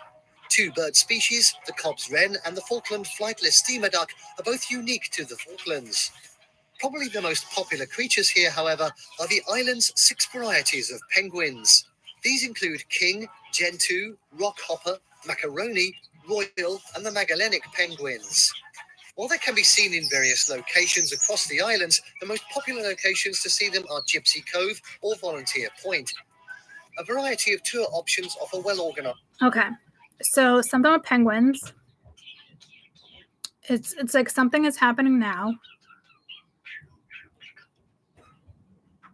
Two bird species, the Cobb's wren and the Falkland flightless steamer duck, are both unique to the Falklands. Probably the most popular creatures here, however, are the island's 6 varieties of penguins. These include king, gentoo, rockhopper, macaroni, royal, and the Magellanic penguins. While they can be seen in various locations across the islands, the most popular locations to see them are Gypsy Cove or Volunteer Point. A variety of tour options offer well-organized. Okay, so something with penguins. It's like something is happening now,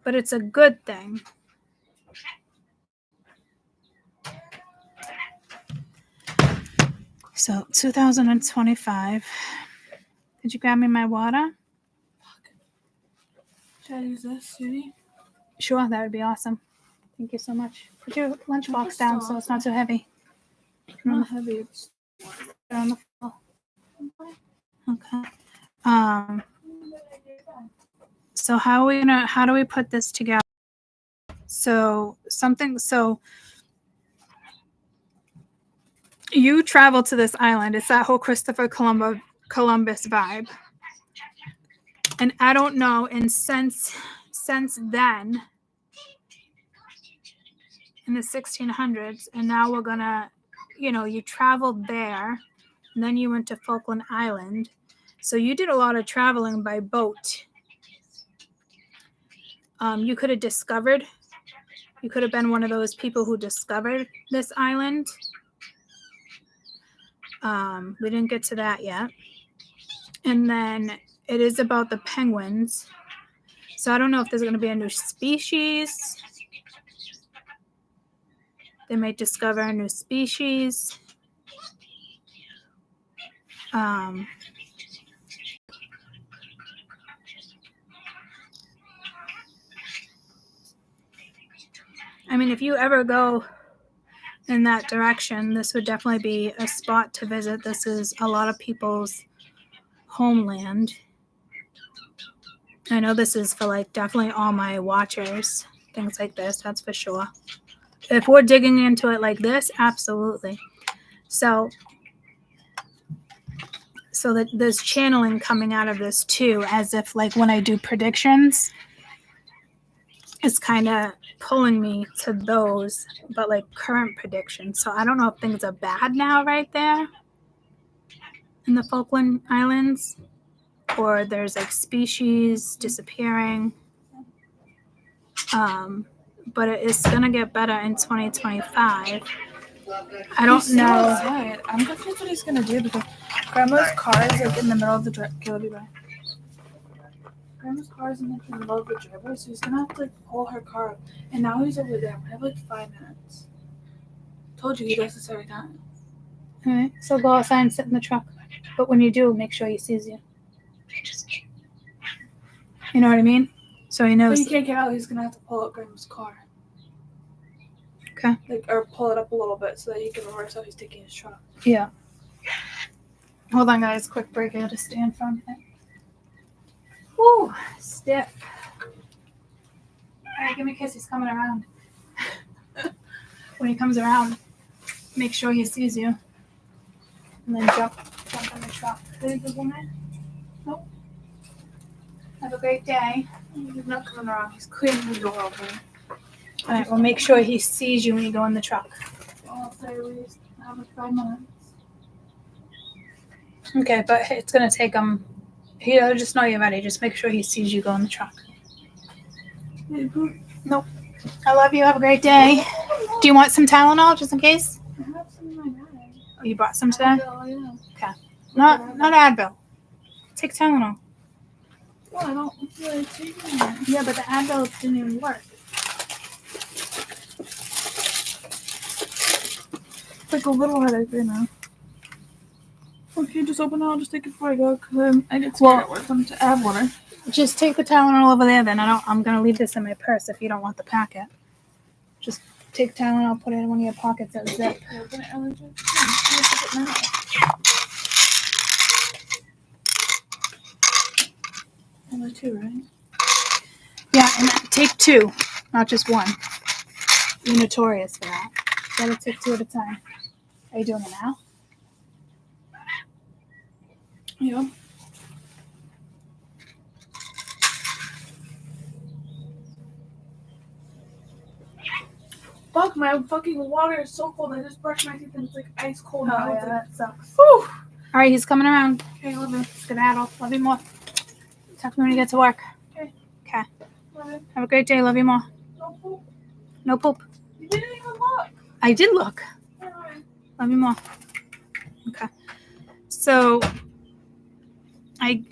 but it's a good thing. So 2025. Did you grab me my water? Should I use this, Judy? Sure, that would be awesome. Thank you so much. Put your lunchbox down so it's not too heavy. Not heavy. It's They're on the floor. Okay. So how do we put this together? So you travel to this island. It's that whole Christopher Columbus vibe. And I don't know, and since then, in the 1600s, and now we're gonna, you traveled there, and then you went to Falkland Island. So you did a lot of traveling by boat. You could have been one of those people who discovered this island. We didn't get to that yet. And then it is about the penguins. So I don't know if there's going to be a new species. They might discover a new species. I mean, if you ever go in that direction, this would definitely be a spot to visit. This is a lot of people's homeland. I know this is for like definitely all my watchers, things like this, that's for sure. If we're digging into it like this, absolutely. So that there's channeling coming out of this too, as if like when I do predictions, it's kind of pulling me to those, but like current predictions. So I don't know if things are bad now right there in the Falkland Islands, or there's like species disappearing. But it is gonna get better in 2025. I don't know. Outside. I'm confused what he's gonna do because Grandma's car is like in the middle of the driveway. Grandma's car is in the middle of the driveway, so he's gonna have to like pull her car up. And now he's over there. I have like 5 minutes. Told you he does this every time. All right, so go outside and sit in the truck. But when you do, make sure he sees you. You know what I mean? So he But knows. he can't get out. He's gonna have to pull up Grandma's car. Okay. Like, or pull it up a little bit so that he can reverse how he's taking his truck. Yeah. Hold on, guys. Quick break. I gotta stand for a minute. Woo, stiff. All right, give me a kiss. He's coming around. When he comes around, make sure he sees you. And then jump in the truck. Is the woman? Nope. Have a great day. He's not coming around. He's cleaning the door open. All right, well, make sure he sees you when you go in the truck. I'll say we have like 5 minutes. Okay, but it's going to take him. He'll just know you're ready. Just make sure he sees you go in the truck. Nope. I love you. Have a great day. Do you want some Tylenol just in case? I have some in my bag. Oh, you brought some today? Oh, yeah. Okay. Not Advil. Take Tylenol. Well, I don't feel like taking it. Yeah, but the Advil didn't even work. It's like a little headache right now. Okay, just open it. I'll just take it before I go because I get scared at work. I'm to add water. Just take the Tylenol over there then. I'm going to leave this in my purse if you don't want the packet. Just Take Tylenol, put it in one of your pockets and zip. You open it early, Jay? No, you open it now. Only 2, right? Yeah, and take 2, not just 1. You're notorious for that. Gotta take 2 at a time. Are you doing it now? Yeah. Fuck, my fucking water is so cold. I just brushed my teeth and it's like ice cold now. Oh, It's yeah, like, that sucks. whew. All right, he's coming around. Okay, love you. Skedaddle. Love you more. Talk to me when you get to work. Okay. Okay. Love you. Have a great day. Love you more. No poop. No poop. You didn't even look. I did look. Alright. Love you more. Okay. So I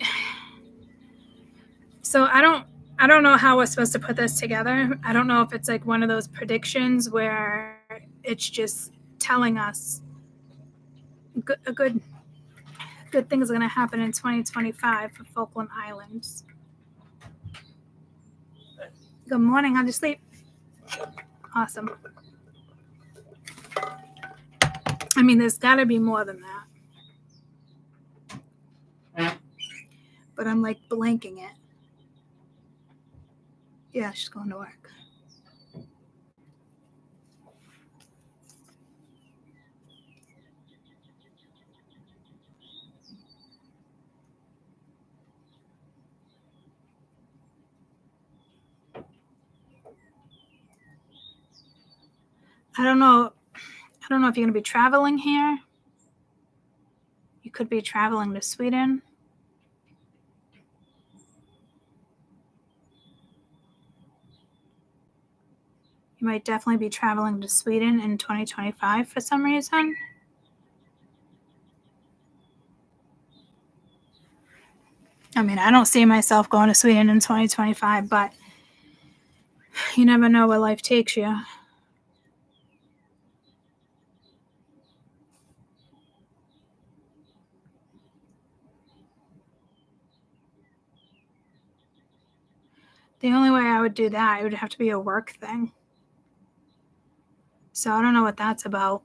don't know how we're supposed to put this together. I don't know if it's like one of those predictions where it's just telling us a good thing is going to happen in 2025 for Falkland Islands. Good morning. How'd you sleep? Awesome. I mean, there's got to be more than that. But I'm like blanking it. Yeah, she's going to work. I don't know if you're going to be traveling here. You could be traveling to Sweden. You might definitely be traveling to Sweden in 2025 for some reason. I mean, I don't see myself going to Sweden in 2025, but you never know where life takes you. The only way I would do that, it would have to be a work thing. So I don't know what that's about.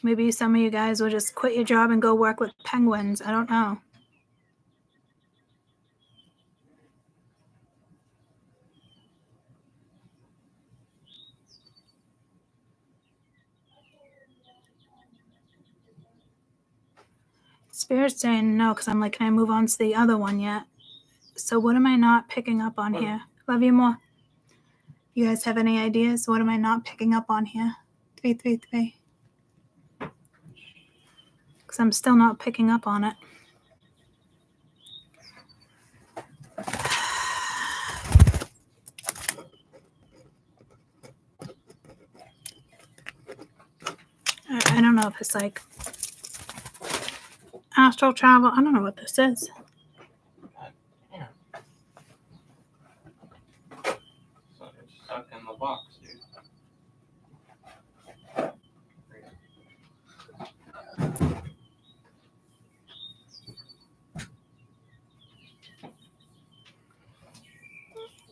Maybe some of you guys will just quit your job and go work with penguins. I don't know. Spirit's saying no because I'm like, can I move on to the other one yet? So what am I not picking up on here? Love you more. You guys have any ideas? What am I not picking up on here? 333. Because I'm still not picking up on it. I don't know if it's like astral travel. I don't know what this is. So it's stuck in the box, dude.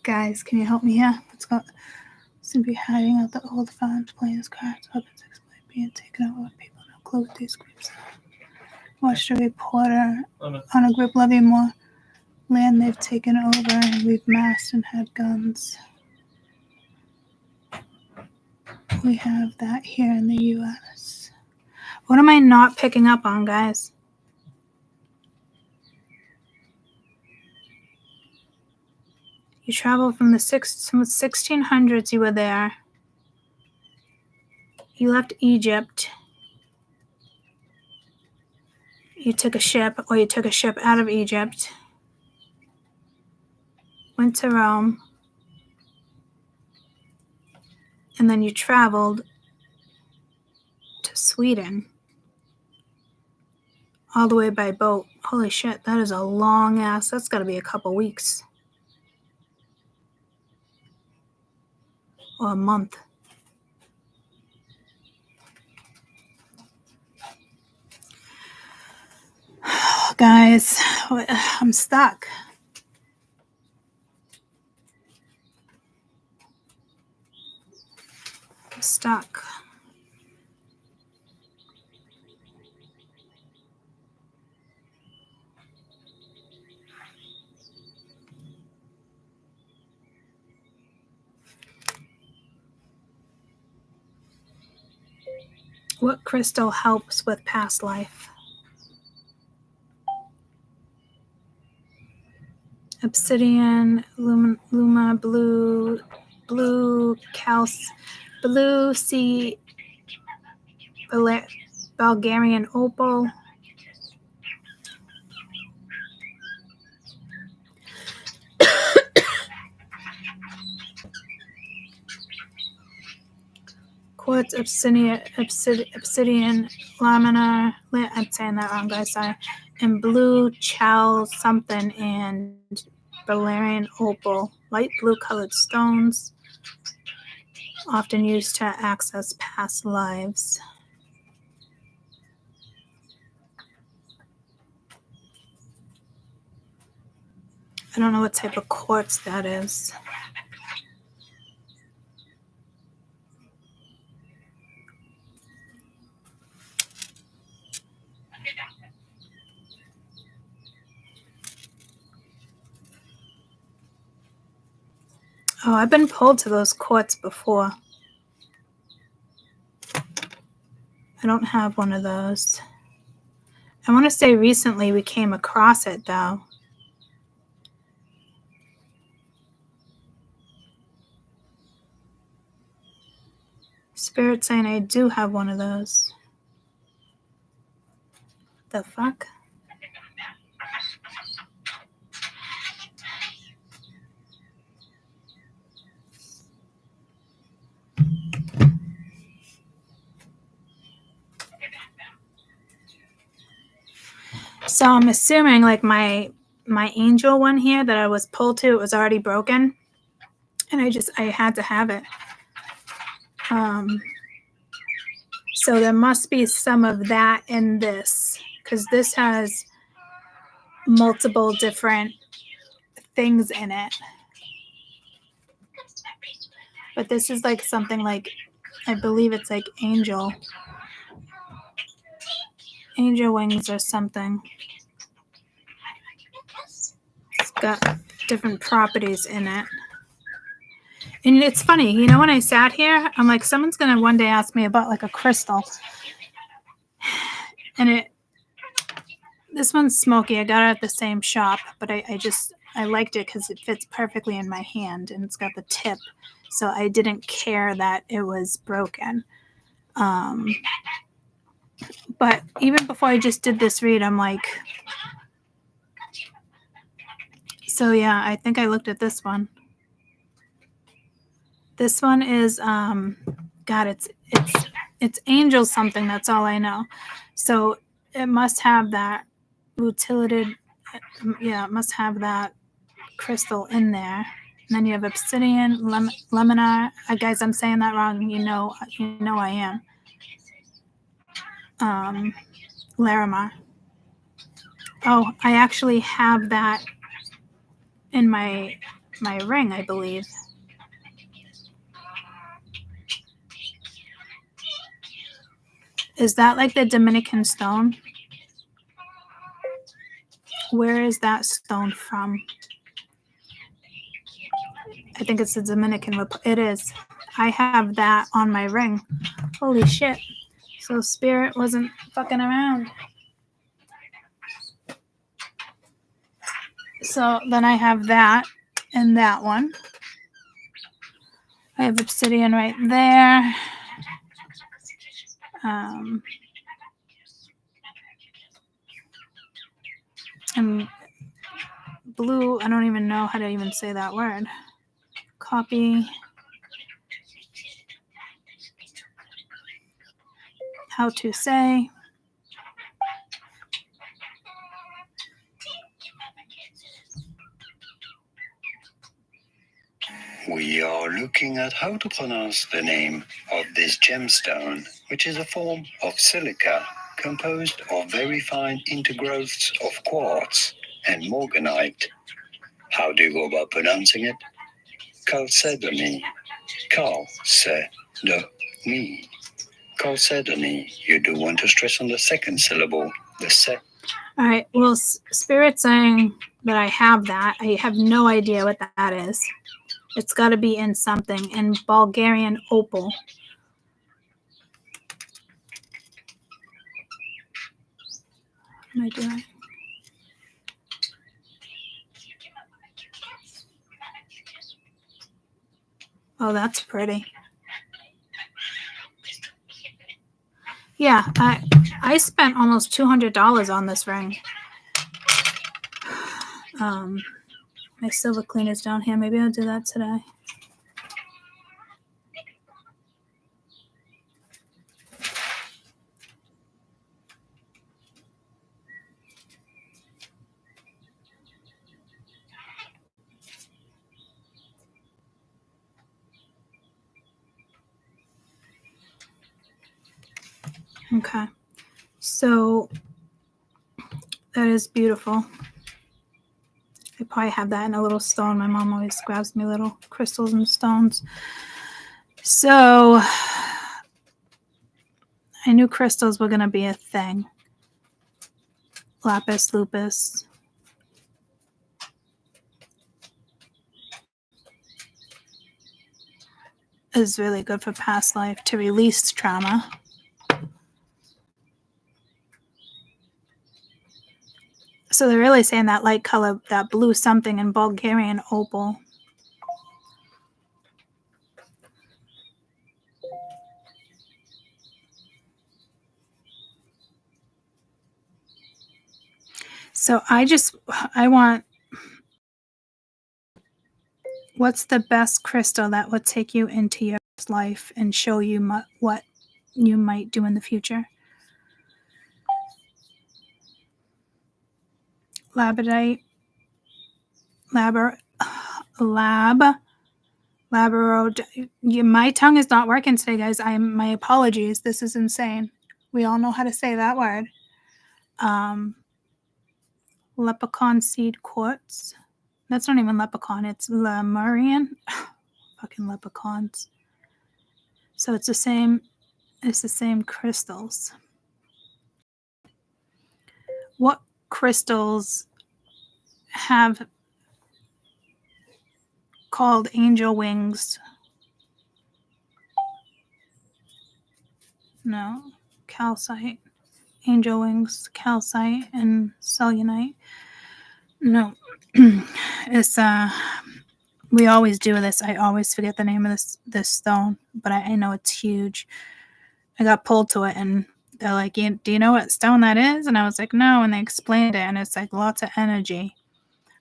Guys, can you help me here? Let's go. Seem to be hiding out the old funds, players, cards, weapons, explain being taken over. People now close these groups. Watched a reporter on a group levy more land they've taken over, and we've massed and had guns. We have that here in the U.S. What am I not picking up on, guys? You traveled from the 1600s, you were there. You left Egypt. You took a ship out of Egypt. Went to Rome. And then you traveled to Sweden. All the way by boat. Holy shit, that is a long ass. That's got to be a couple weeks. Or a month. guys. I'm stuck. I'm stuck. What crystal helps with past life? Obsidian, Luma, blue sea, Bulgarian opal. Quartz, obsidian, laminar. I'm saying that wrong, guys. Sorry. And blue chal something and Bulgarian opal, light blue colored stones, often used to access past lives. I don't know what type of quartz that is. Oh, I've been pulled to those quartz before. I don't have one of those. I want to say recently we came across it, though. Spirit saying I do have one of those. The fuck? So I'm assuming like my angel one here that I was pulled to, it was already broken. And I had to have it. So there must be some of that in this, because this has multiple different things in it. But this is like something like, I believe it's like angel wings or something. It's got different properties in it. And it's funny, you know, when I sat here, I'm like, someone's going to one day ask me about like a crystal. And this one's smoky. I got it at the same shop, but I liked it because it fits perfectly in my hand and it's got the tip. So I didn't care that it was broken. But even before I just did this read, I'm like, so yeah, I think I looked at this one. This one is, God, it's angel something. That's all I know. So it must have that utility. Yeah, it must have that crystal in there. And then you have obsidian, laminar. Guys, I'm saying that wrong. You know I am. Larimar. Oh, I actually have that in my ring, I believe. Is that like the Dominican stone? Where is that stone from? I think it's the Dominican Republic. It is. I have that on my ring. Holy shit. So Spirit wasn't fucking around. So then I have that and that one. I have obsidian right there. And blue, I don't even know how to even say that word. Copy. How to say. We are looking at how to pronounce the name of this gemstone, which is a form of silica composed of very fine intergrowths of quartz and morganite. How do you go about pronouncing it? Chalcedony. Chalcedony. Chalcedony. You do want to stress on the second syllable, the se. All right. Well, Spirit's saying that I have that. I have no idea what that is. It's got to be in something. In Bulgarian opal. What am I doing? Oh, that's pretty. Yeah, I spent almost $200 on this ring. My silver cleaner's down here. Maybe I'll do that today. Okay, so that is beautiful. I probably have that in a little stone. My mom always grabs me little crystals and stones. So I knew crystals were going to be a thing. Lapis, lupus. Is really good for past life to release trauma. So they're really saying that light color, that blue something in Bulgarian opal. So I want, what's the best crystal that would take you into your life and show you what you might do in the future? Labradorite, my tongue is not working today, guys. My apologies. This is insane. We all know how to say that word. Leprechaun seed quartz. That's not even leprechaun. It's Lemurian. Fucking leprechauns. So it's the same. It's the same crystals. What crystals have called angel wings? No, calcite. Angel wings, calcite, and selenite. No, it's we always do this. I always forget the name of this stone, but I know it's huge. I got pulled to it, and they're like, do you know what stone that is? And I was like, no, and they explained it, and it's like lots of energy,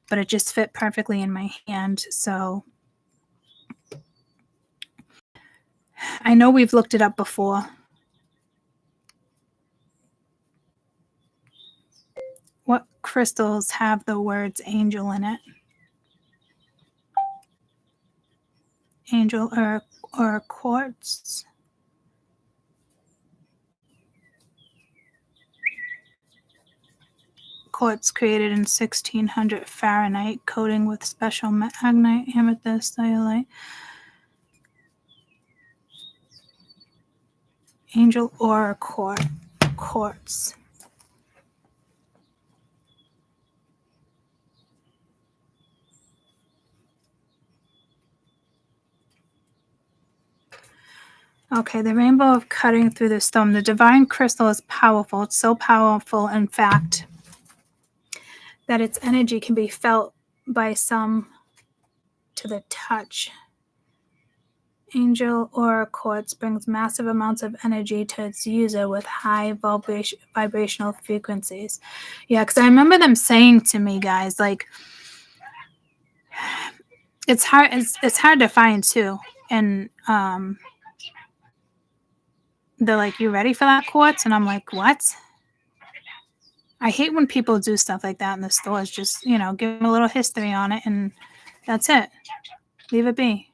but it just fit perfectly in my hand. So I know we've looked it up before. What crystals have the words angel in it? Angel or quartz? Quartz created in 1600 Fahrenheit, coating with special magnite, amethyst, iolite. Angel or quartz. Okay, the rainbow of cutting through the stone. The divine crystal is powerful. It's so powerful, in fact, that its energy can be felt by some to the touch. Angel aura quartz brings massive amounts of energy to its user with high vibrational frequencies. Yeah, because I remember them saying to me, guys, like, it's hard to find too. And they're like, you ready for that quartz? And I'm like, what? I hate when people do stuff like that in the stores. Just, give them a little history on it, and that's it. Leave it be.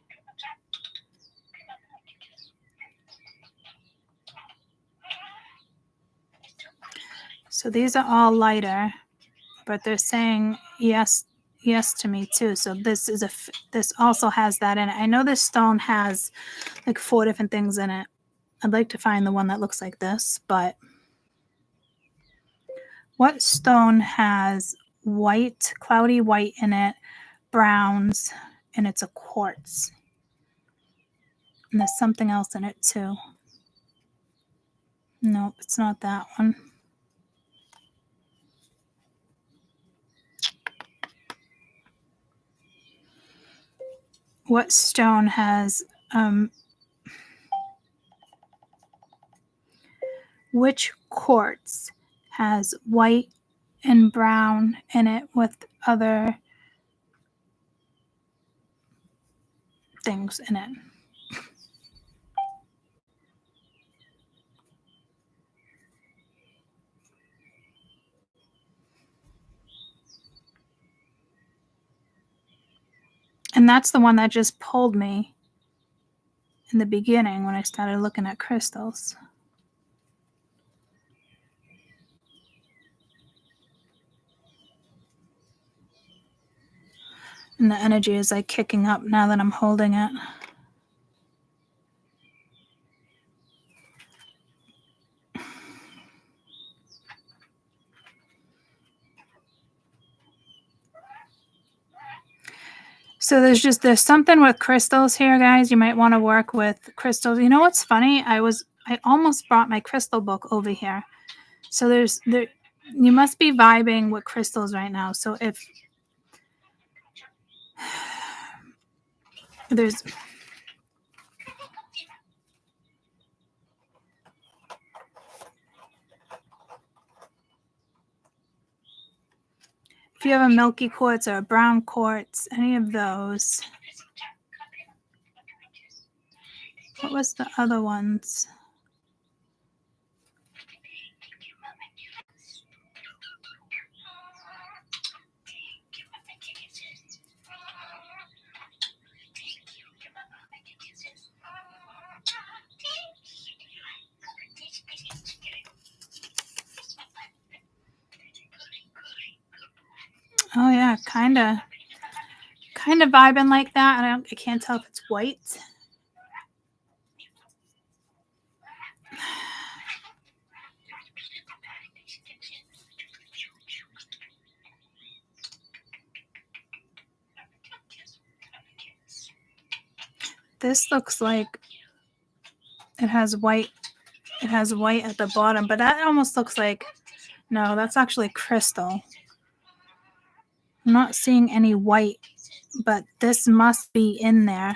So these are all lighter, but they're saying yes to me too. So this is this also has that in it. I know this stone has like 4 different things in it. I'd like to find the one that looks like this, but what stone has white, cloudy white in it, browns, and it's a quartz? And there's something else in it too. Nope, it's not that one. What stone has which quartz has white and brown in it with other things in it? And that's the one that just pulled me in the beginning when I started looking at crystals. And the energy is like kicking up now that I'm holding it. So there's something with crystals here, guys. You might want to work with crystals. You know what's funny? I almost brought my crystal book over here. So you must be vibing with crystals right now. So if you have a milky quartz or a brown quartz, any of those. What was the other ones? Oh yeah, kind of vibing like that. I can't tell if it's white. This looks like it has white. It has white at the bottom, but that almost looks like, no, that's actually crystal. I'm not seeing any white, but this must be in there.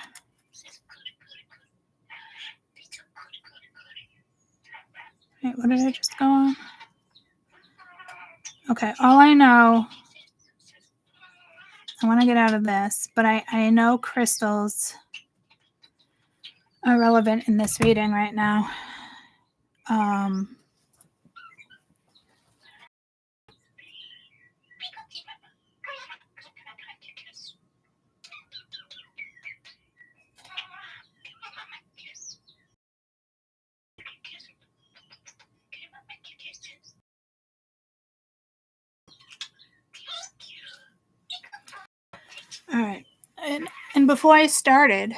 Wait, what did I just go on? Okay, all I know, I want to get out of this, but I know crystals are relevant in this reading right now. All right, and before I started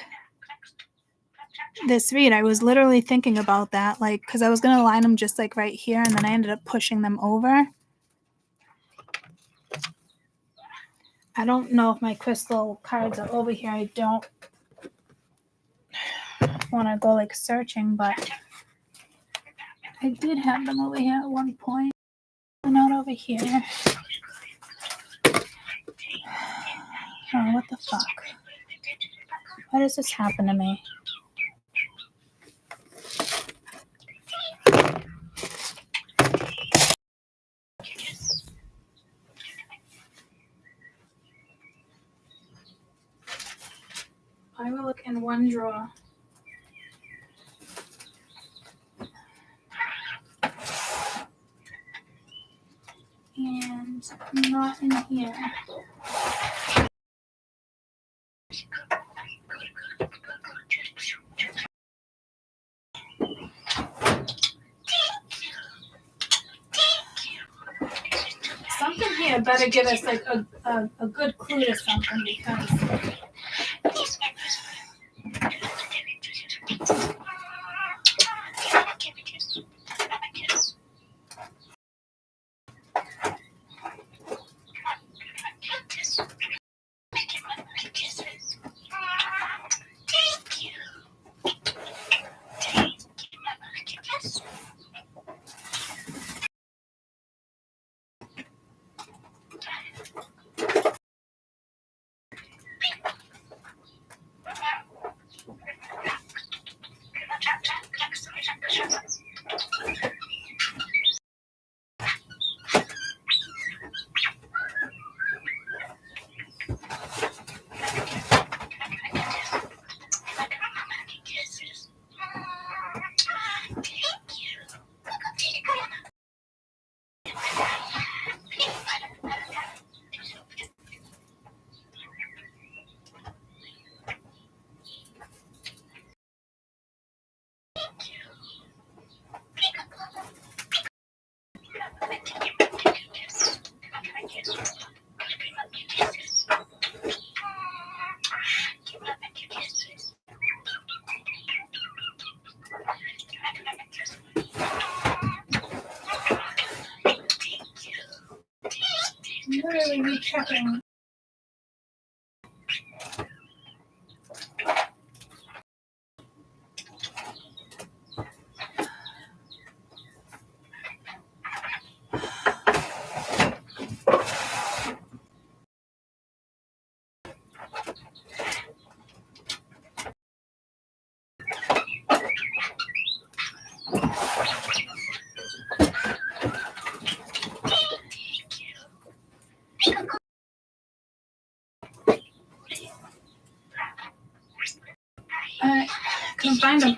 this read, I was literally thinking about that, like, because I was going to line them just like right here, and then I ended up pushing them over. I don't know if my crystal cards are over here. I don't want to go like searching, but I did have them over here at one point. They're not over here. Oh, what the fuck? Why does this happen to me? I will look in one drawer. And not in here. better give us like a good clue to something because. Literally rechecking. I couldn't find them.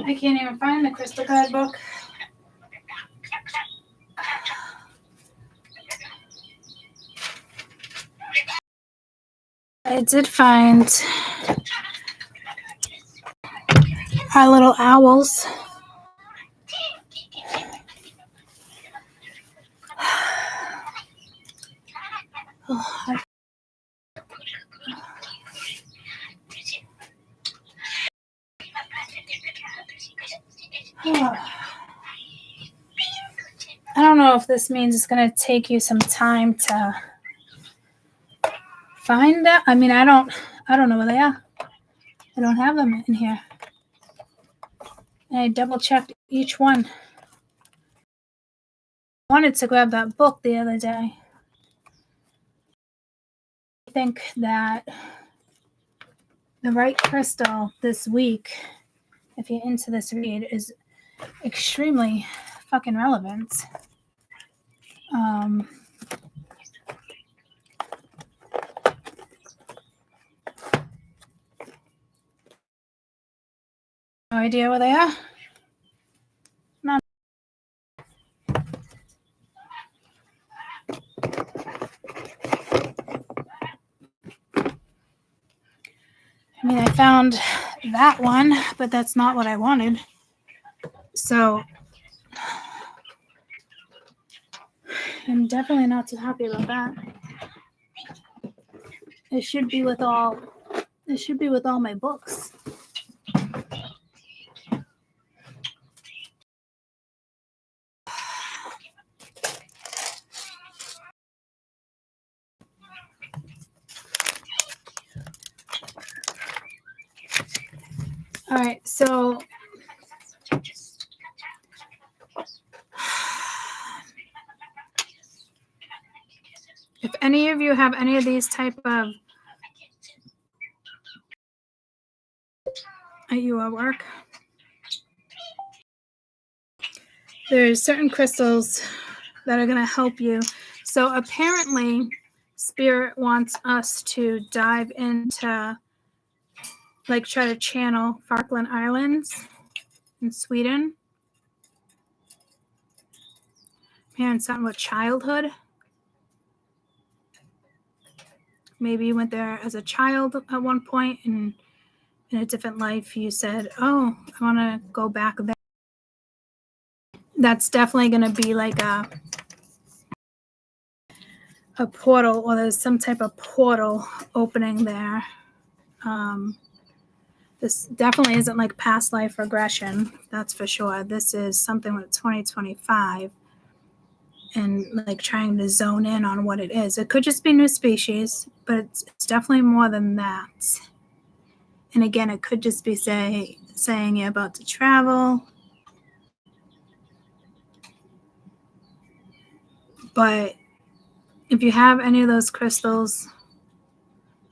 I can't even find the crystal card book. I did find our little owls. Oh, I don't know if this means it's going to take you some time to find that. I mean, I don't know where they are. I don't have them in here. And I double checked each one. I wanted to grab that book the other day. I think that the right crystal this week, if you're into this read, is extremely fucking relevant. No idea where they are. None. I mean, I found that one, but that's not what I wanted. So I'm definitely not too happy about that. It should be with all my books. All right, so if any of you have any of these type of at your work, there's certain crystals that are going to help you. So apparently Spirit wants us to dive into, like, try to channel Falkland Islands in Sweden. And something with childhood. Maybe you went there as a child at one point, and in a different life you said, oh, I want to go back there. That's definitely going to be like a portal, or there's some type of portal opening there. This definitely isn't like past life regression, that's for sure. This is something with 2025 and like trying to zone in on what it is. It could just be new species, but it's definitely more than that. And again, it could just be saying you're about to travel. But if you have any of those crystals,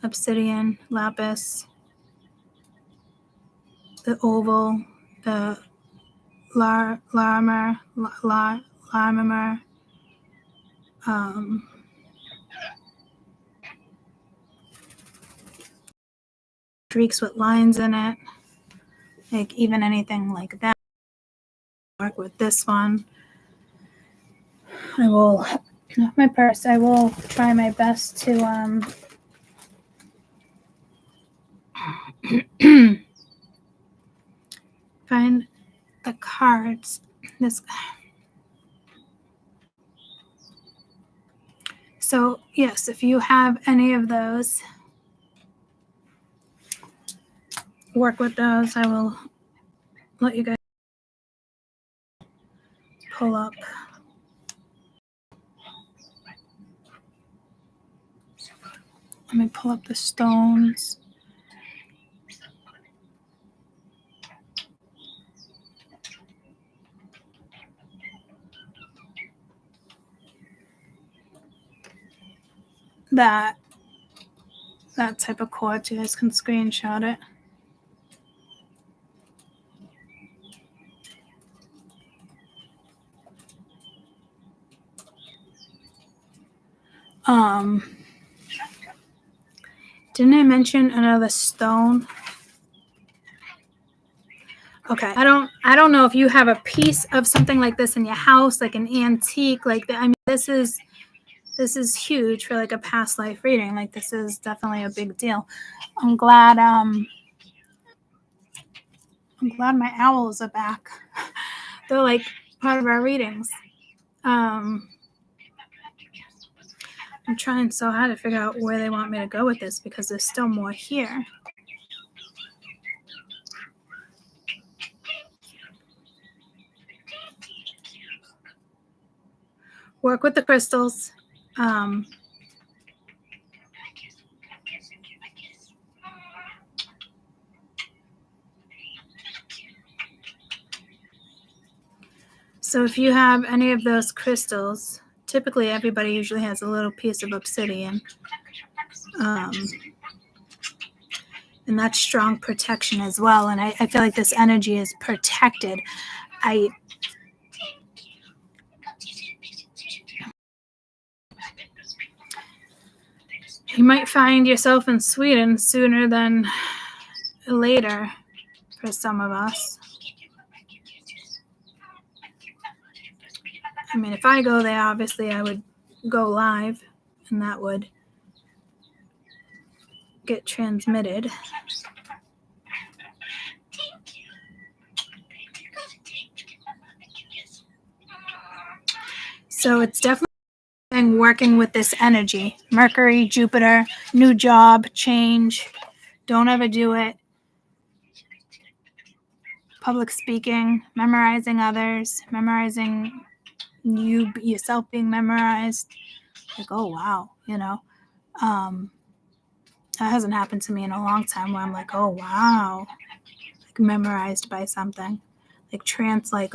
obsidian, lapis, the oval, the larmimer, streaks with lines in it, like even anything like that, work with this one. I will, my purse, I will try my best to find the cards. So yes, if you have any of those, work with those. I will let you guys pull up. Let me pull up the stones. That type of quartz, you guys can screenshot it. Didn't I mention another stone? Okay, I don't know if you have a piece of something like this in your house, like an antique, like that. I mean, this is huge for like a past life reading. Like, this is definitely a big deal. I'm glad my owls are back. They're like part of our readings. I'm trying so hard to figure out where they want me to go with this, because there's still more here. Work with the crystals. So if you have any of those crystals, typically everybody usually has a little piece of obsidian. And that's strong protection as well. And I feel like this energy is protected. You might find yourself in Sweden sooner than later for some of us. I mean, if I go there, obviously I would go live and that would get transmitted. So it's definitely working with this energy. Mercury, Jupiter, new job, change. Don't ever do it. Public speaking, memorizing others, memorizing yourself being memorized. Like, oh wow, you know. That hasn't happened to me in a long time where I'm like, oh wow, like memorized by something. Like trance, like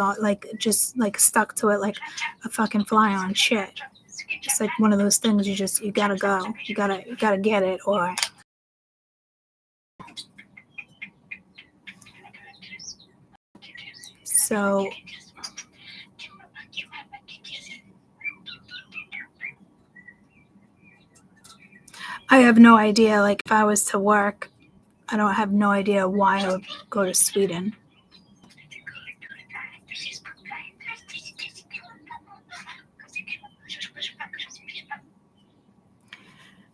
just like stuck to it like a fucking fly on shit. It's like one of those things you gotta go. You gotta get it or so I have no idea, like if I was to work, I don't have no idea why I would go to Sweden.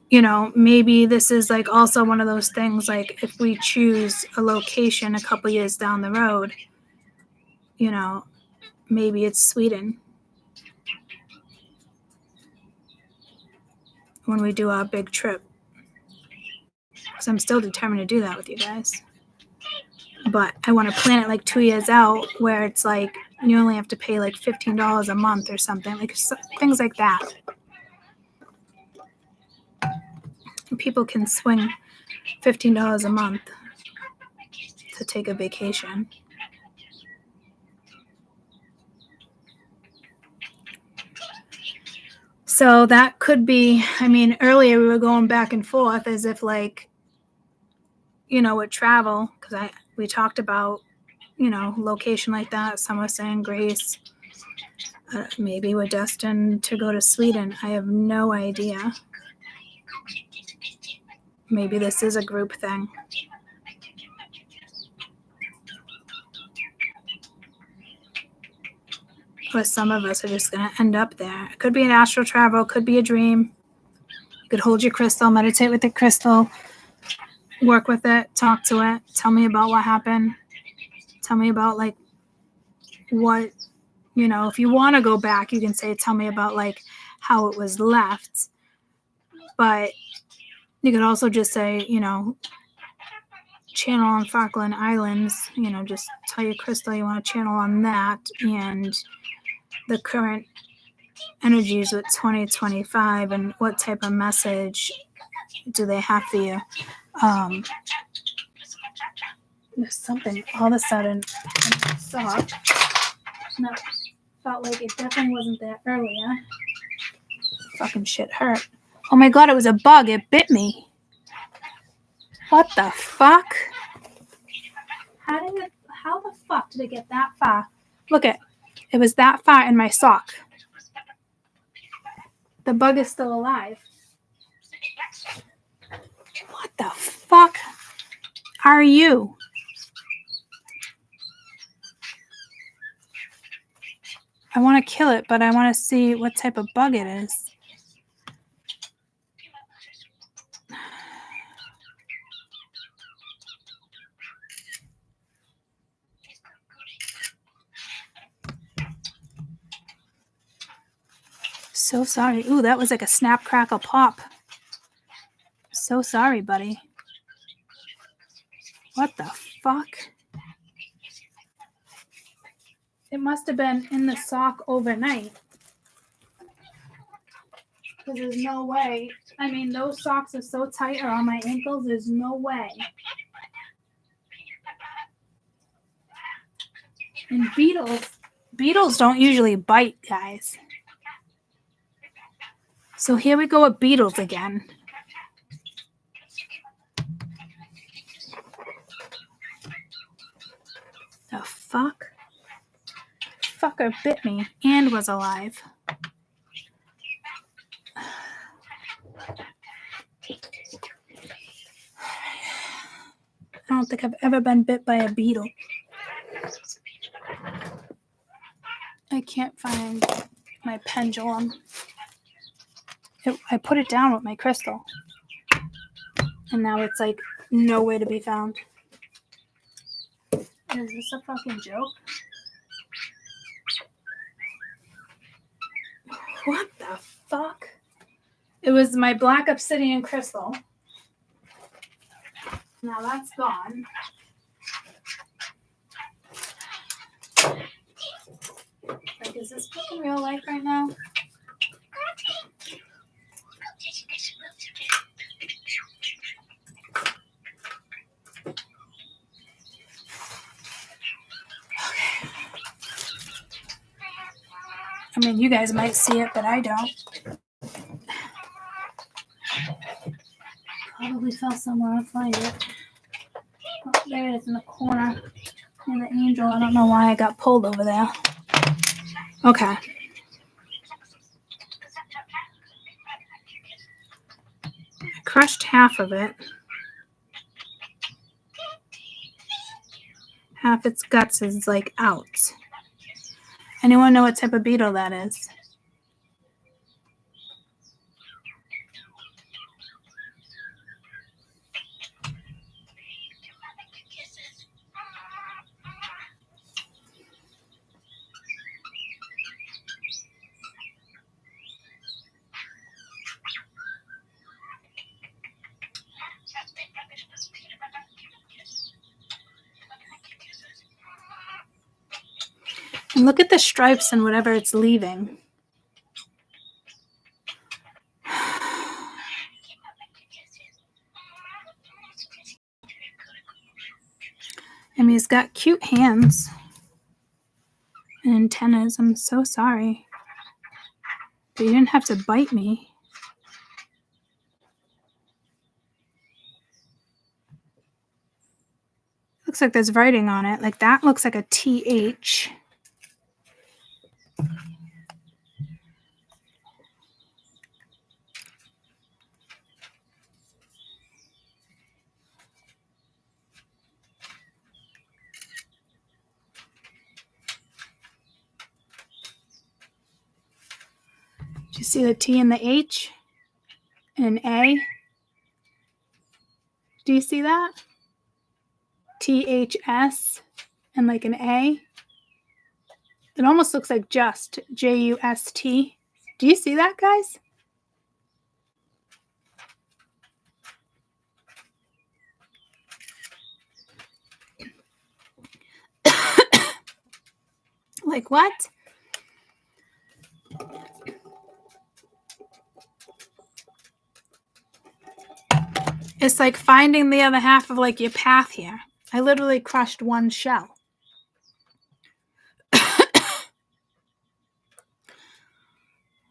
You know, maybe this is like also one of those things, like if we choose a location a couple years down the road, you know, maybe it's Sweden when we do our big trip. Because I'm still determined to do that with you guys. But I want to plan it like 2 years out where it's like you only have to pay like $15 a month or something, like things like that. People can swing $15 a month to take a vacation. So that could be, I mean, earlier we were going back and forth as if like, you know, with travel, because we talked about, you know, location like that. Some were saying Greece. Maybe we're destined to go to Sweden. I have no idea. Maybe this is a group thing. Or some of us are just going to end up there. It could be an astral travel. It could be a dream. You could hold your crystal, meditate with the crystal, work with it, talk to it, tell me about what happened. Tell me about like what, you know, if you want to go back, you can say, tell me about like how it was left. But you could also just say, you know, channel on Falkland Islands, you know, just tell your crystal you want to channel on that and the current energies with 2025 and what type of message do they have for you. There's something all of a sudden I saw. No, felt like it definitely wasn't there earlier. Fucking shit hurt. Oh my god, it was a bug. It bit me. What the fuck? How the fuck did it get that far? Look it was that far in my sock. The bug is still alive. What the fuck are you? I want to kill it, but I want to see what type of bug it is. So sorry. Ooh, that was like a snap, crackle, pop. So sorry, buddy. What the fuck? It must have been in the sock overnight. Because there's no way. I mean, those socks are so tight around my ankles, there's no way. And beetles don't usually bite, guys. So here we go with beetles again. The fuck? Fucker bit me and was alive. I don't think I've ever been bit by a beetle. I can't find my pendulum. I put it down with my crystal. And now it's like nowhere to be found. Is this a fucking joke? What the fuck? It was my black obsidian crystal. Now that's gone. Like, is this fucking real life right now? I mean, you guys might see it, but I don't. Probably fell somewhere. I'll find it. Oh, there it is in the corner. And the angel. I don't know why I got pulled over there. Okay. I crushed half of it. Half its guts is like out. Anyone know what type of beetle that is? And look at the stripes and whatever it's leaving. I mean, he's got cute hands and antennas. I'm so sorry. But you didn't have to bite me. Looks like there's writing on it. Like that looks like a TH. Do you see the T and the H? And an A? Do you see that? THS and like an A? It almost looks like just JUST. Do you see that, guys? Like what? It's like finding the other half of like your path here. I literally crushed one shell.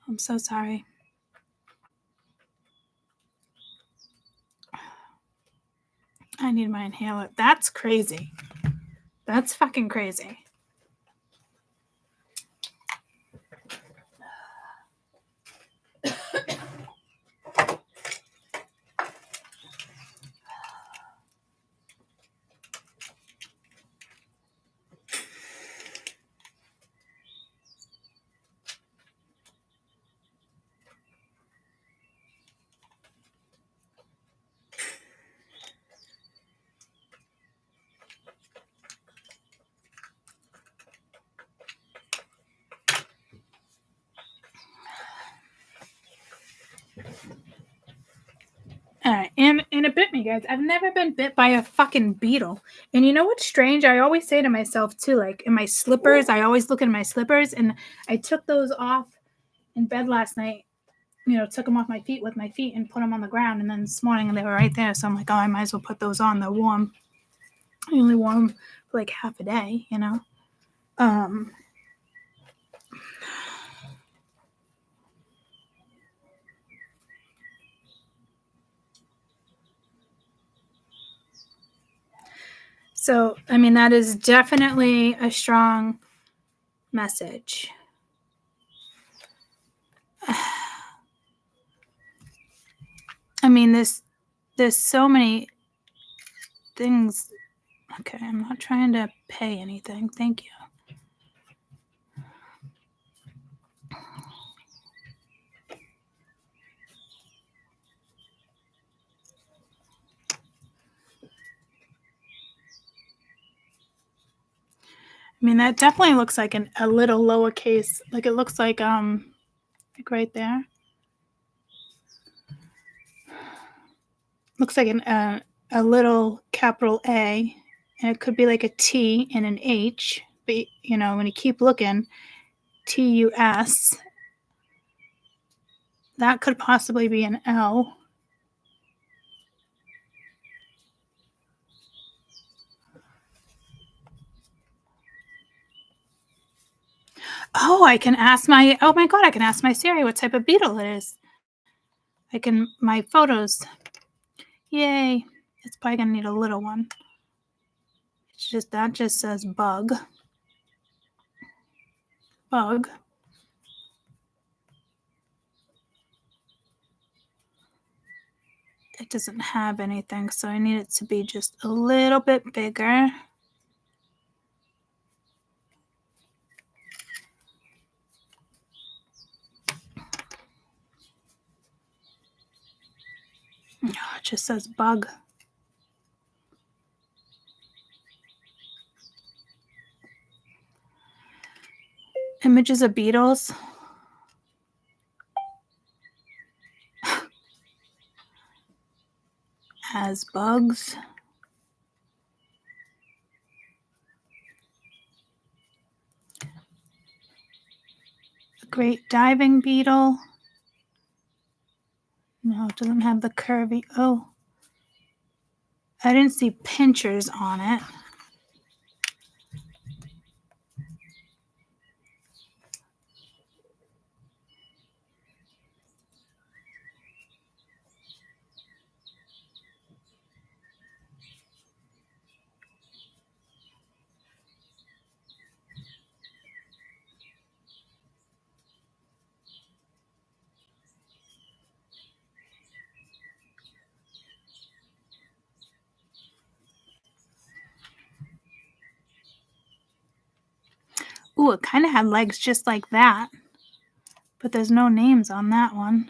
I'm so sorry. I need my inhaler. That's crazy. That's fucking crazy. All right, and it bit me, guys. I've never been bit by a fucking beetle. And you know what's strange? I always say to myself, too, like in my slippers, I always look at my slippers, and I took those off in bed last night, you know, took them off my feet with my feet and put them on the ground. And then this morning, they were right there. So I'm like, oh, I might as well put those on. They're warm. I only wore them for like half a day, you know. So, I mean, that is definitely a strong message. I mean, there's so many things. Okay, I'm not trying to pay anything. Thank you. I mean, that definitely looks like a little lowercase. Like it looks like right there. Looks like a little capital A, and it could be like a T and an H. But you know, when you keep looking, TUS. That could possibly be an L. Oh, I can ask my, oh my God, I can ask my Siri what type of beetle it is. My photos. Yay. It's probably going to need a little one. That just says bug. Bug. It doesn't have anything, so I need it to be just a little bit bigger. Oh, it just says bug. Images of beetles. As bugs. A great diving beetle. No, it doesn't have the curvy. Oh, I didn't see pinchers on it. Ooh, it kind of had legs just like that. But there's no names on that one.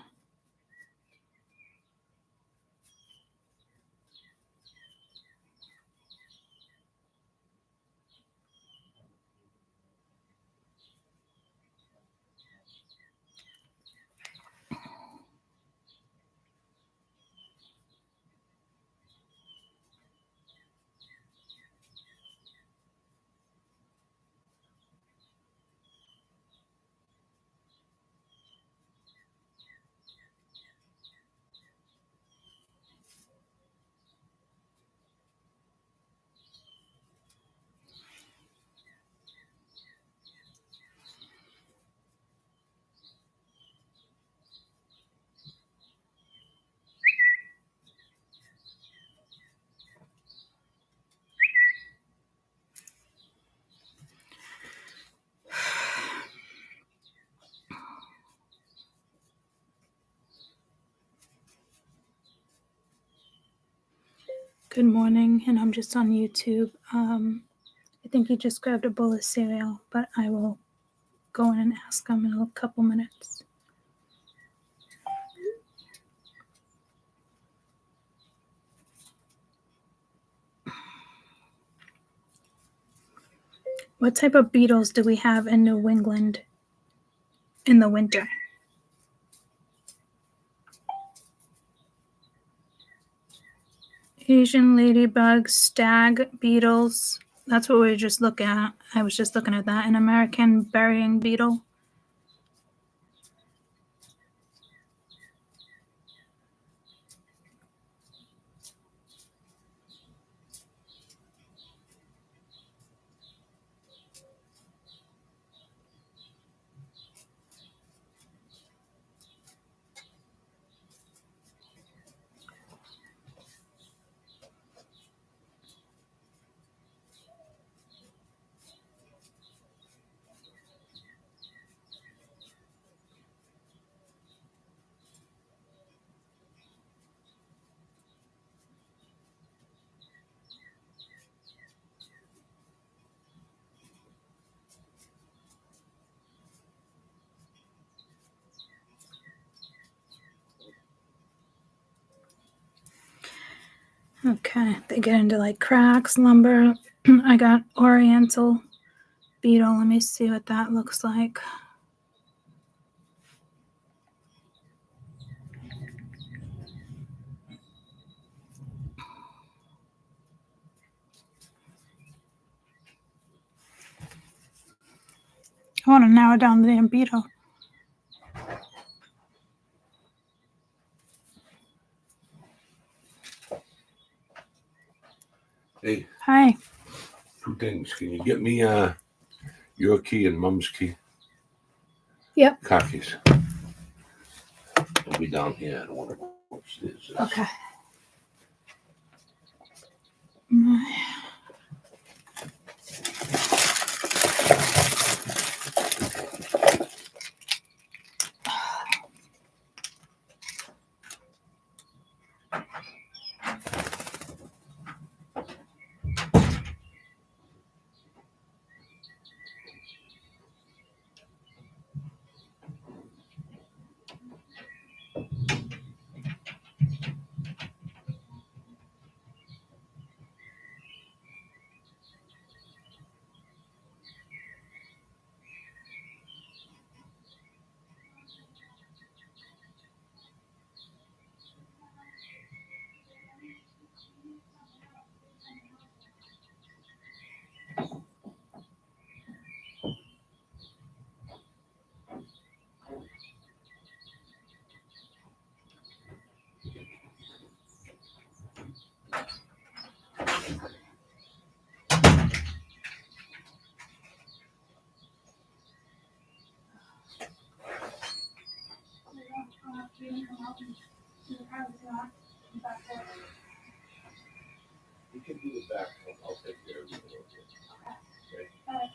Good morning, and I'm just on YouTube. I think he just grabbed a bowl of cereal, but I will go in and ask him in a couple minutes. What type of beetles do we have in New England in the winter? Asian ladybugs, stag beetles. That's what we were just looking at. I was just looking at that. An American burying beetle. Okay, they get into like cracks, lumber. I got oriental beetle. Let me see what that looks like. I want to narrow down the damn beetle. Hey, Hi. 2 things. Can you get me your key and Mom's key? Yep. Car keys. I'll be down here. I don't want to go upstairs. Okay. You can do the back. I'll take care of it. Okay.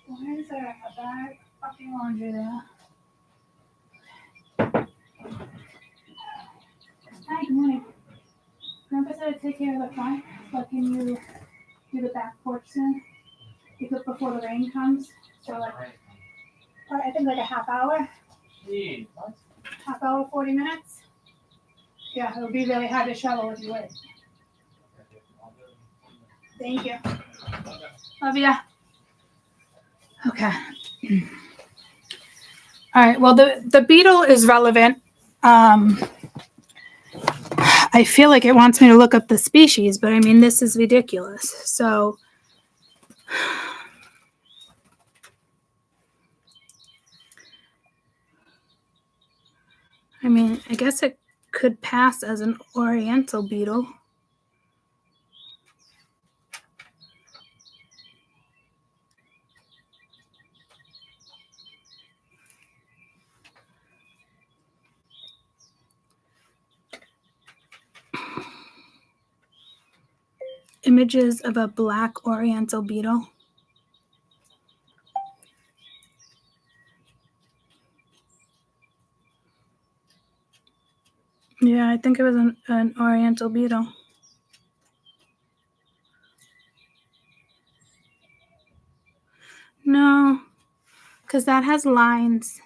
Why is there a bag of fucking laundry there? Hi, good morning. Grandpa said to take care of the front, but can you do the back porch soon? Because before the rain comes. So like, I think like a half hour. Gee, what? Half hour, 40 minutes. Yeah, it would be really hard to shovel if you wait. Thank you. Love ya. Okay. All right. Well, the beetle is relevant. I feel like it wants me to look up the species, but I mean, this is ridiculous. So, I mean, I guess it could pass as an oriental beetle. Images of a black oriental beetle. Yeah, I think it was an oriental beetle. No, because that has lines.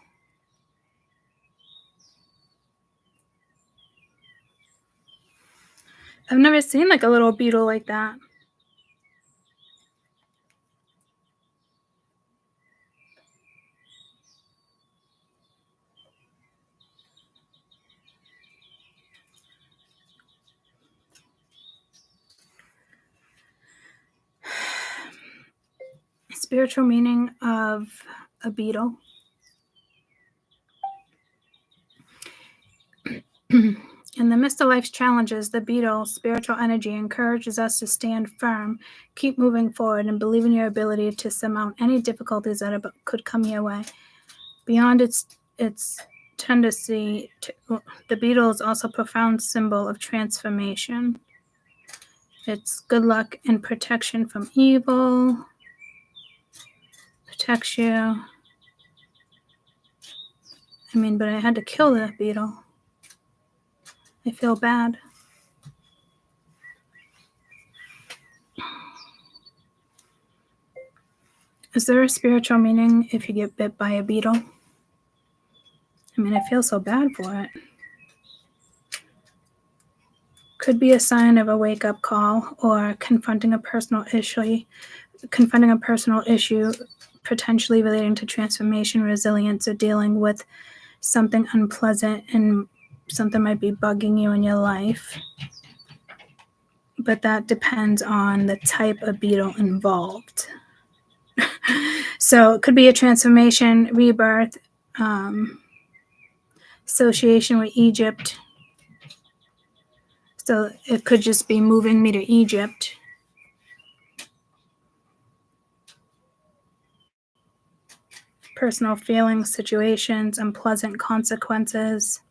I've never seen like a little beetle like that. Spiritual meaning of a beetle. In the midst of life's challenges, the beetle's spiritual energy encourages us to stand firm, keep moving forward, and believe in your ability to surmount any difficulties that could come your way. Beyond its tendency, the beetle is also a profound symbol of transformation. It's good luck and protection from evil. Protects you. I mean, but I had to kill that beetle. I feel bad. Is there a spiritual meaning if you get bit by a beetle? I mean, I feel so bad for it. Could be a sign of a wake-up call or confronting a personal issue, potentially relating to transformation, resilience, or dealing with something unpleasant, and something might be bugging you in your life. But that depends on the type of beetle involved. So it could be a transformation, rebirth, association with Egypt. So it could just be moving me to Egypt. Personal feelings, situations, unpleasant consequences.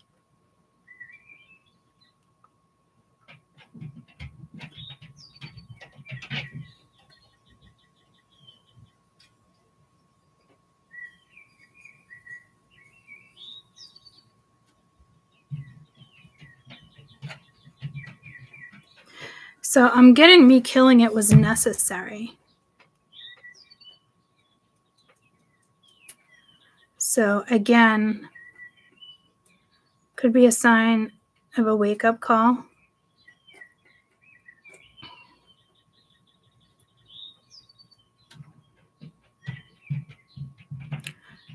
So I'm getting me killing it was necessary. So again, could be a sign of a wake-up call.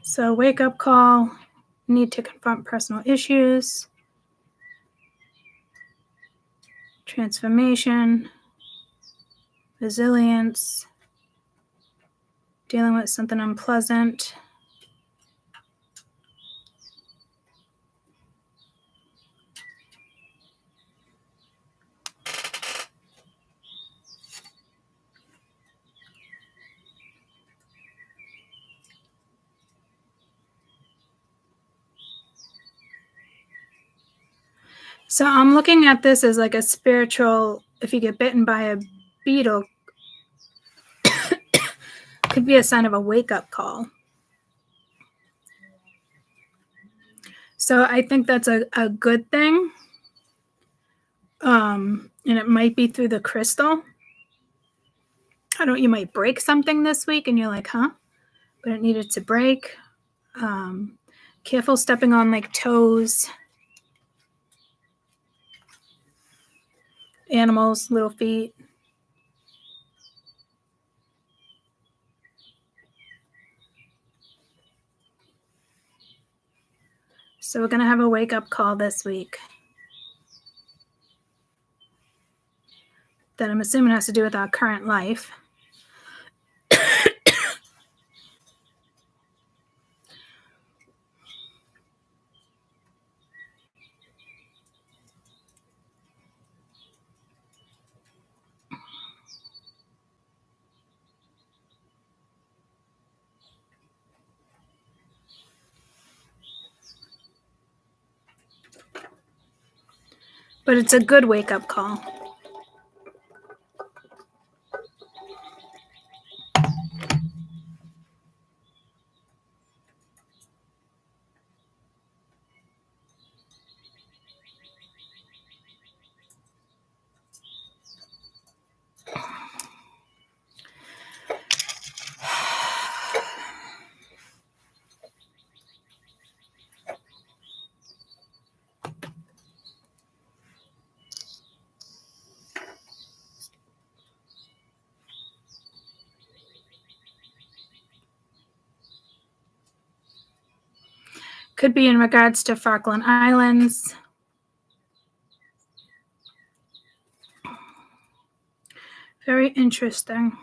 So wake-up call, need to confront personal issues, transformation, resilience, dealing with something unpleasant. So I'm looking at this as like a spiritual, if you get bitten by a beetle, could be a sign of a wake-up call. So I think that's a good thing. And it might be through the crystal. You might break something this week and you're like, huh? But it needed to break. Careful stepping on like toes. Animals, little feet. So we're going to have a wake-up call this week. That I'm assuming has to do with our current life. But it's a good wake-up call. Could be in regards to Falkland Islands. Very interesting.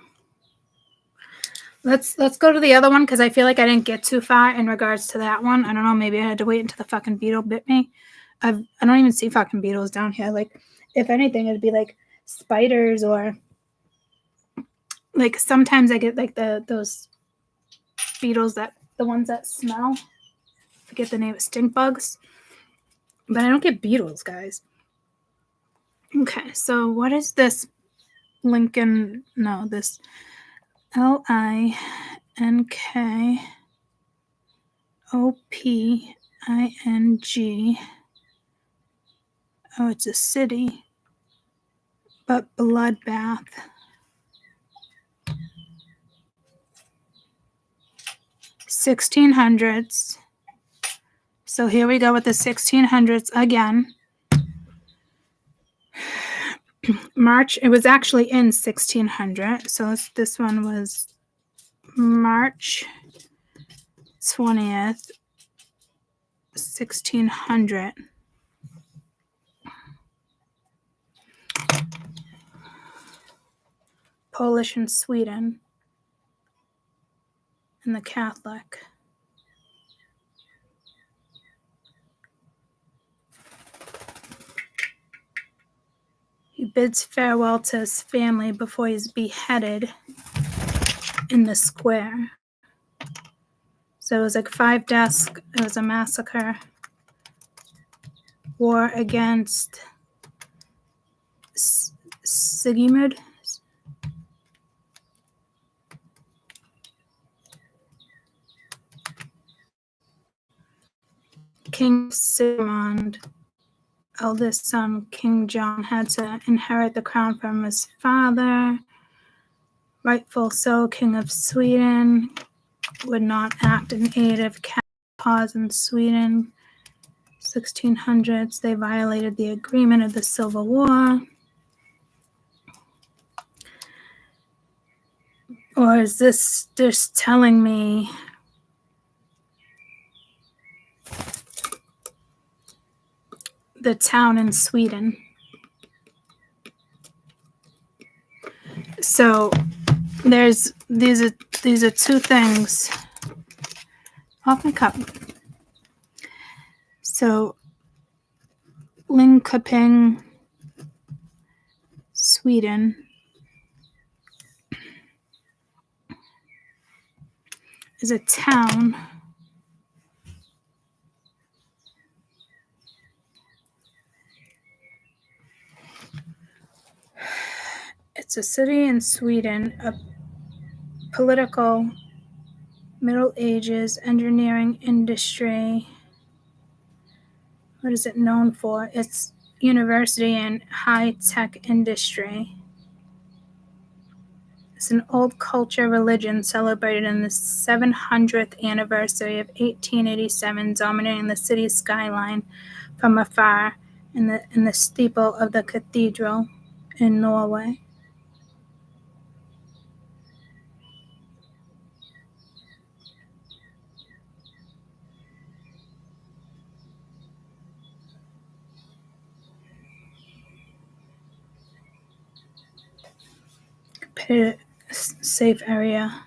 Let's go to the other one because I feel like I didn't get too far in regards to that one. I don't know. Maybe I had to wait until the fucking beetle bit me. I don't even see fucking beetles down here. Like, if anything, it'd be like spiders or like sometimes I get like those beetles the ones that smell. Forget the name, stink bugs. But I don't get beetles, guys. Okay, so what is this Lincoln? No, this LINKOPING. Oh, it's a city. But bloodbath. $1600s. So here we go with the 1600s again. March, it was actually in 1600. So this one was March 20th, 1600. Polish and Sweden. And the Catholic. He bids farewell to his family before he's beheaded in the square. So it was like 5 deaths. It was a massacre. War against Sigmund. King Sigmund, eldest son, King John, had to inherit the crown from his father. Rightful so, King of Sweden would not act in aid of Catholic cause in Sweden. 1600s, they violated the agreement of the Civil War. Or is this just telling me the town in Sweden? So these are two things. Off my cup. So Linköping, Sweden, is a town it's a city in Sweden, a political Middle Ages engineering industry. What is it known for? It's university and high-tech industry. It's an old culture religion celebrated in the 700th anniversary of 1887, dominating the city's skyline from afar in the steeple of the cathedral in Norway. Safe area.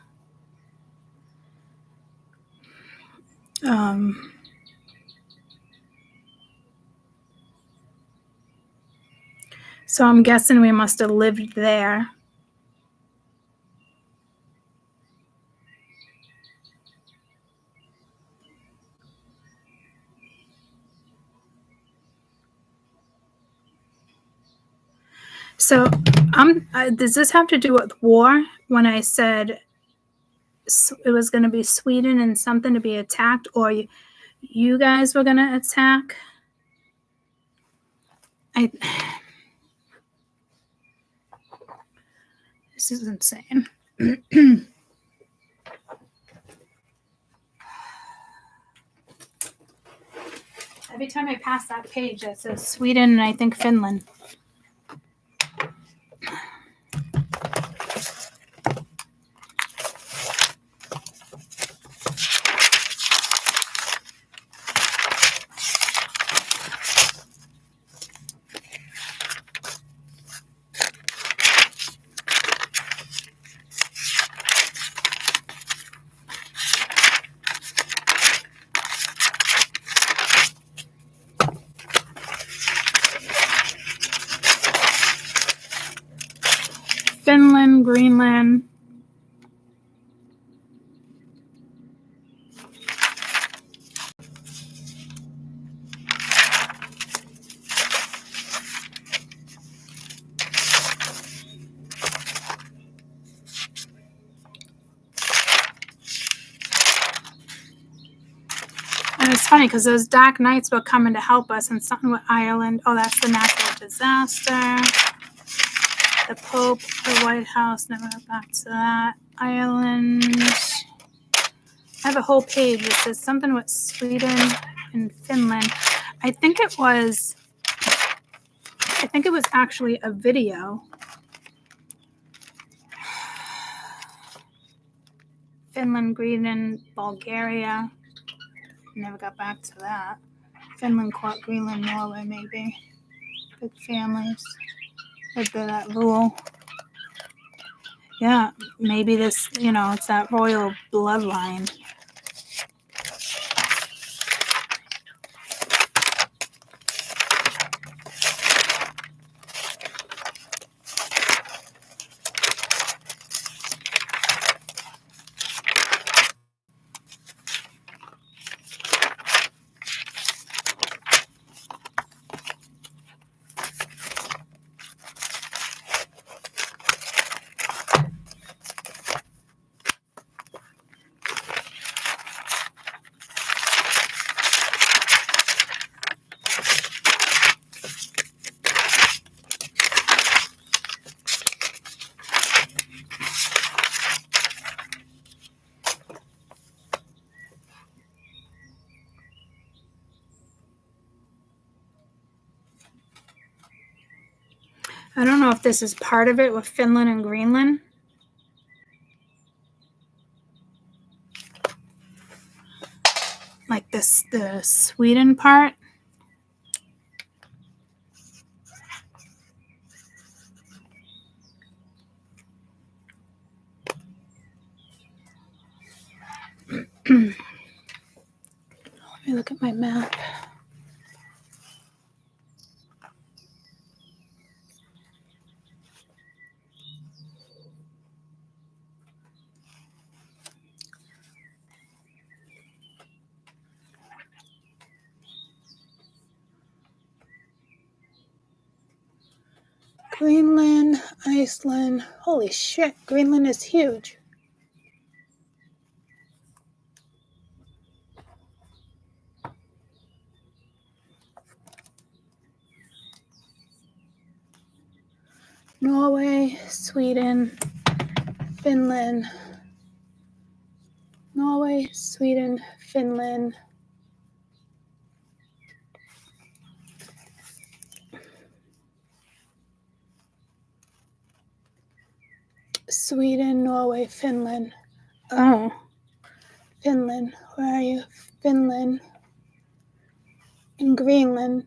So I'm guessing we must have lived there. So does this have to do with war? When I said it was going to be Sweden and something to be attacked, or you guys were going to attack? This is insane. Every time I pass that page, it says Sweden and I think Finland. Finland, Greenland. And it's funny because those dark nights were coming to help us, and something with Ireland. Oh, that's the natural disaster. The Pope, the White House, never got back to that. Ireland. I have a whole page that says something with Sweden and Finland. I think it was I think it was actually a video. Finland, Greenland, Bulgaria. Never got back to that. Finland, Greenland, Norway, maybe. Big families. With that rule. Yeah, maybe this, it's that royal bloodline. I don't know if this is part of it with Finland and Greenland. Like this, the Sweden part. Let me look at my map. Greenland, Iceland. Holy shit, Greenland is huge. Norway, Sweden, Finland. Norway, Sweden, Finland. Sweden, Norway, Finland. Oh, Finland. Where are you? Finland. And Greenland.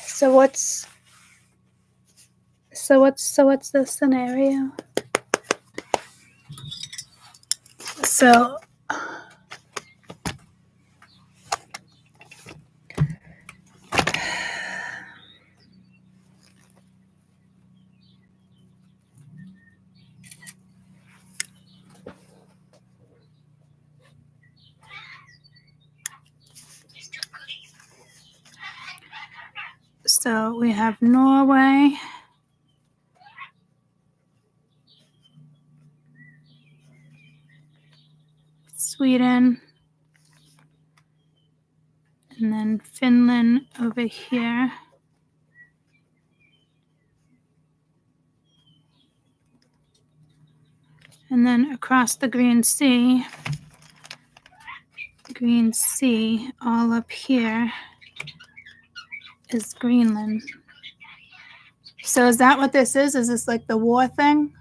So what's the scenario? So we have Norway, Sweden, and then Finland over here. And then across the Green Sea, all up here is Greenland. So is that what this is? Is this like the war thing?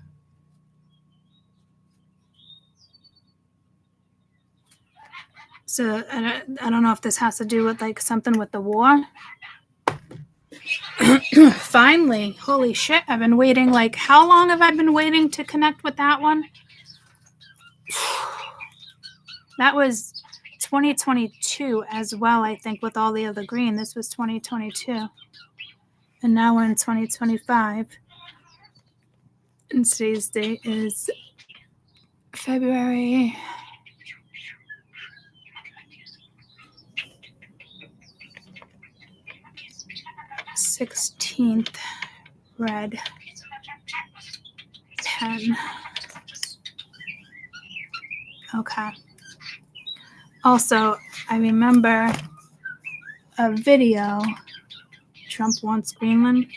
So I don't know if this has to do with like something with the war. Finally, holy shit, I've been waiting, like, how long have I been waiting to connect with that one? That was 2022 as well, I think, with all the other green. This was 2022. And now we're in 2025. And today's date is February 16th, red 10. Okay. Also, I remember a video, Trump wants Greenland.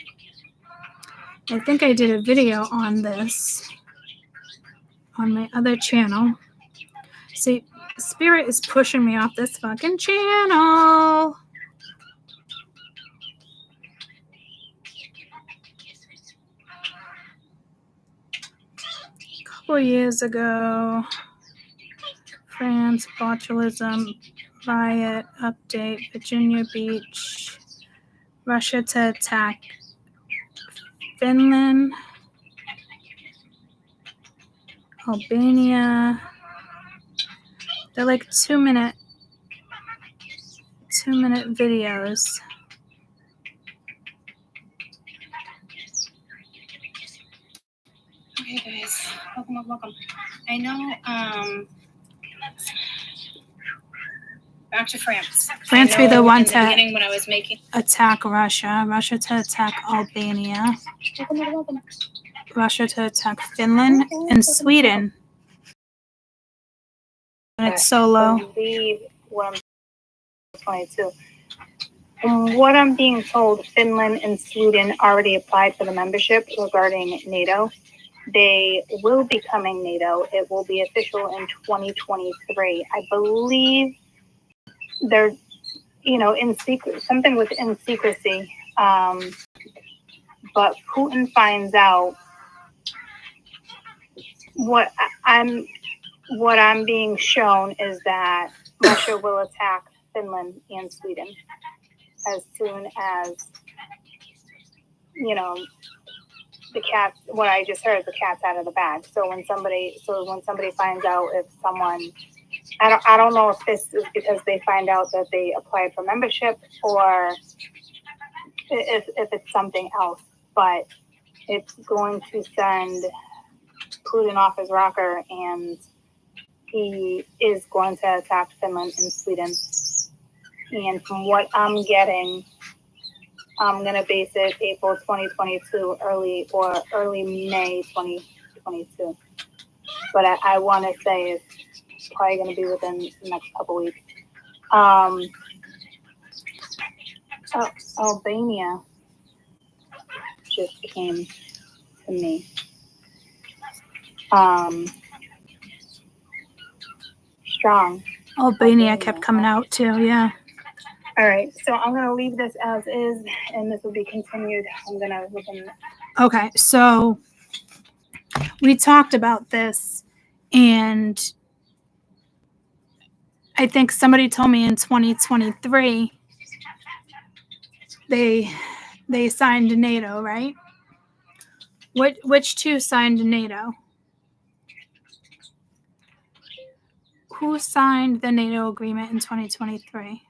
I think I did a video on this on my other channel. See, Spirit is pushing me off this fucking channel. A couple years ago, France, botulism, riot, update, Virginia Beach, Russia to attack Finland, Albania. They're like 2-minute videos. Okay, guys, welcome. I know, back to France. France be the one to when I was making attack Russia to attack Albania, Russia to attack Finland and Sweden. And it's solo. What I'm 22. From what I'm being told, Finland and Sweden already applied for the membership regarding NATO. They will be becoming NATO. It will be official in 2023. I believe they're, in secret, something within secrecy. But Putin finds out what I'm being shown is that Russia will attack Finland and Sweden as soon as, the cat, what I just heard, the cat's out of the bag. So when somebody finds out if someone, I don't know if this is because they find out that they applied for membership or if it's something else, but it's going to send Putin off his rocker, and he is going to attack Finland and Sweden. And from what I'm getting, I'm going to base it April 2022, early May 2022. But I want to say it's probably going to be within the next couple weeks. Albania just came to me. Strong. Albania kept coming out too, yeah. All right, so I'm going to leave this as is, and this will be continued. I'm going to look in. Okay, so we talked about this, and I think somebody told me in 2023 they signed NATO, right? Which two signed NATO? Who signed the NATO agreement in 2023?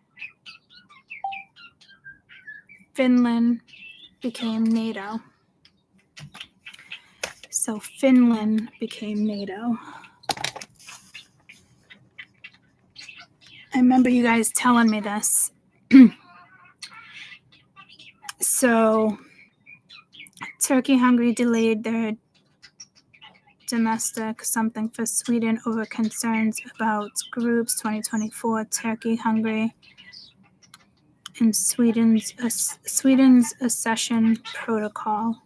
Finland became NATO. So Finland became NATO. I remember you guys telling me this. So Turkey, Hungary delayed their domestic something for Sweden over concerns about groups 2024. Turkey, Hungary, and Sweden's accession protocol.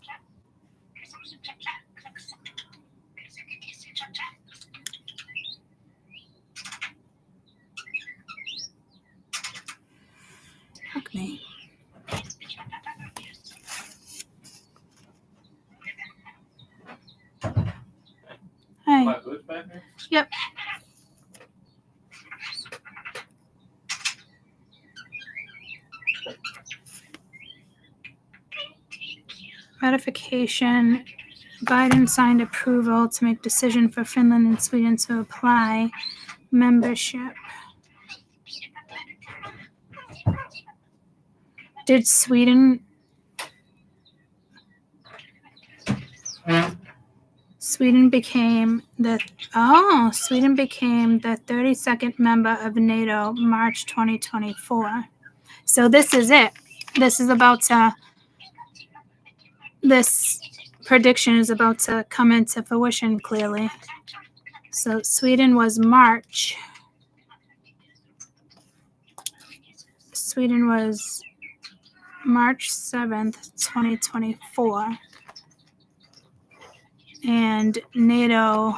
Fuck me. Hey. My boots back there? Yep. Ratification. Biden signed approval to make decision for Finland and Sweden to apply membership. Did Sweden became the 32nd member of NATO March 2024. So this is it. This prediction is about to come into fruition clearly. So Sweden was March 7th, 2024. And NATO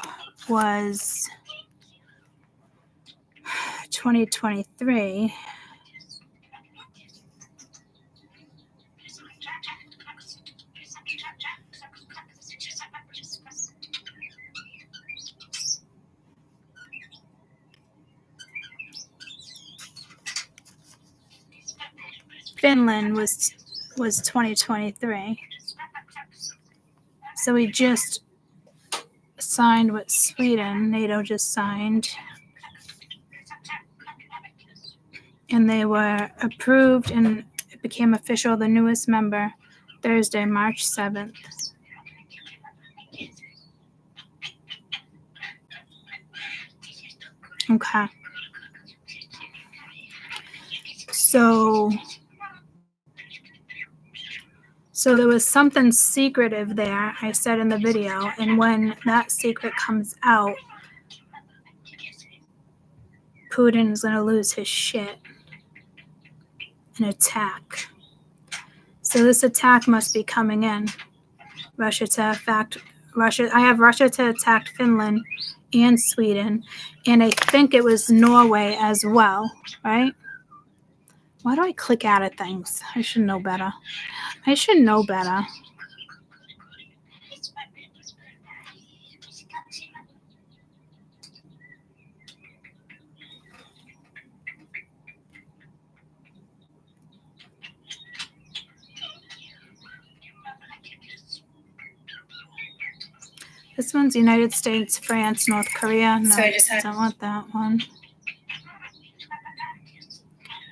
was 2023. Finland was 2023. So we just signed with Sweden. NATO just signed. And they were approved and it became official, the newest member, Thursday, March 7th. Okay. So there was something secretive there, I said in the video, and when that secret comes out, Putin is going to lose his shit and attack. So this attack must be coming in. I have Russia to attack Finland and Sweden, and I think it was Norway as well, right? Why do I click out of things? I should know better. This one's United States, France, North Korea. No, So I just had- don't want that one.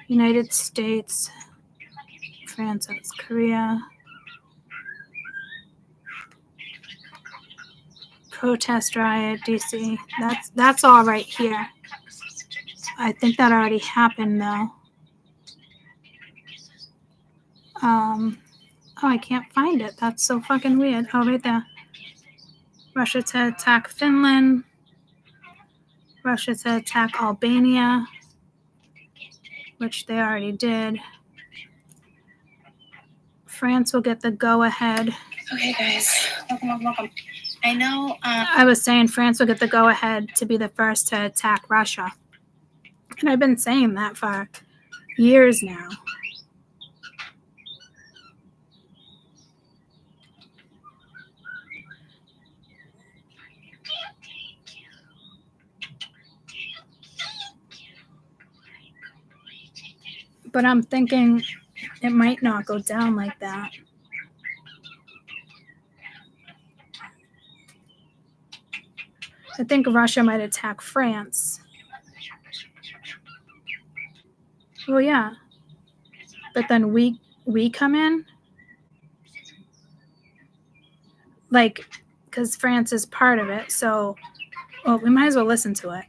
United States, France, South Korea. Protest riot, DC. That's all right here. I think that already happened though. Oh, I can't find it. That's so fucking weird. Oh, right there. Russia to attack Finland. Russia to attack Albania, which they already did. France will get the go-ahead. Okay, guys. Welcome. I know. I was saying France will get the go-ahead to be the first to attack Russia. And I've been saying that for years now. But I'm thinking it might not go down like that. I think Russia might attack France. Well, yeah. But then we come in? Like, because France is part of it, so we might as well listen to it.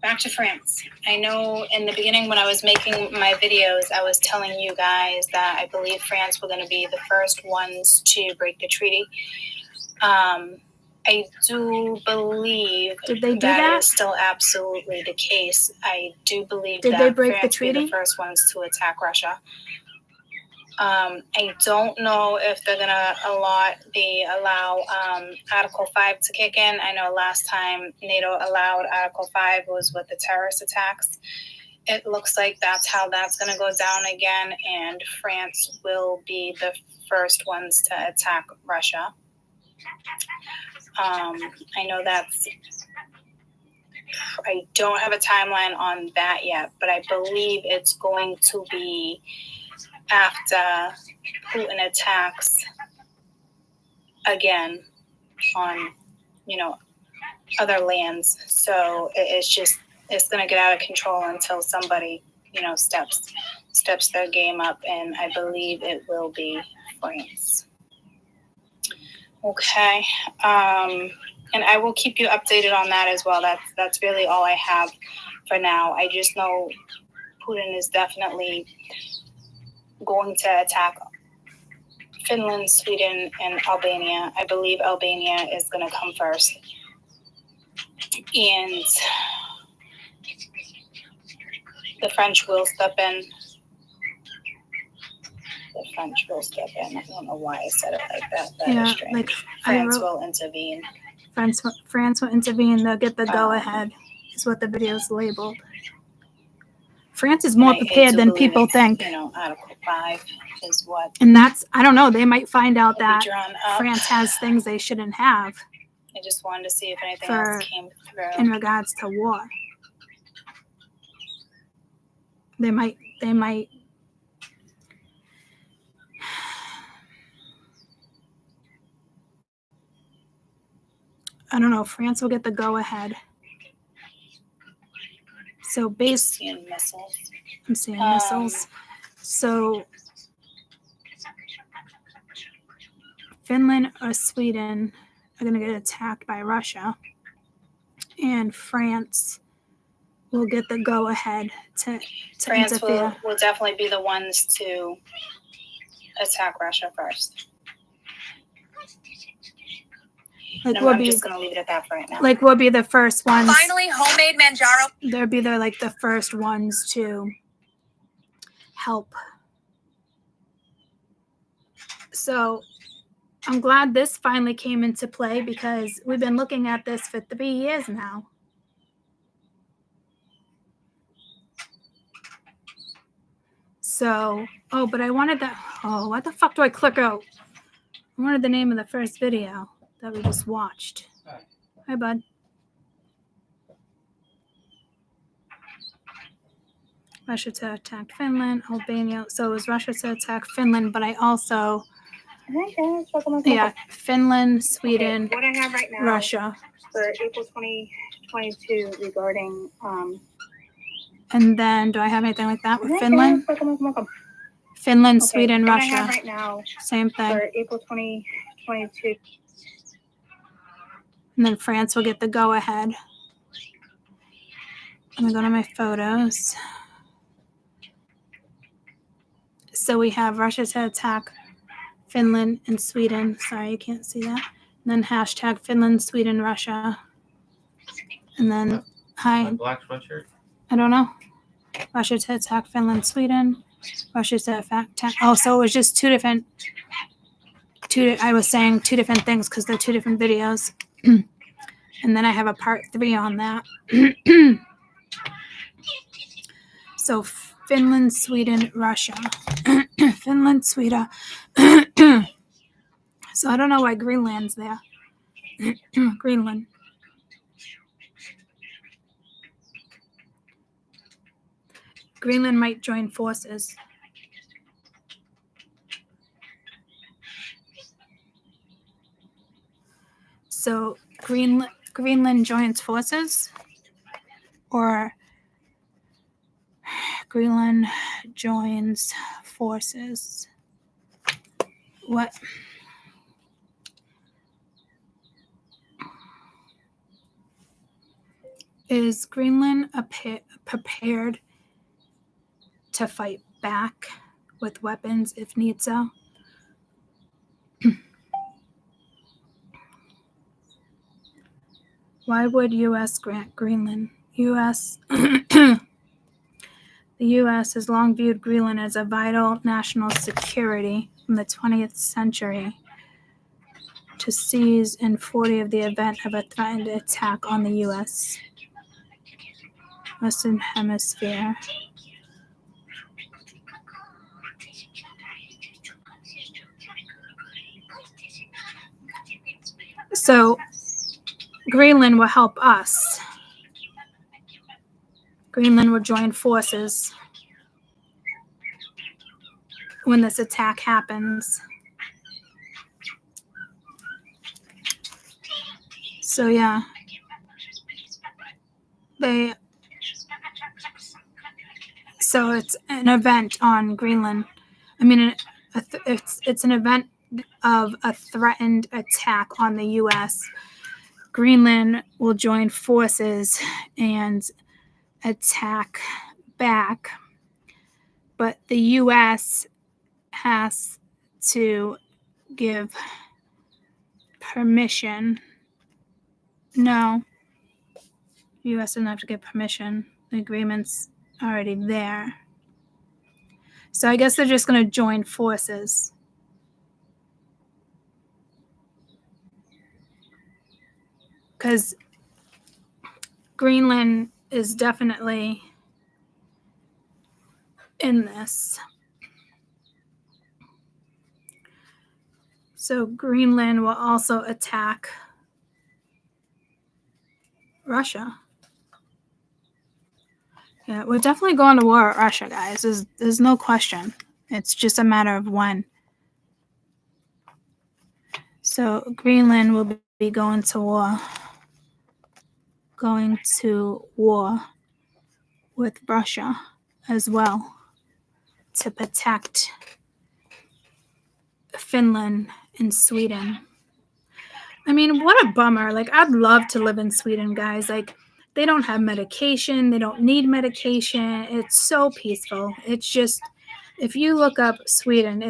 Back to France. I know in the beginning when I was making my videos, I was telling you guys that I believe France were going to be the first ones to break the treaty. I do believe Did they do that? is still absolutely the case. I do believe Did that they break the France will be treaty? the first ones to attack Russia. I don't know if they're gonna allow Article 5 to kick in. I know last time NATO allowed Article 5 was with the terrorist attacks. It looks like that's how that's gonna go down again, and France will be the first ones to attack Russia. I know I don't have a timeline on that yet, but I believe it's going to be after Putin attacks again on, other lands. So it's going to get out of control until somebody, steps their game up, and I believe it will be France. Okay. And I will keep you updated on that as well. That's really all I have for now. I just know Putin is definitely going to attack Finland, Sweden, and Albania. I believe Albania is going to come first. And the French will step in. I don't know why I said it like that. That is strange. France will intervene. France will intervene. They'll get the go-ahead, is what the video is labeled. France is more And I hate prepared to than believe people it's, think. You know, Article 5 is what And that's, I don't know, they might find out will be that drawn up. France has things they shouldn't have I just wanted to see if anything For- else came through. in regards to war. They might. I don't know. France will get the go-ahead. So base, Seeing missiles. I'm seeing missiles. So Finland or Sweden are going to get attacked by Russia, and France will get the go-ahead to France interfere. will definitely be the ones to attack Russia first. Like And we'll I'm be just going to leave it at that for right now. like we'll be the first ones. Finally, homemade Manjaro. They'll be the first ones to help. So I'm glad this finally came into play because we've been looking at this for 3 years now. So, but I wanted that. Oh, what the fuck do I click out? I wanted the name of the first video that we just watched. Hi, bud. Russia to attack Finland, Albania. So it was Russia to attack Finland, but I also, Finland, Sweden, What I have right now Russia. for April 2022 regarding And then, do I have anything like that with Finland? Finland, Sweden, what I Russia. have right now Same thing. for April 2022. And then France will get the go-ahead. I'm going to go to my photos. So we have Russia to attack Finland and Sweden. Sorry, you can't see that. And then hashtag Finland, Sweden, Russia. And then, My black sweatshirt. I don't know. Russia to attack Finland, Sweden. Russia to attack. So it was just I was saying two different things because they're two different videos. And then I have a part 3 on that. So Finland, Sweden, Russia. Finland, Sweden. So I don't know why Greenland's there. Greenland. Greenland might join forces. So Greenland joins forces, or Greenland joins forces. What? Is Greenland prepared to fight back with weapons if need so? Why would U.S. grant Greenland? The U.S. has long viewed Greenland as a vital national security from the 20th century to seize in 40 of the event of a threatened attack on the U.S. Western Hemisphere. So Greenland will help us. Greenland will join forces when this attack happens. So yeah, so it's an event on Greenland. I mean, it's an event of a threatened attack on the U.S. Greenland will join forces and attack back, but the U.S. has to give permission. No, the U.S. doesn't have to give permission. The agreement's already there. So I guess they're just going to join forces. because Greenland is definitely in this. So Greenland will also attack Russia. Yeah, we're definitely going to war with Russia, guys. There's no question. It's just a matter of when. So Greenland will be going to war. Going to war with Russia as well to protect Finland and Sweden. I mean, what a bummer. Like, I'd love to live in Sweden, guys. Like, they don't have medication. They don't need medication. It's so peaceful. It's just, if you look up Sweden,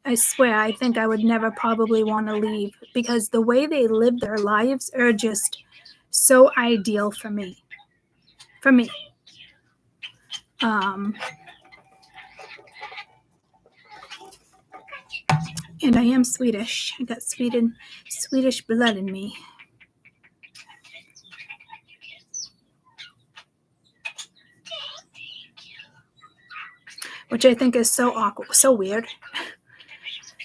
I swear, I think I would never probably want to leave because the way they live their lives are just so ideal for me. For me. And I am Swedish. I got Swedish blood in me. Which I think is so awkward, so weird.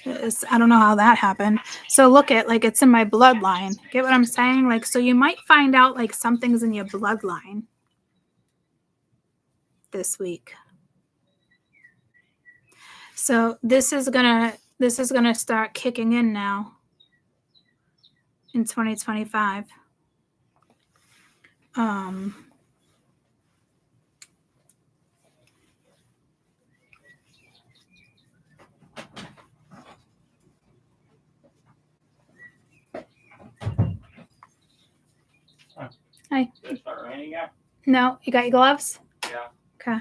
I don't know how that happened. So look at, like, it's in my bloodline. Get what I'm saying? Like, so you might find out like something's in your bloodline this week. So this is gonna start kicking in now in 2025. Hi. Did it start raining yet? No, you got your gloves? Yeah. Okay.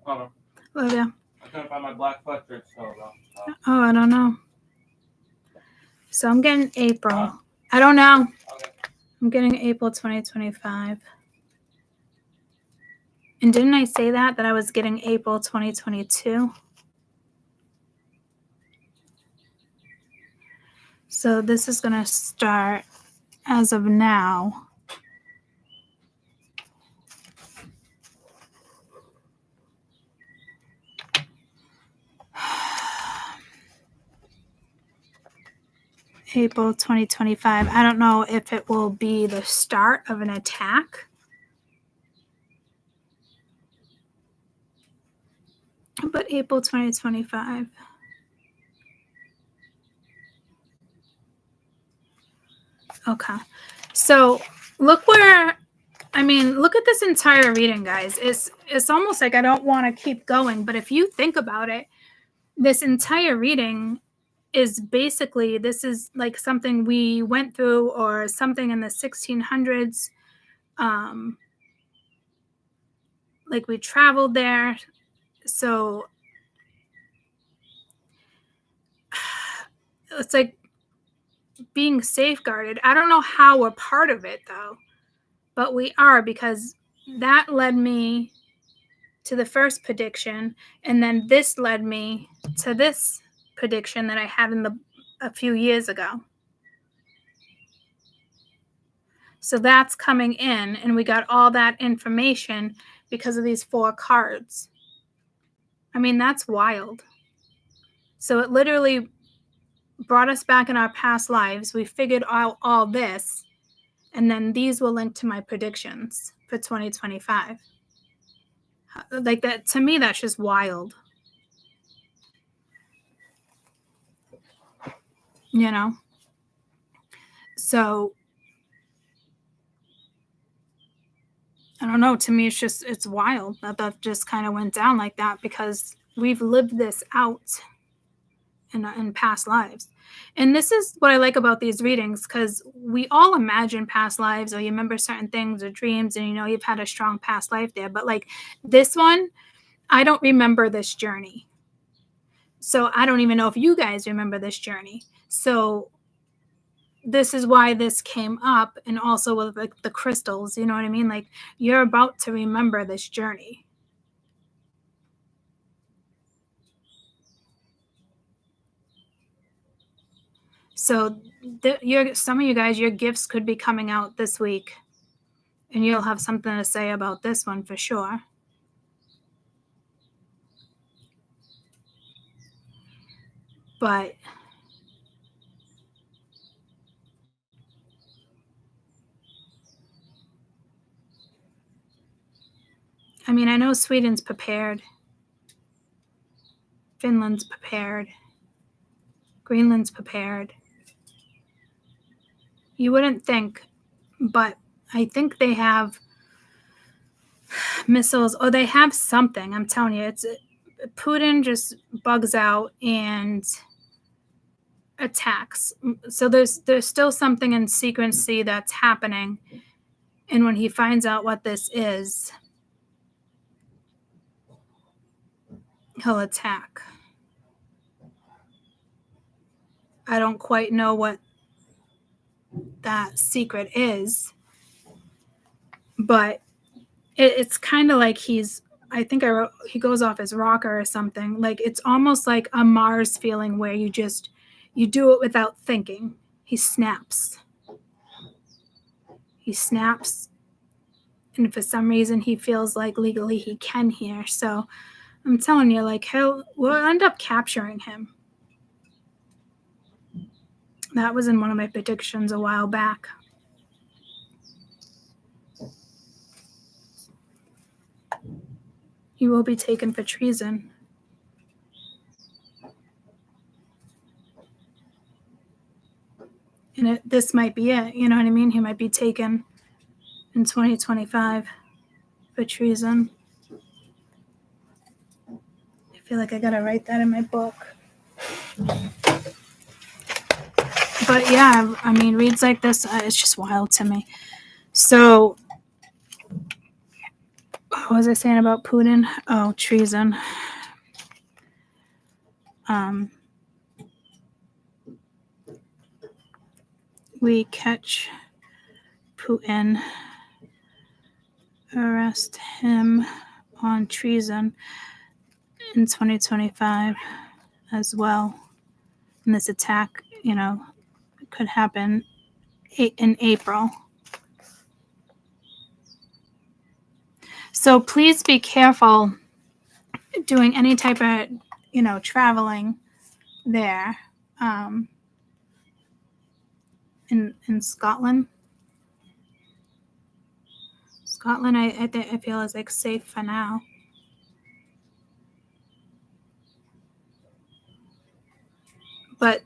Hold on. Love ya. I couldn't find my black sweatshirt still though. So. Oh, I don't know. So I'm getting April. I don't know. Okay. I'm getting April 2025. And didn't I say that I was getting April 2022? So this is going to start as of now. April 2025. I don't know if it will be the start of an attack. But April 2025. Okay. So look at this entire reading, guys. It's almost like I don't want to keep going, but if you think about it, this entire reading is basically, this is like something we went through or something in the 1600s. Like we traveled there. So it's like being safeguarded. I don't know how we're part of it though, but we are, because that led me to the first prediction, and then this led me to this prediction that I had a few years ago. So that's coming in, and we got all that information because of these 4 cards. I mean, that's wild. So it literally brought us back in our past lives. We figured out all this, and then these will link to my predictions for 2025. Like that, to me, that's just wild. You know? So I don't know. To me, it's wild that just kind of went down like that, because we've lived this out in past lives. And this is what I like about these readings, because we all imagine past lives, or you remember certain things or dreams, and you've had a strong past life there. But like this one, I don't remember this journey. So I don't even know if you guys remember this journey. So this is why this came up, and also with like the crystals, you know what I mean? Like, you're about to remember this journey. So some of you guys, your gifts could be coming out this week, and you'll have something to say about this one for sure. But I mean, I know Sweden's prepared. Finland's prepared. Greenland's prepared. You wouldn't think, but I think they have missiles, or they have something. I'm telling you, it's Putin just bugs out and attacks. So there's still something in secrecy that's happening, and when he finds out what this is, he'll attack. I don't quite know what that secret is, but it's kind of like I think he goes off his rocker or something. Like, it's almost like a Mars feeling where you do it without thinking. He snaps. And for some reason he feels like legally he can hear. So I'm telling you, like, we'll end up capturing him. That was in one of my predictions a while back. He will be taken for treason. And this might be it. You know what I mean? He might be taken in 2025 for treason. I feel like I gotta write that in my book. But yeah, I mean, reads like this, it's just wild to me. So, what was I saying about Putin? Oh, treason. We catch Putin, arrest him on treason in 2025 as well. And this attack, could happen in April. So please be careful doing any type of, traveling there. In Scotland. Scotland, I feel is like safe for now. But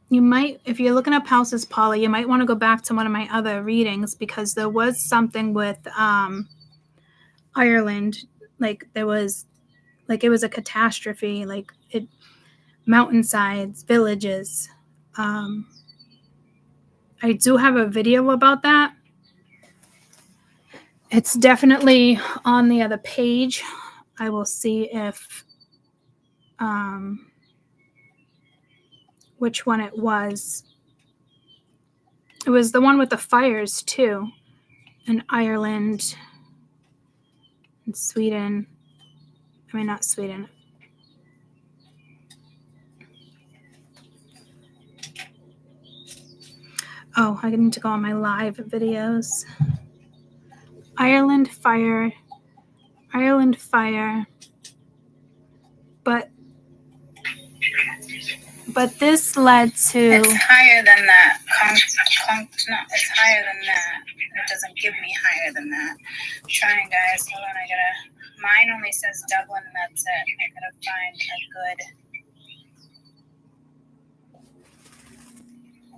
you might, if you're looking up houses, Paula, you might want to go back to one of my other readings, because there was something with Ireland, like there was, like it was a catastrophe, like mountainsides, villages. I do have a video about that. It's definitely on the other page. I will see if which one it was. It was the one with the fires too, in Ireland and Sweden. I mean, not Sweden. Oh, I need to go on my live videos. Ireland fire. But this led to... It's higher than that. No, it's higher than that. It doesn't give me higher than that. I'm trying, guys. Hold on, mine only says Dublin, and that's it. I gotta find a good...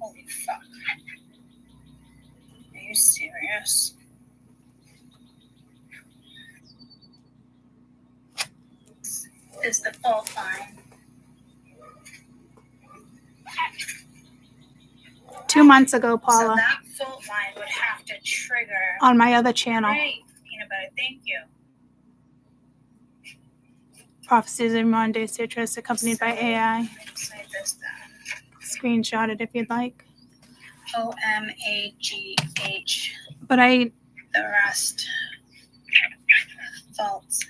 Holy fuck. Are you serious? Is the fault line. 2 months ago, Paula. So that fault line would have to trigger on my other channel. Great, peanut butter. Thank you. Prophecies of Monday Citrus, accompanied by AI. Screenshot it if you'd like. OMAGH. But The rest. Faults.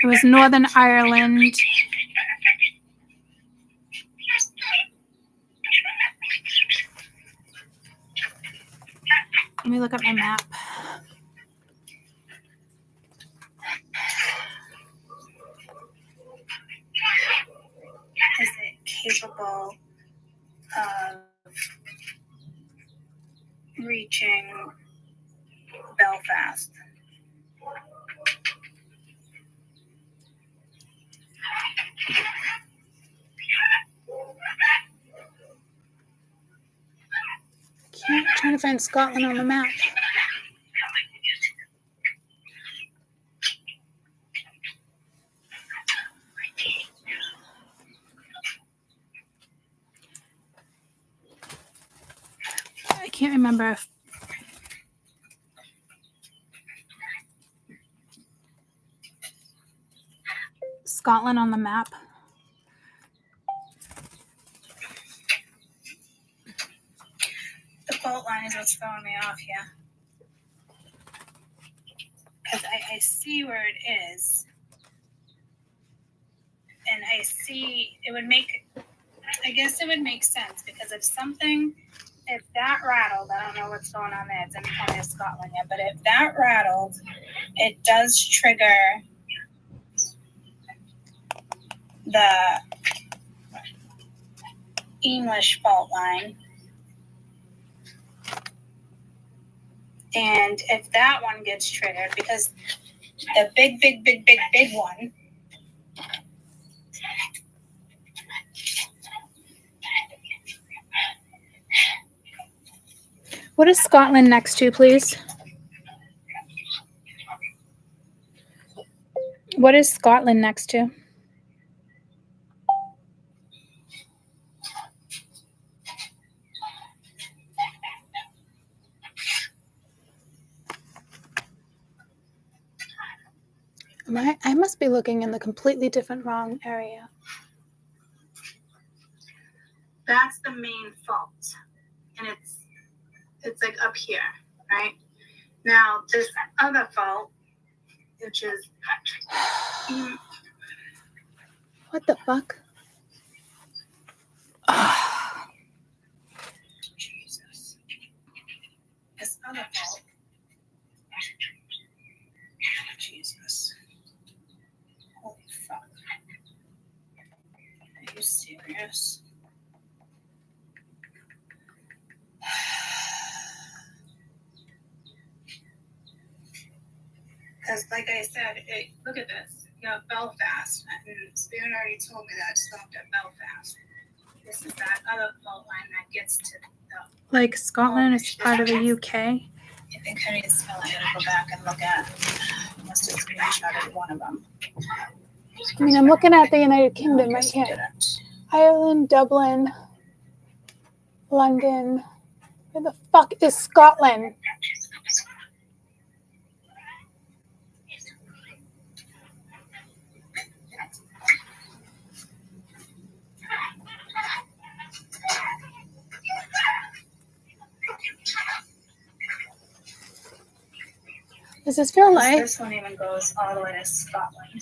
it was Northern Ireland. Let me look at my map. Is it capable of reaching Belfast? I'm trying to find Scotland on the map. I can't remember if Scotland on the map. The fault line is what's throwing me off here. Because I see where it is. And I see it would make, I guess it would make sense because if that rattled, I don't know what's going on there. It's in kind of Scotland yet, but if that rattled, it does trigger the English fault line. And if that one gets triggered, because the big one, What is Scotland next to, please? What is Scotland next to? I must be looking in the completely different wrong area. that's the main fault. And it's like up here, right? Now this other fault, which is What the fuck? Jesus. This other fault. Jesus. Holy fuck. Are you serious? Because, like I said, look at this. You have Belfast, and Spirit already told me that it stopped at Belfast. This is that other fault line that gets to the. Like Scotland is part of the UK? I think I need to spell it. I gotta go back and look at. Must have screenshotted one of them. I mean, I'm looking at the United Kingdom right Guess you here. didn't. Ireland, Dublin, London. Where the fuck is Scotland? Does this feel nice? This one even goes all the way to Scotland.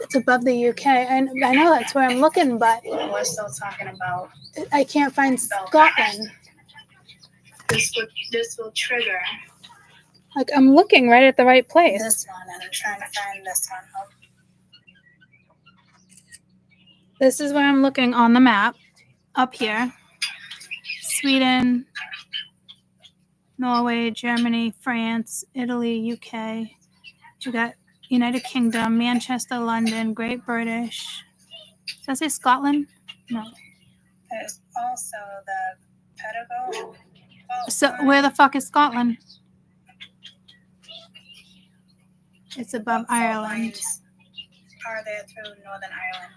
It's above the UK. I know that's where I'm looking, but We're still talking about I can't find Scotland. this will trigger Like, I'm looking right at the right place. this one, and I'm trying to find this one. Oh, This is where I'm looking on the map. Up here. Sweden, Norway, Germany, France, Italy, UK. We got United Kingdom, Manchester, London, Great British. Does that say Scotland? No. There's also the Patagon. So where the fuck is Scotland? It's above Ireland. Are there through Northern Ireland?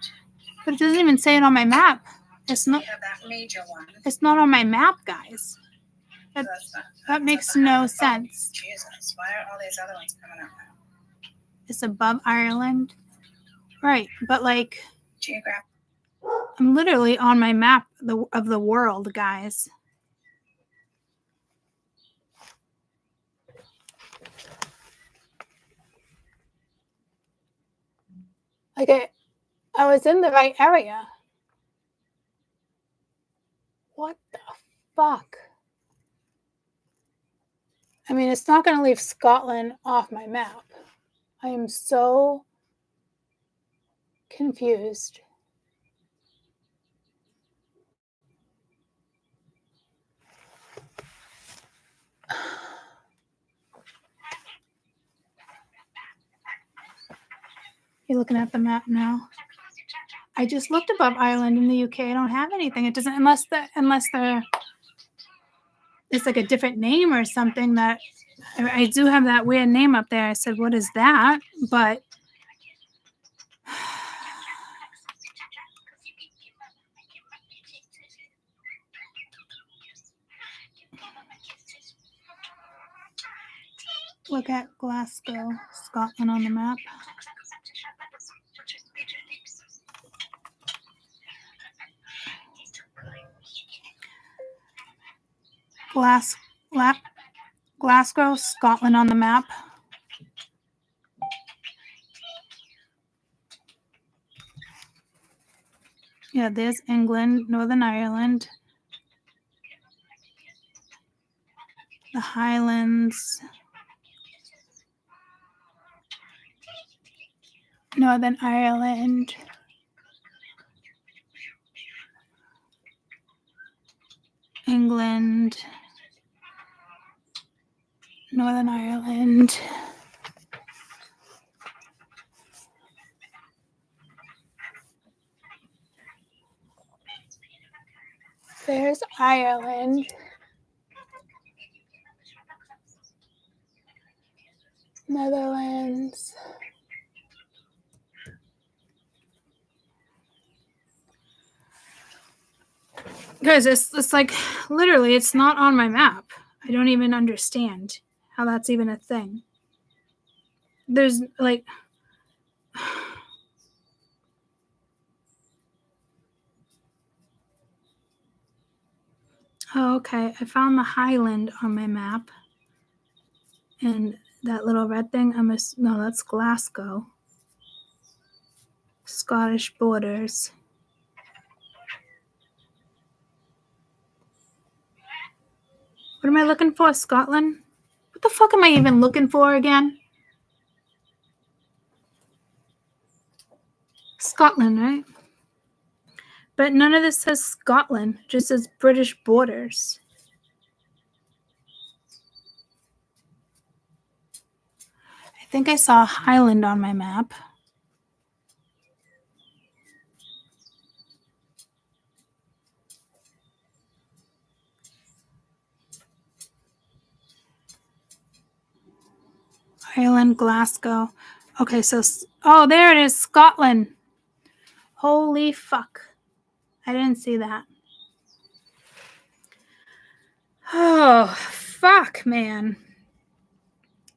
But it doesn't even say it on my map. It's not. We have that major one. It's not on my map, guys. That makes no sense. Jesus, why are all these other ones coming up now? It's above Ireland. Right, but like Geographic. I'm literally on my map of the world, guys. Like I was in the right area. What the fuck? I mean, it's not going to leave Scotland off my map. I am so confused. You're looking at the map now. I just looked above Ireland in the UK. I don't have anything. It doesn't unless it's like a different name or something that I do have that weird name up there. I said, what is that? But look at Glasgow, Scotland on the map. Glasgow, Scotland on the map. Yeah, there's England, Northern Ireland, the Highlands, Northern Ireland, England, Northern Ireland. There's Ireland. Netherlands. Guys, it's like literally it's not on my map. I don't even understand how that's even a thing. There's like oh, okay. I found the Highland on my map. And that little red thing, no, that's Glasgow. Scottish borders. What am I looking for? Scotland? What the fuck am I even looking for again? Scotland, right? But none of this says Scotland. It just says British borders. I think I saw Highland on my map. Ireland, Glasgow. Okay, so, oh, there it is, Scotland. Holy fuck. I didn't see that. Oh, fuck, man.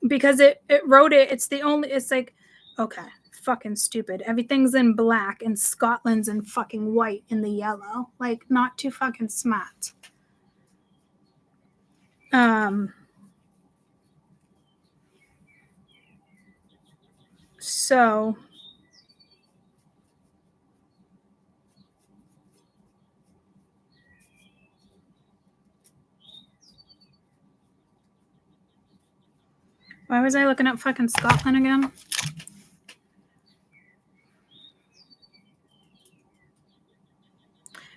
Because it wrote it, it's like, okay, fucking stupid. Everything's in black and Scotland's in fucking white in the yellow. Like, not too fucking smart. So why was I looking up fucking Scotland again?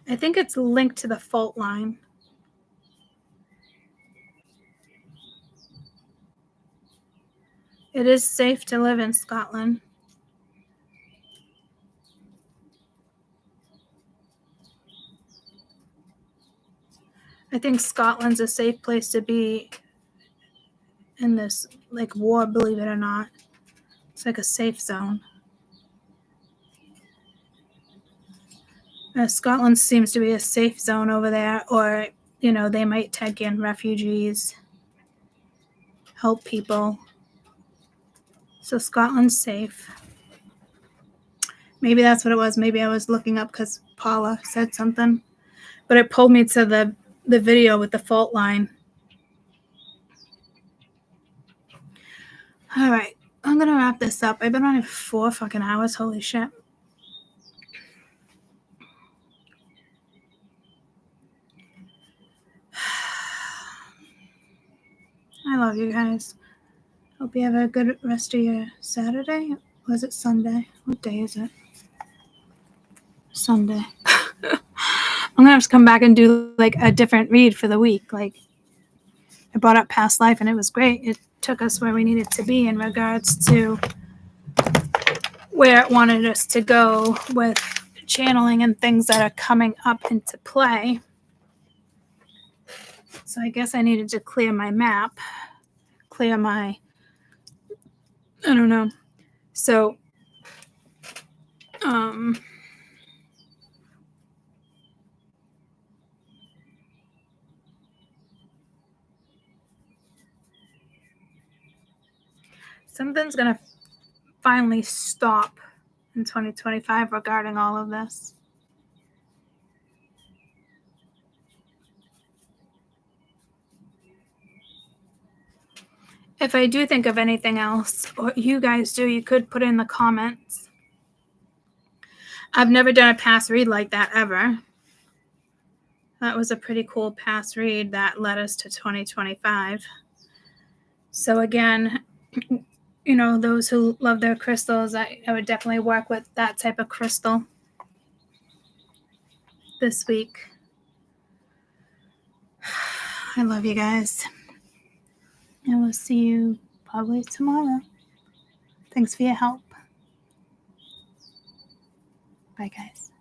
I think it's linked to the fault line. It is safe to live in Scotland. I think Scotland's a safe place to be in this like war, believe it or not. It's like a safe zone. Scotland seems to be a safe zone over there, or, you know, they might take in refugees, help people. So Scotland's safe. Maybe that's what it was. Maybe I was looking up because Paula said something. But it pulled me to the video with the fault line. All right. I'm going to wrap this up. I've been on it for 4 fucking hours. Holy shit. I love you guys. Hope you have a good rest of your Saturday. Or is it Sunday? What day is it? Sunday. I'm going to have to come back and do like a different read for the week. Like, I brought up past life and it was great. It took us where we needed to be in regards to where it wanted us to go with channeling and things that are coming up into play. So I guess I needed to clear my map, clear my, I don't know. So, something's going to finally stop in 2025 regarding all of this. If I do think of anything else, or you guys do, you could put in the comments. I've never done a past read like that ever. That was a pretty cool past read that led us to 2025. So again, you know, those who love their crystals, I would definitely work with that type of crystal this week. I love you guys. And we'll see you probably tomorrow. Thanks for your help. Bye, guys.